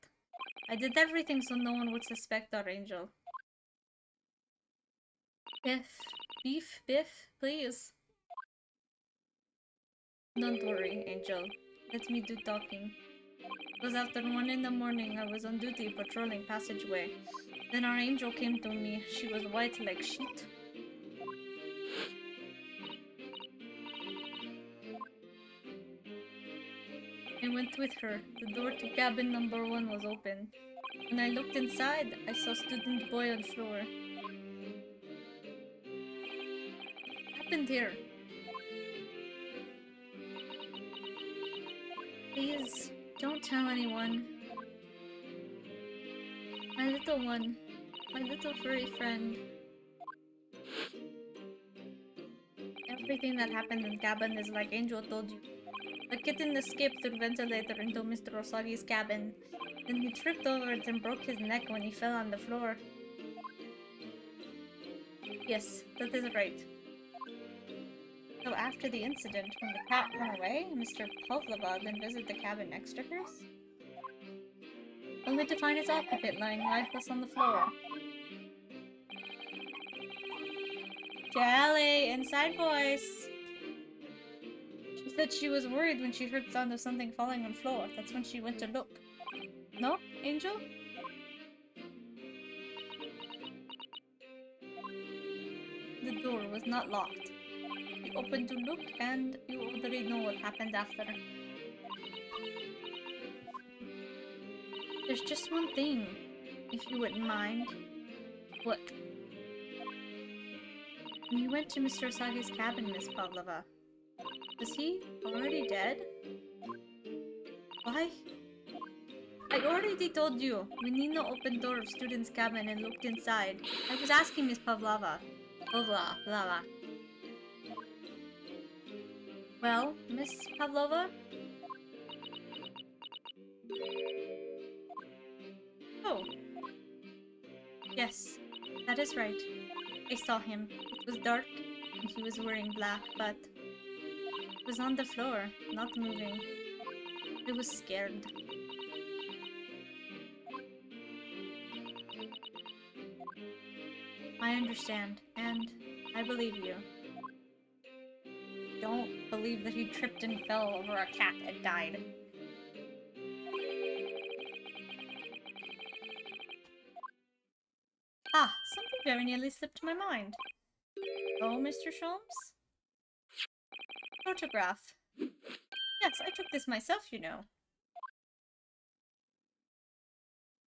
I did everything so no one would suspect our angel. Biff, please. Don't worry, Angel. Let me do talking. It was after 1 in the morning. I was on duty patrolling passageway. Then our angel came to me. She was white like sheet. I went with her. The door to cabin number 1 was open. When I looked inside, I saw student boy on floor. What happened here? Please, don't tell anyone. My little one. My little furry friend. Everything that happened in cabin is like Angel told you. The kitten escaped through the ventilator into Mr. Osagi's cabin. Then he tripped over it and broke his neck when he fell on the floor. Yes, that is right. So after the incident, when the cat ran away, Mr. Pavlova then visited the cabin next to hers, only to find his occupant lying lifeless on the floor. Jelly, inside voice! She said she was worried when she heard the sound of something falling on the floor. That's when she went to look. No, Angel? The door was not locked. He opened to look, and you already know what happened after. There's just one thing, if you wouldn't mind. Look. When you went to Mr. Osagi's cabin, Miss Pavlova, was he already dead? Why? I already told you. We need no open door of student's cabin and looked inside. I was asking Miss Pavlova. Pavlova. Well, Miss Pavlova? Oh. Yes, that is right. I saw him. It was dark, and he was wearing black, but he was on the floor, not moving. I was scared. I understand, and I believe you. Don't believe that he tripped and fell over a cat and died. Ah, something very nearly slipped my mind. Oh, Mr. Holmes? Photograph. Yes, I took this myself, you know.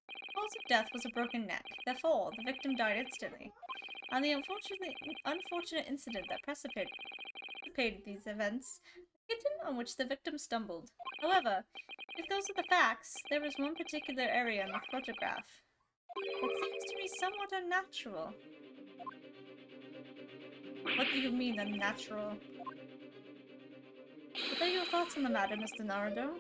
The cause of death was a broken neck. Therefore, the victim died instantly. On the unfortunate incident that precipitated these events, the kitten on which the victim stumbled. However, if those are the facts, there is one particular area in the photograph that seems to me somewhat unnatural. What do you mean, unnatural? What are your thoughts on the matter, Mr. Naruto?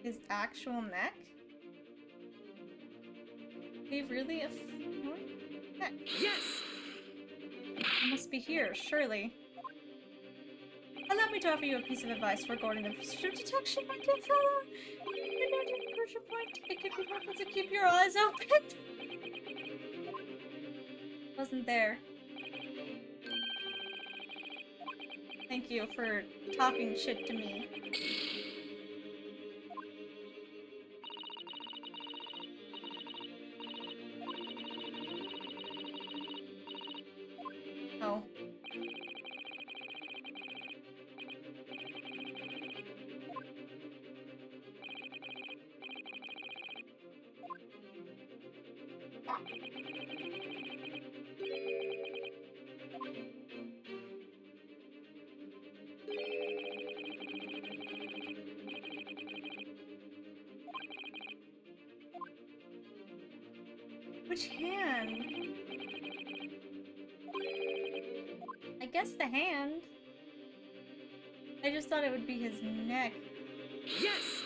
His actual neck? He really a neck? Yes! It must be here, surely. Allow me to offer you a piece of advice regarding the pursuit detection, my dear fellow. You're not in a crucial point. It could be helpful to keep your eyes open. Wasn't there. Thank you for talking shit to me. Oh. Which hand? I guess the hand. I just thought it would be his neck. Yes!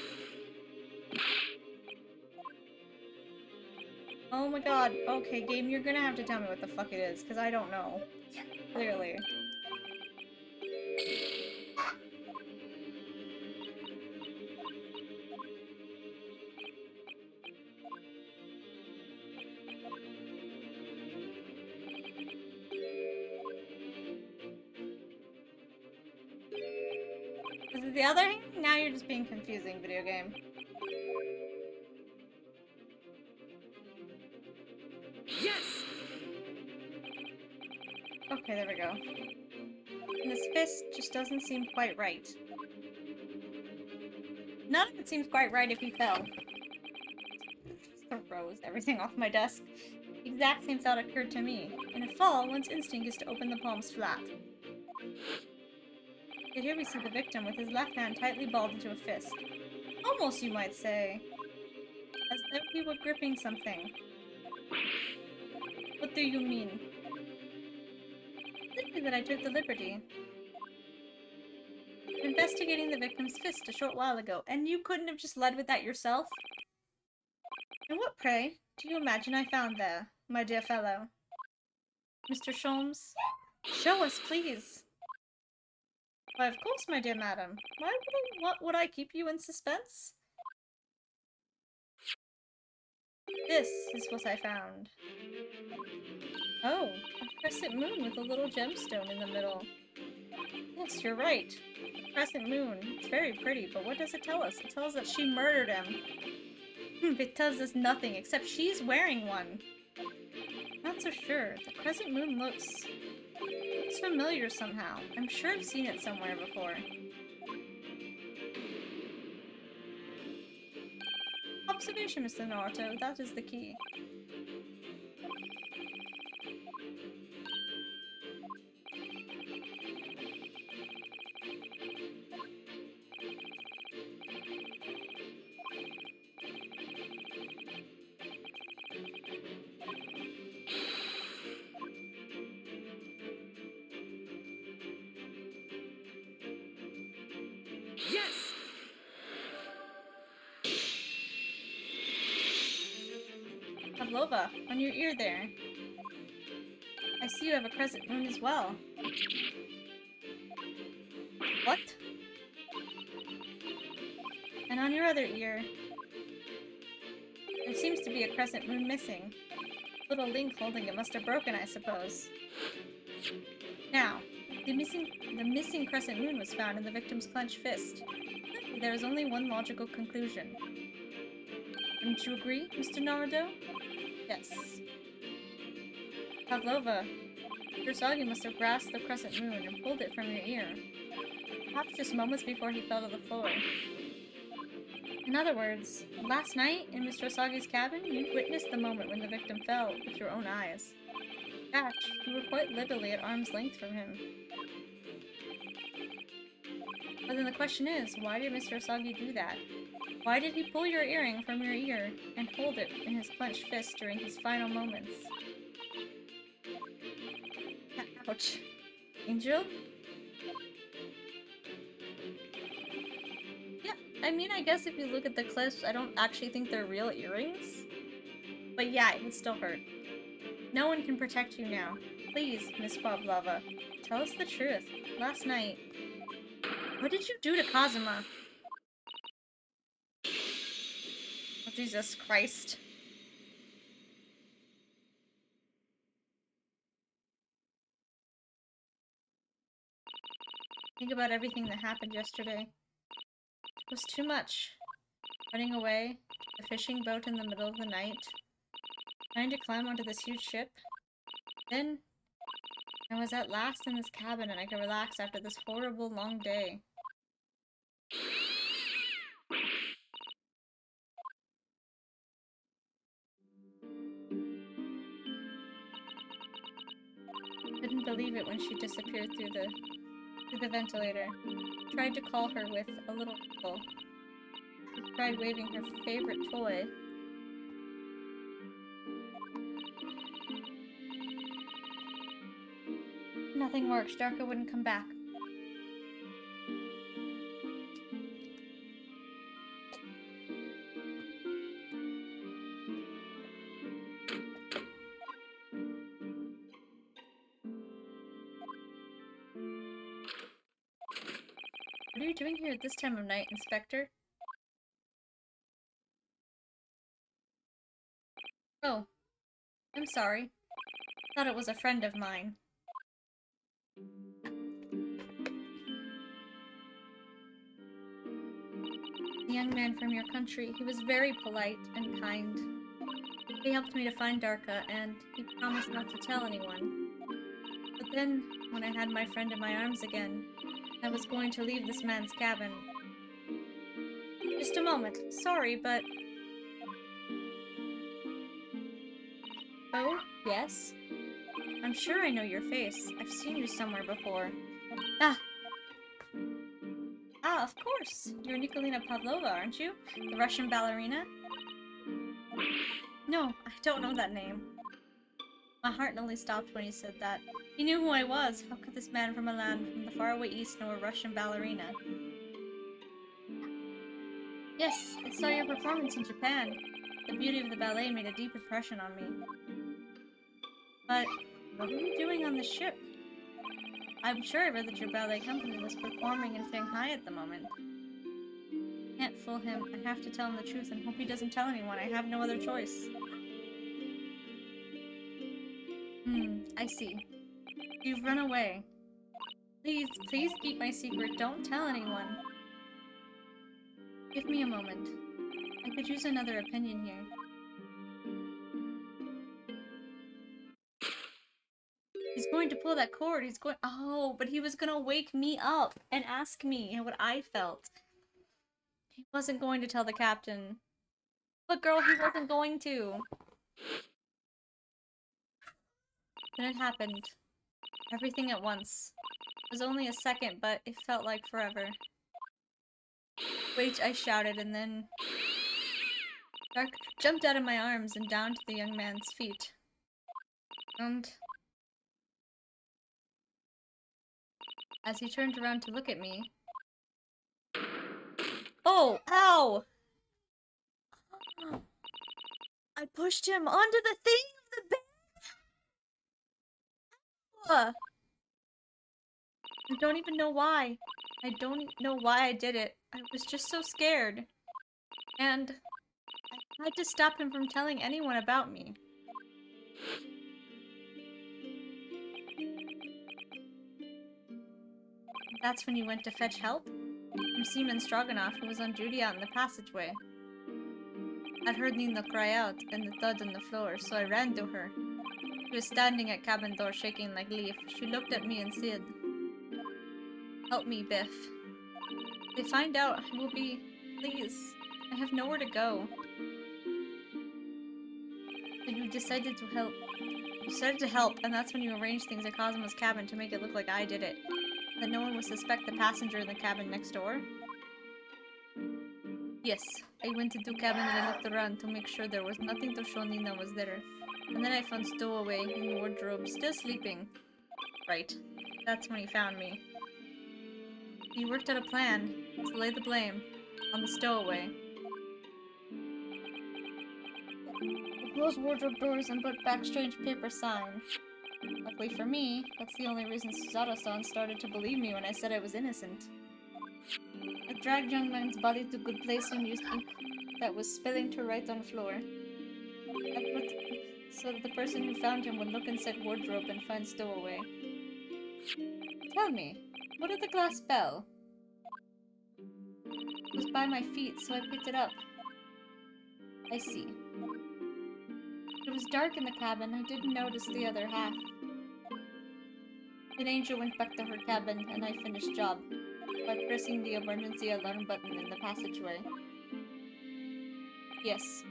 Oh my god. Okay, game, you're gonna have to tell me what the fuck it is, because I don't know. Clearly. Is it the other hand? Now you're just being confusing, video game. Yes! Okay, there we go. And this fist just doesn't seem quite right. None of it seems quite right if he fell. Just throws everything off my desk. The exact same thought occurred to me. In a fall, one's instinct is to open the palms flat. Yet here we see the victim with his left hand tightly balled into a fist. Almost, you might say. As though he were gripping something. What do you mean? Simply that I took the liberty of investigating the victim's fist a short while ago, and you couldn't have just led with that yourself? And what, pray, do you imagine I found there, my dear fellow? Mr. Holmes? Show us, please! Why, of course, my dear madam. What would I keep you in suspense? This is what I found. Oh, a crescent moon with a little gemstone in the middle. Yes, you're right. Crescent moon. It's very pretty, but what does it tell us? It tells us that she murdered him. It tells us nothing, except she's wearing one. Not so sure. The crescent moon looks familiar somehow. I'm sure I've seen it somewhere before. Observation, Mr. Naruto. That is the key. Yes! Pavlova, on your ear there. I see you have a crescent moon as well. What? And on your other ear, there seems to be a crescent moon missing. Little link holding it must have broken, I suppose. Now, the missing crescent moon was found in the victim's clenched fist. There is only one logical conclusion. Wouldn't you agree, Mr. Naruto? Yes. Pavlova, Kurosagi must have grasped the crescent moon and pulled it from your ear. Perhaps just moments before he fell to the floor. In other words, last night in Mr. Osagi's cabin, you witnessed the moment when the victim fell with your own eyes. In fact, you were quite literally at arm's length from him. But then the question is, why did Mr. Osagi do that? Why did he pull your earring from your ear and hold it in his clenched fist during his final moments? Ouch. Angel? Yeah, I mean, I guess if you look at the clips, I don't actually think they're real earrings. But yeah, it would still hurt. No one can protect you now. Please, Miss Pavlova, tell us the truth. Last night, what did you do to Kazuma? Oh, Jesus Christ. Think about everything that happened yesterday. It was too much. Running away, the fishing boat in the middle of the night, trying to climb onto this huge ship. Then, I was at last in this cabin and I could relax after this horrible long day. Couldn't believe it when she disappeared through the ventilator. Tried to call her with a little whistle. She tried waving her favorite toy. Nothing worked. Darko wouldn't come back. What are you doing here at this time of night, Inspector? Oh, I'm sorry. Thought it was a friend of mine. The young man from your country, he was very polite and kind. He helped me to find Darka, and he promised not to tell anyone. But then, when I had my friend in my arms again, I was going to leave this man's cabin. Just a moment. Sorry, but Oh, yes? I'm sure I know your face. I've seen you somewhere before. Ah! Ah, of course! You're Nikolina Pavlova, aren't you? The Russian ballerina? No, I don't know that name. My heart nearly stopped when he said that. He knew who I was. How could this man from a land from the faraway east know a Russian ballerina? Yes, I saw your performance in Japan. The beauty of the ballet made a deep impression on me. But what were you doing on the ship? I'm sure I read that your ballet company was performing in Shanghai at the moment. Can't fool him. I have to tell him the truth and hope he doesn't tell anyone. I have no other choice. I see. You've run away. Please, please keep my secret. Don't tell anyone. Give me a moment. I could use another opinion here. He's going to pull that cord. He's going— Oh, but he was gonna wake me up and ask me what I felt. He wasn't going to tell the captain. But girl, he wasn't going to. Then it happened. Everything at once. It was only a second, but it felt like forever. Wait, I shouted, and then Dark jumped out of my arms and down to the young man's feet. And as he turned around to look at me— Oh! Ow! I pushed him onto the thing of the bed! I don't even know why. I don't know why I did it. I was just so scared. And I had to stop him from telling anyone about me. That's when you went to fetch help? From Seaman Stroganoff, who was on duty out in the passageway. I'd heard Nina cry out and the thud on the floor, so I ran to her. She was standing at cabin door shaking like leaf. She looked at me and said, "Help me, Biff. If they find out, I will be— Please. I have nowhere to go." So you decided to help. You decided to help, and that's when you arranged things at Cosmo's cabin to make it look like I did it. That no one would suspect the passenger in the cabin next door? Yes, I went into cabin and I looked around to make sure there was nothing to show Nina was there. And then I found Stowaway in the wardrobe, still sleeping. Right. That's when he found me. He worked out a plan to lay the blame on the Stowaway. I closed wardrobe doors and put back strange paper signs. Luckily for me, that's the only reason Susato-san started to believe me when I said I was innocent. I dragged young man's body to a good place and used ink that was spilling to right on the floor. I put so that the person who found him would look inside wardrobe and find Stowaway. Tell me, what did the glass bell? It was by my feet, so I picked it up. I see. It was dark in the cabin. I didn't notice the other half. Then Angel went back to her cabin, and I finished job by pressing the emergency alarm button in the passageway. Yes.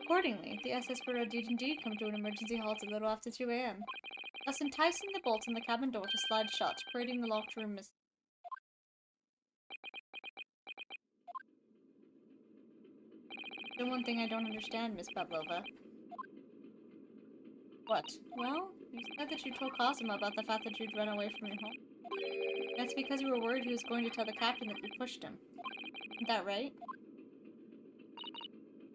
Accordingly, the SS Bureau did indeed come to an emergency halt a little after 2 a.m., thus enticing the bolts on the cabin door to slide shut, creating the locked room mystery. The one thing I don't understand, Miss Pavlova. What? Well, you said that you told Cosima about the fact that you'd run away from your home. That's because you were worried he was going to tell the captain that you pushed him. Isn't that right?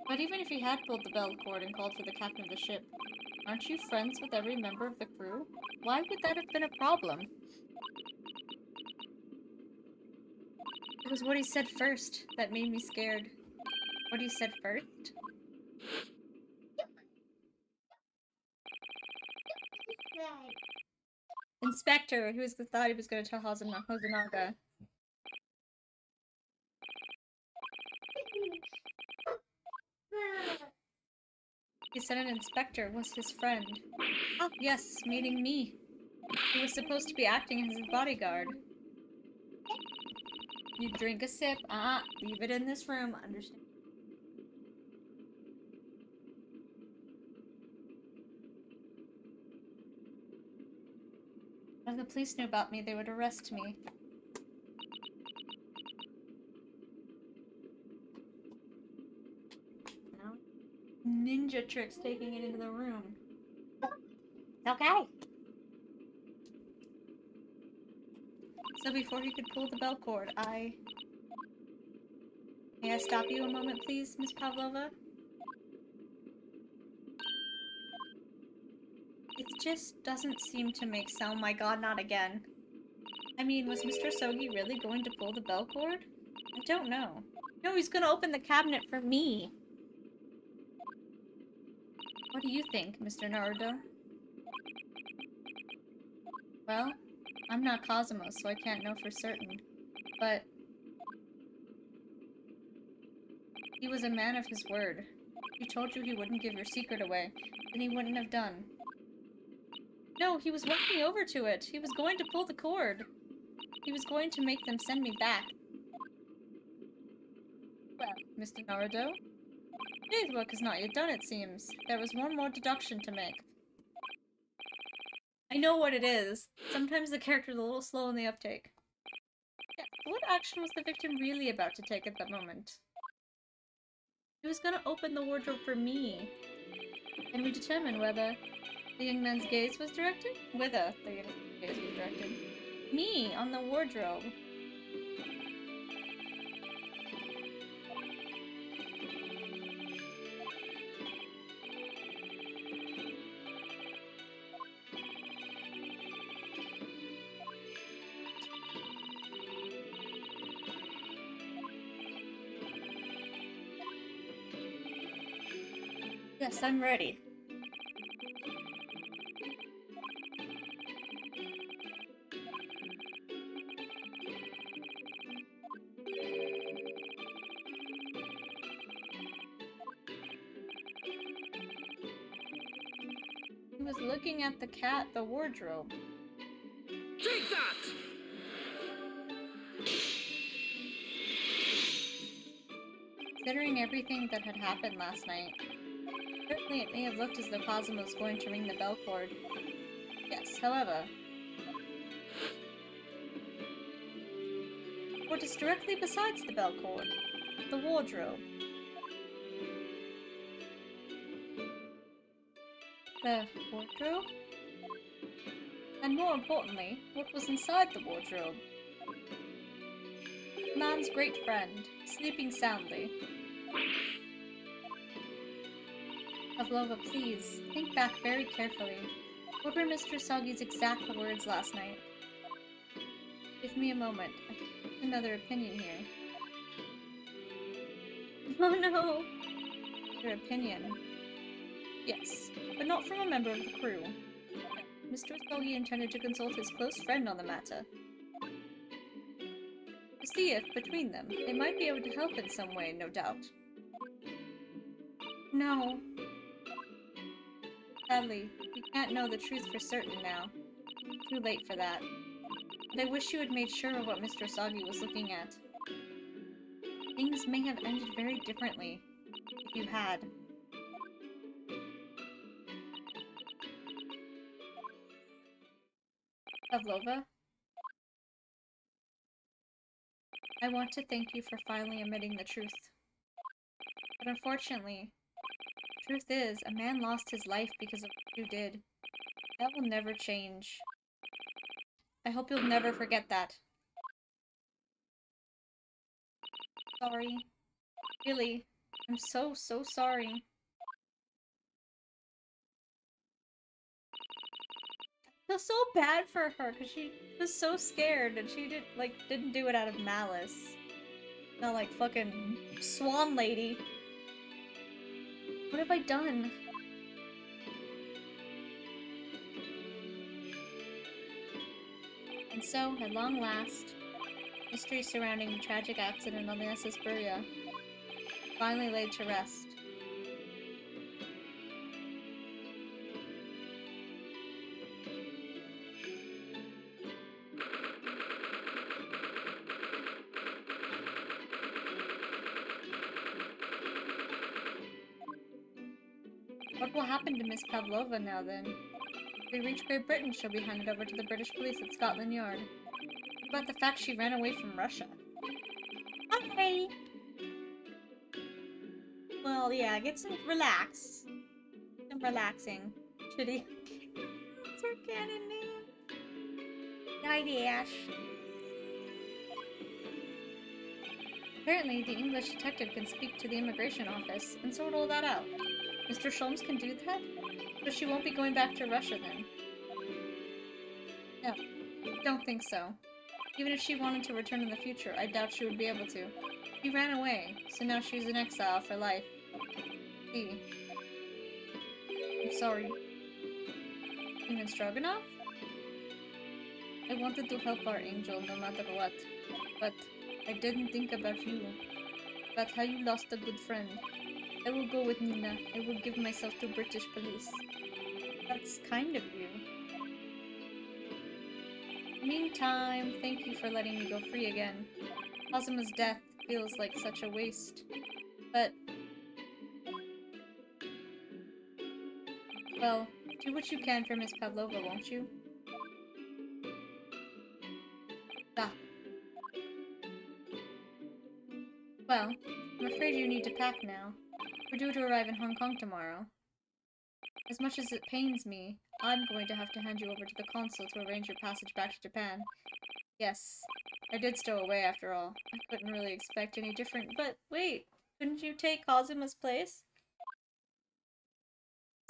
But even if he had pulled the bell cord and called for the captain of the ship, aren't you friends with every member of the crew? Why would that have been a problem? It was what he said first that made me scared. What he said first? Inspector, who thought he was going to tell Hosonaga. He said an inspector was his friend. Oh, yes, meaning me. He was supposed to be acting as his bodyguard. You drink a sip. Leave it in this room. Understand? If the police knew about me, they would arrest me. No? Ninja tricks taking it into the room. Okay. So before he could pull the bell cord, May I stop you a moment, please, Miss Pavlova? It just doesn't seem to make sense. Oh my god, not again. I mean, was Mr. Sogi really going to pull the bell cord? I don't know. No, he's gonna open the cabinet for me. What do you think, Mr. Naruto? Well, I'm not Cosmos, so I can't know for certain. But he was a man of his word. He told you he wouldn't give your secret away, then he wouldn't have done. No, he was walking over to it. He was going to pull the cord. He was going to make them send me back. Well, Mr. Naruto? Today's work is not yet done, it seems. There was one more deduction to make. I know what it is. Sometimes the character's a little slow in the uptake. Yeah, what action was the victim really about to take at that moment? He was gonna open the wardrobe for me. And we determine whether the young man's gaze was directed? Whither the young man's gaze was directed. Me, on the wardrobe. Yes, I'm ready. He was looking at the wardrobe. Take that! Considering everything that had happened last night, certainly it may have looked as though Cosmo was going to ring the bell cord. Yes, however, what is directly besides the bell cord? The wardrobe. The wardrobe? And more importantly, what was inside the wardrobe? Man's great friend, sleeping soundly. Pavlova, please, think back very carefully. What were Mr. Sagi's exact words last night? Give me a moment. I have another opinion here. Oh no! Your opinion. Yes, but not from a member of the crew. Mr. Sogi intended to consult his close friend on the matter. To see if, between them, they might be able to help in some way, no doubt. No. Sadly, we can't know the truth for certain now. Too late for that. But I wish you had made sure of what Mr. Sagi was looking at. Things may have ended very differently, if you had. Pavlova? I want to thank you for finally admitting the truth. But unfortunately, the truth is, a man lost his life because of what you did. That will never change. I hope you'll never forget that. Sorry. Really. I'm so sorry. I feel so bad for her because she was so scared and she didn't do it out of malice. Not like fucking Swan Lady. What have I done? And so, at long last, mystery surrounding the tragic accident on the SS Buria finally laid to rest. What will happen to Miss Pavlova now, then? If we reach Great Britain, she'll be handed over to the British police at Scotland Yard. What about the fact she ran away from Russia? Okay. Well, yeah, get some relax. Some relaxing. Shitty. What's her canon name? Night Ash. Apparently, the English detective can speak to the immigration office and sort all that out. Mr. Sholmes can do that? But she won't be going back to Russia then. No, don't think so. Even if she wanted to return in the future, I doubt she would be able to. She ran away, so now she's in exile for life. See. I'm sorry. Even Stroganoff? I wanted to help our angel no matter what, but I didn't think about you. About how you lost a good friend. I will go with Nina. I will give myself to British police. That's kind of you. Meantime, thank you for letting me go free again. Kazuma's death feels like such a waste. But... well, do what you can for Miss Pavlova, won't you? Ah. Well, I'm afraid you need to pack now. We're due to arrive in Hong Kong tomorrow. As much as it pains me, I'm going to have to hand you over to the consul to arrange your passage back to Japan. Yes, I did stow away after all. I couldn't really expect any different, but wait, couldn't you take Kazuma's place?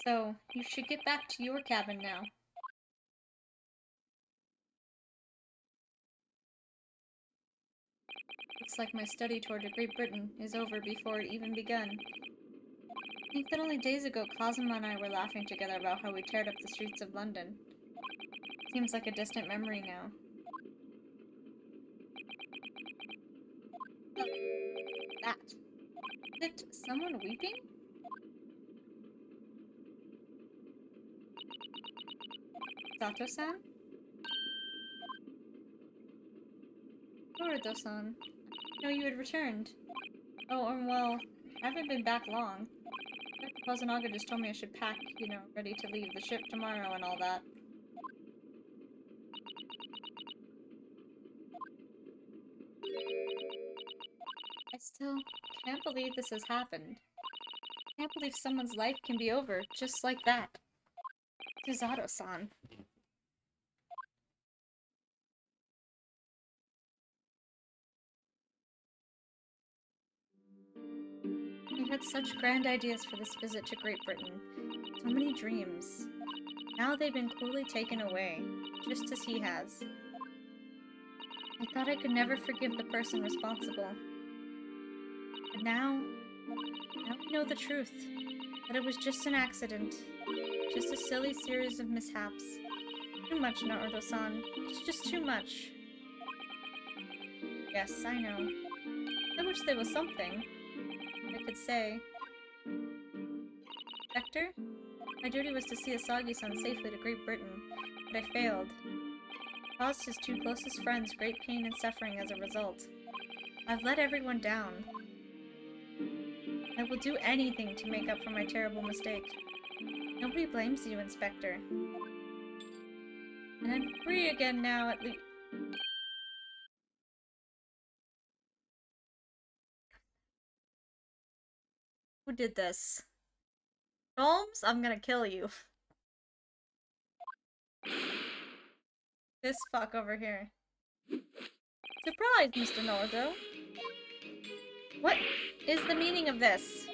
So, you should get back to your cabin now. Looks like my study tour to Great Britain is over before it even begun. I think that only days ago Kazuma and I were laughing together about how we teared up the streets of London. Seems like a distant memory now. Oh, that. Is it someone weeping? Sato-san? Norido-san. I know you had returned. Oh, well, I haven't been back long. Dr. Kozunaga just told me I should pack, you know, ready to leave the ship tomorrow and all that. I still can't believe this has happened. I can't believe someone's life can be over just like that. Susato-san. He had such grand ideas for this visit to Great Britain. So many dreams. Now they've been cruelly taken away, just as he has. I thought I could never forgive the person responsible. But now we know the truth. That it was just an accident. Just a silly series of mishaps. Too much, Naruto-san. It's just too much. Yes, I know. I wish there was something I could say. Hector? My duty was to see Asagi-san safely to Great Britain, but I failed. Caused his two closest friends great pain and suffering as a result. I've let everyone down. I will do anything to make up for my terrible mistake. Nobody blames you, Inspector. And I'm free again now, at least. Who did this? Holmes? I'm gonna kill you. This fuck over here. Surprise, Mr. Naruto. What is the meaning of this?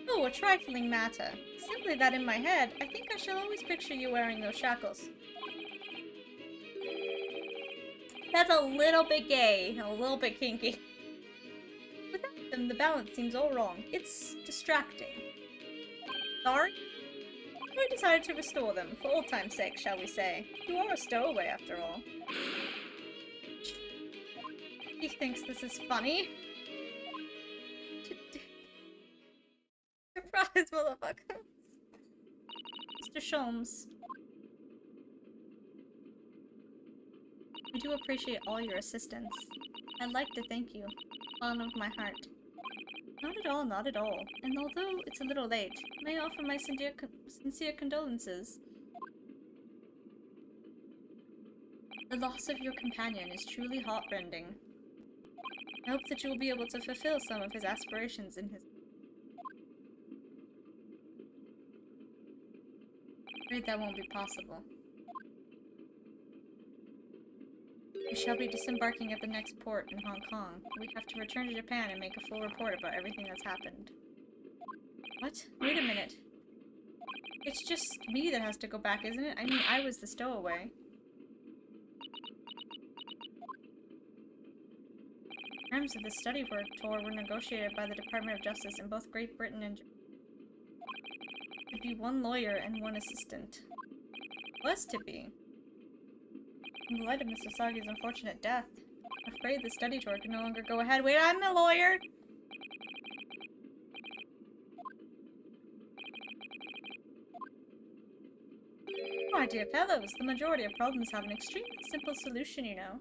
Oh, a trifling matter. Simply that in my head, I think I shall always picture you wearing those shackles. That's a little bit gay, a little bit kinky. Without them, the balance seems all wrong. It's distracting. Sorry? I decided to restore them, for old time's sake, shall we say. You are a stowaway, after all. He thinks this is funny. Surprise, motherfucker. Mr. Sholmes. I do appreciate all your assistance. I'd like to thank you. Bottom of my heart. Not at all, not at all. And although it's a little late, may I offer my sincere condolences. The loss of your companion is truly heartrending. I hope that you will be able to fulfill some of his aspirations in his... I'm afraid that won't be possible. We shall be disembarking at the next port in Hong Kong. We have to return to Japan and make a full report about everything that's happened. What? Wait a minute. It's just me that has to go back, isn't it? I mean, I was the stowaway. The terms of the study tour were negotiated by the Department of Justice in both Great Britain and Japan. It would be one lawyer and one assistant. Was to be. In the light of Mr. Sagi's unfortunate death, I'm afraid the study tour can no longer go ahead. Wait, I'm a lawyer! My dear fellows, the majority of problems have an extremely simple solution, you know.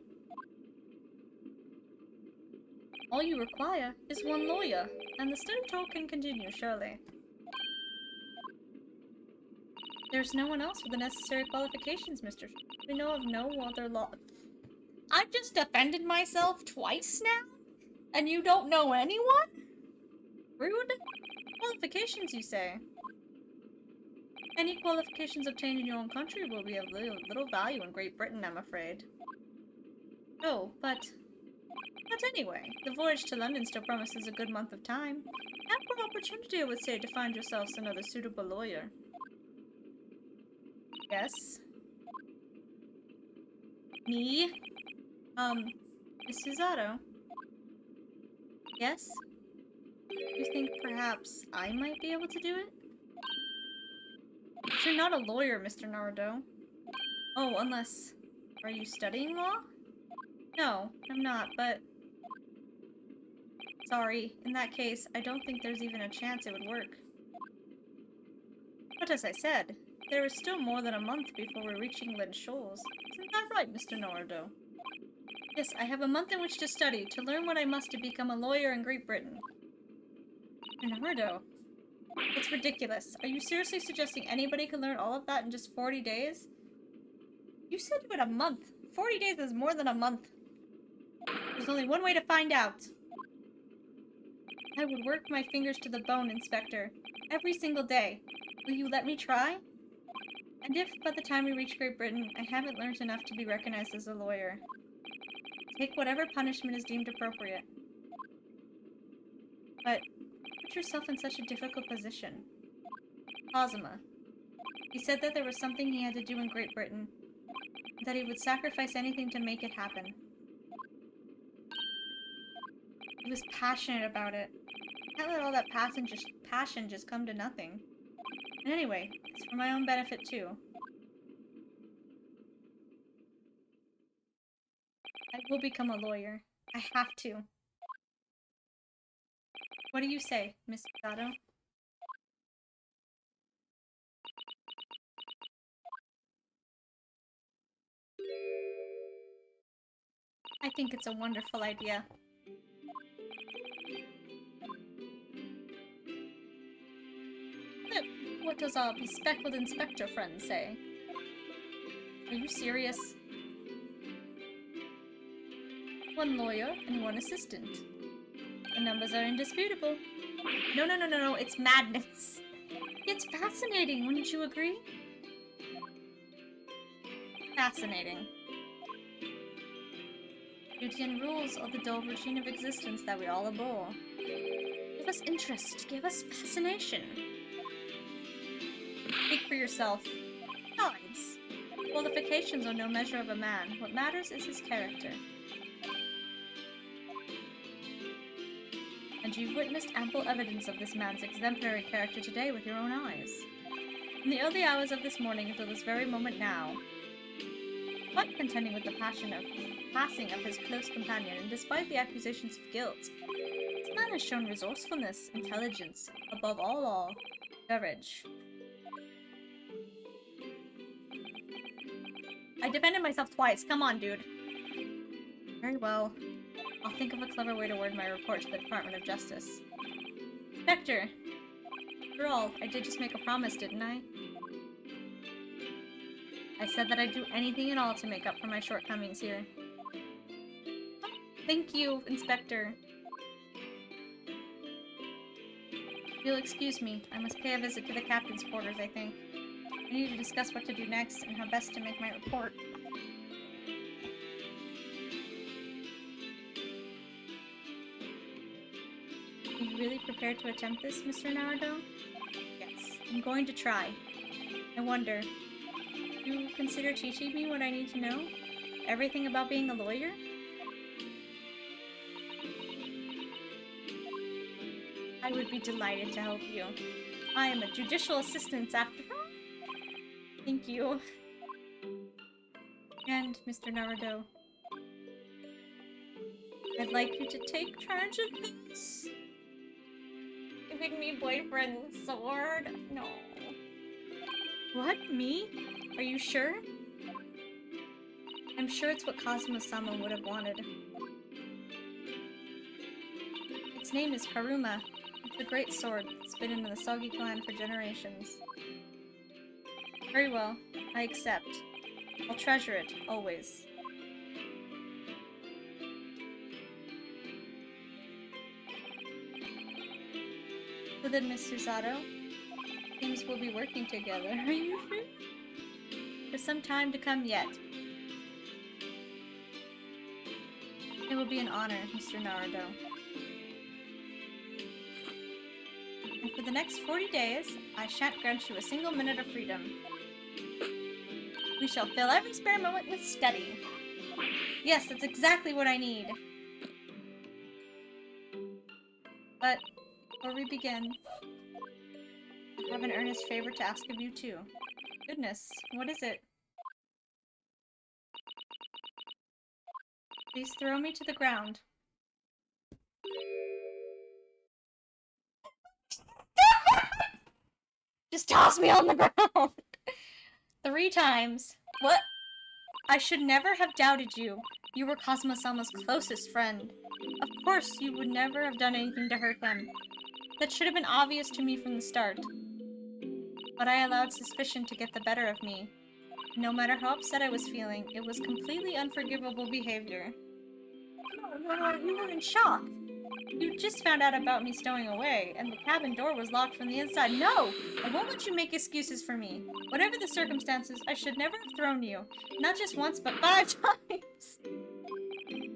All you require is one lawyer, and the study tour can continue, surely. There's no one else with the necessary qualifications, Mr. We know of no other law. I've just defended myself twice now? And you don't know anyone? Rude? Qualifications, you say? Any qualifications obtained in your own country will be of little value in Great Britain, I'm afraid. Oh, but anyway, the voyage to London still promises a good month of time. Ample opportunity, I would say, to find yourselves another suitable lawyer. Yes? Me? Miss Susato? Yes? You think perhaps I might be able to do it? But you're not a lawyer, Mr. Naruto. Oh, unless... Are you studying law? No, I'm not, but... Sorry, in that case, I don't think there's even a chance it would work. But as I said, there is still more than a month before we reach England's shores. Isn't that right, Mr. Naruto? Yes, I have a month in which to study, to learn what I must to become a lawyer in Great Britain. Mr. Naruto, it's ridiculous. Are you seriously suggesting anybody can learn all of that in just 40 days? You said you had a month. 40 days is more than a month. There's only one way to find out. I would work my fingers to the bone, Inspector. Every single day. Will you let me try? And if, by the time we reach Great Britain, I haven't learned enough to be recognized as a lawyer, take whatever punishment is deemed appropriate. But put yourself in such a difficult position. Kazuma. He said that there was something he had to do in Great Britain, and that he would sacrifice anything to make it happen. He was passionate about it. Can't let all that passion just come to nothing. And anyway, it's for my own benefit too. I will become a lawyer. I have to. What do you say, Miss Susato? I think it's a wonderful idea. What does our bespectacled inspector friend say? Are you serious? One lawyer and one assistant. The numbers are indisputable. No, it's madness. It's fascinating, wouldn't you agree? Fascinating. Duty and rules are the dull routine of existence that we all abhor. Give us interest, give us fascination. Speak for yourself. Besides, qualifications are no measure of a man. What matters is his character. And you've witnessed ample evidence of this man's exemplary character today with your own eyes. From the early hours of this morning until this very moment now, but contending with the passing of his close companion, and despite the accusations of guilt, this man has shown resourcefulness, intelligence, above all, courage. I defended myself twice. Come on, dude. Very well. I'll think of a clever way to word my report to the Department of Justice. Spectre! After all, I did just make a promise, didn't I? I said that I'd do anything at all to make up for my shortcomings here. Thank you, Inspector. You'll excuse me. I must pay a visit to the captain's quarters, I think. I need to discuss what to do next and how best to make my report. Are you really prepared to attempt this, Mr. Naruto? Yes, I'm going to try. I wonder, do you consider teaching me what I need to know? Everything about being a lawyer? I would be delighted to help you. I am a judicial assistant after all. Thank you. And, Mr. Naruto, I'd like you to take charge of this. Giving me boyfriend's sword? No. What? Me? Are you sure? I'm sure it's what Kazuma-sama would have wanted. Its name is Karuma. It's a great sword. It's been in the Soggy clan for generations. Very well. I accept. I'll treasure it, always. So then, Miss Susato, seems we'll be working together. Are you sure? For some time to come yet. It will be an honor, Mr. Naruto. And for the next 40 days, I shan't grant you a single minute of freedom. We shall fill every spare moment with study. Yes, that's exactly what I need. But before we begin, I have an earnest favor to ask of you too. Goodness, what is it? Please throw me to the ground. Just toss me on the ground! 3 times. What? I should never have doubted you. You were Kazuma-sama's closest friend. Of course, you would never have done anything to hurt him. That should have been obvious to me from the start. But I allowed suspicion to get the better of me. No matter how upset I was feeling, it was completely unforgivable behavior. No, you were in shock. You just found out about me stowing away, and the cabin door was locked from the inside. No! I won't let you make excuses for me. Whatever the circumstances, I should never have thrown you. Not just once, but 5 times!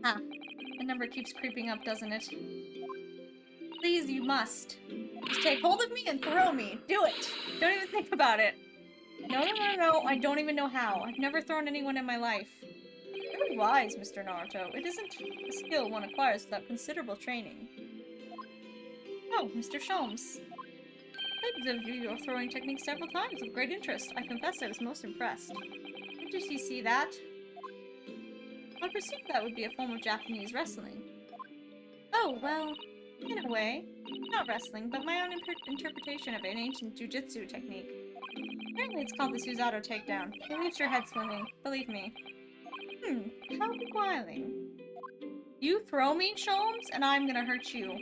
Ah, the number keeps creeping up, doesn't it? Please, you must. Just take hold of me and throw me. Do it! Don't even think about it. No, I don't even know how. I've never thrown anyone in my life. Very wise, Mr. Naruto. It isn't a skill one acquires without considerable training. Oh, Mr. Holmes. I observed your throwing technique several times with great interest. I confess I was most impressed. Where did you see that? I presume that would be a form of Japanese wrestling. Oh, well, in a way. Not wrestling, but my own interpretation of an ancient jujitsu technique. Apparently it's called the Susato Takedown. It leaves your head swimming, believe me. How beguiling. You throw me, Holmes, and I'm gonna hurt you.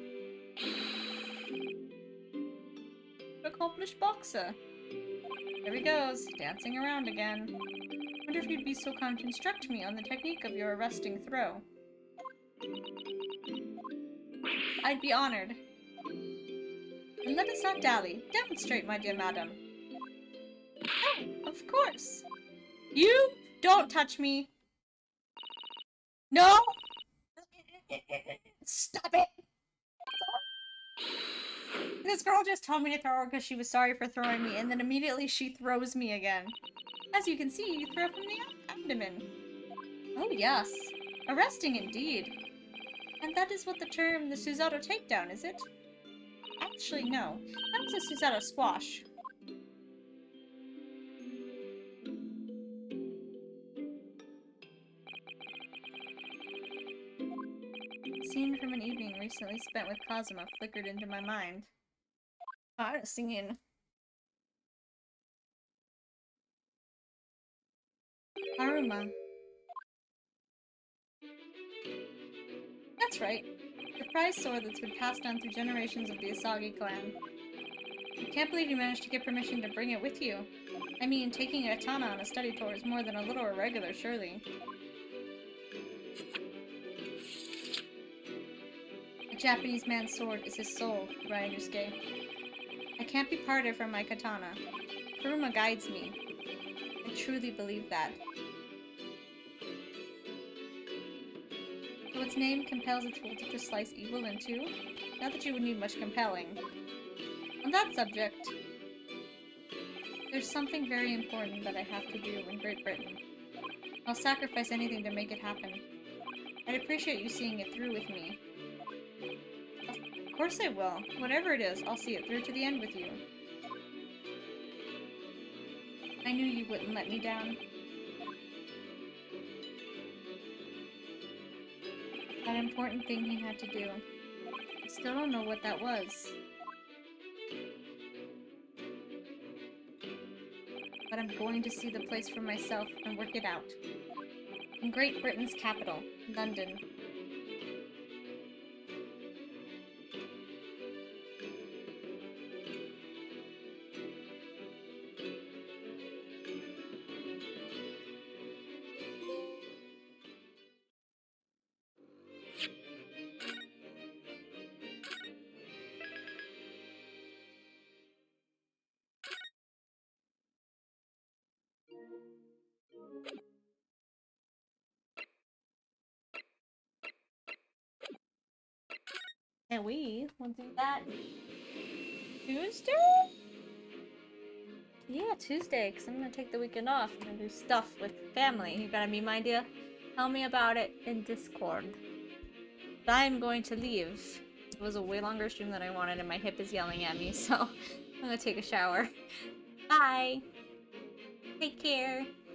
Accomplished boxer. There he goes, dancing around again. Wonder if you'd be so kind to instruct me on the technique of your arresting throw. I'd be honored. And let us not dally. Demonstrate, my dear madam. Oh, of course. You don't touch me. No! Stop it! This girl just told me to throw her because she was sorry for throwing me, and then immediately she throws me again. As you can see, you throw from the abdomen. Oh yes. Arresting indeed. And that is what the term the Susato Takedown, is it? Actually, no. That was a Susato Squash. A scene from an evening recently spent with Kazuma flickered into my mind. I'm singing. Aruma. That's right. The prized sword that's been passed down through generations of the Asagi clan. I can't believe you managed to get permission to bring it with you. I mean, taking a katana on a study tour is more than a little irregular, surely. A Japanese man's sword is his soul, Ryunosuke. I can't be parted from my katana. Kuruma guides me. I truly believe that. Though its name compels its wielder to slice evil in two, not that you would need much compelling. On that subject, there's something very important that I have to do in Great Britain. I'll sacrifice anything to make it happen. I'd appreciate you seeing it through with me. Of course I will. Whatever it is, I'll see it through to the end with you. I knew you wouldn't let me down. That important thing he had to do. I still don't know what that was. But I'm going to see the place for myself and work it out. In Great Britain's capital, London. And we will do that Tuesday? Yeah, Tuesday, because I'm going to take the weekend off and do stuff with family. You got a meme idea? Tell me about it in Discord. But I'm going to leave. It was a way longer stream than I wanted and my hip is yelling at me, so I'm going to take a shower. Bye! Take care!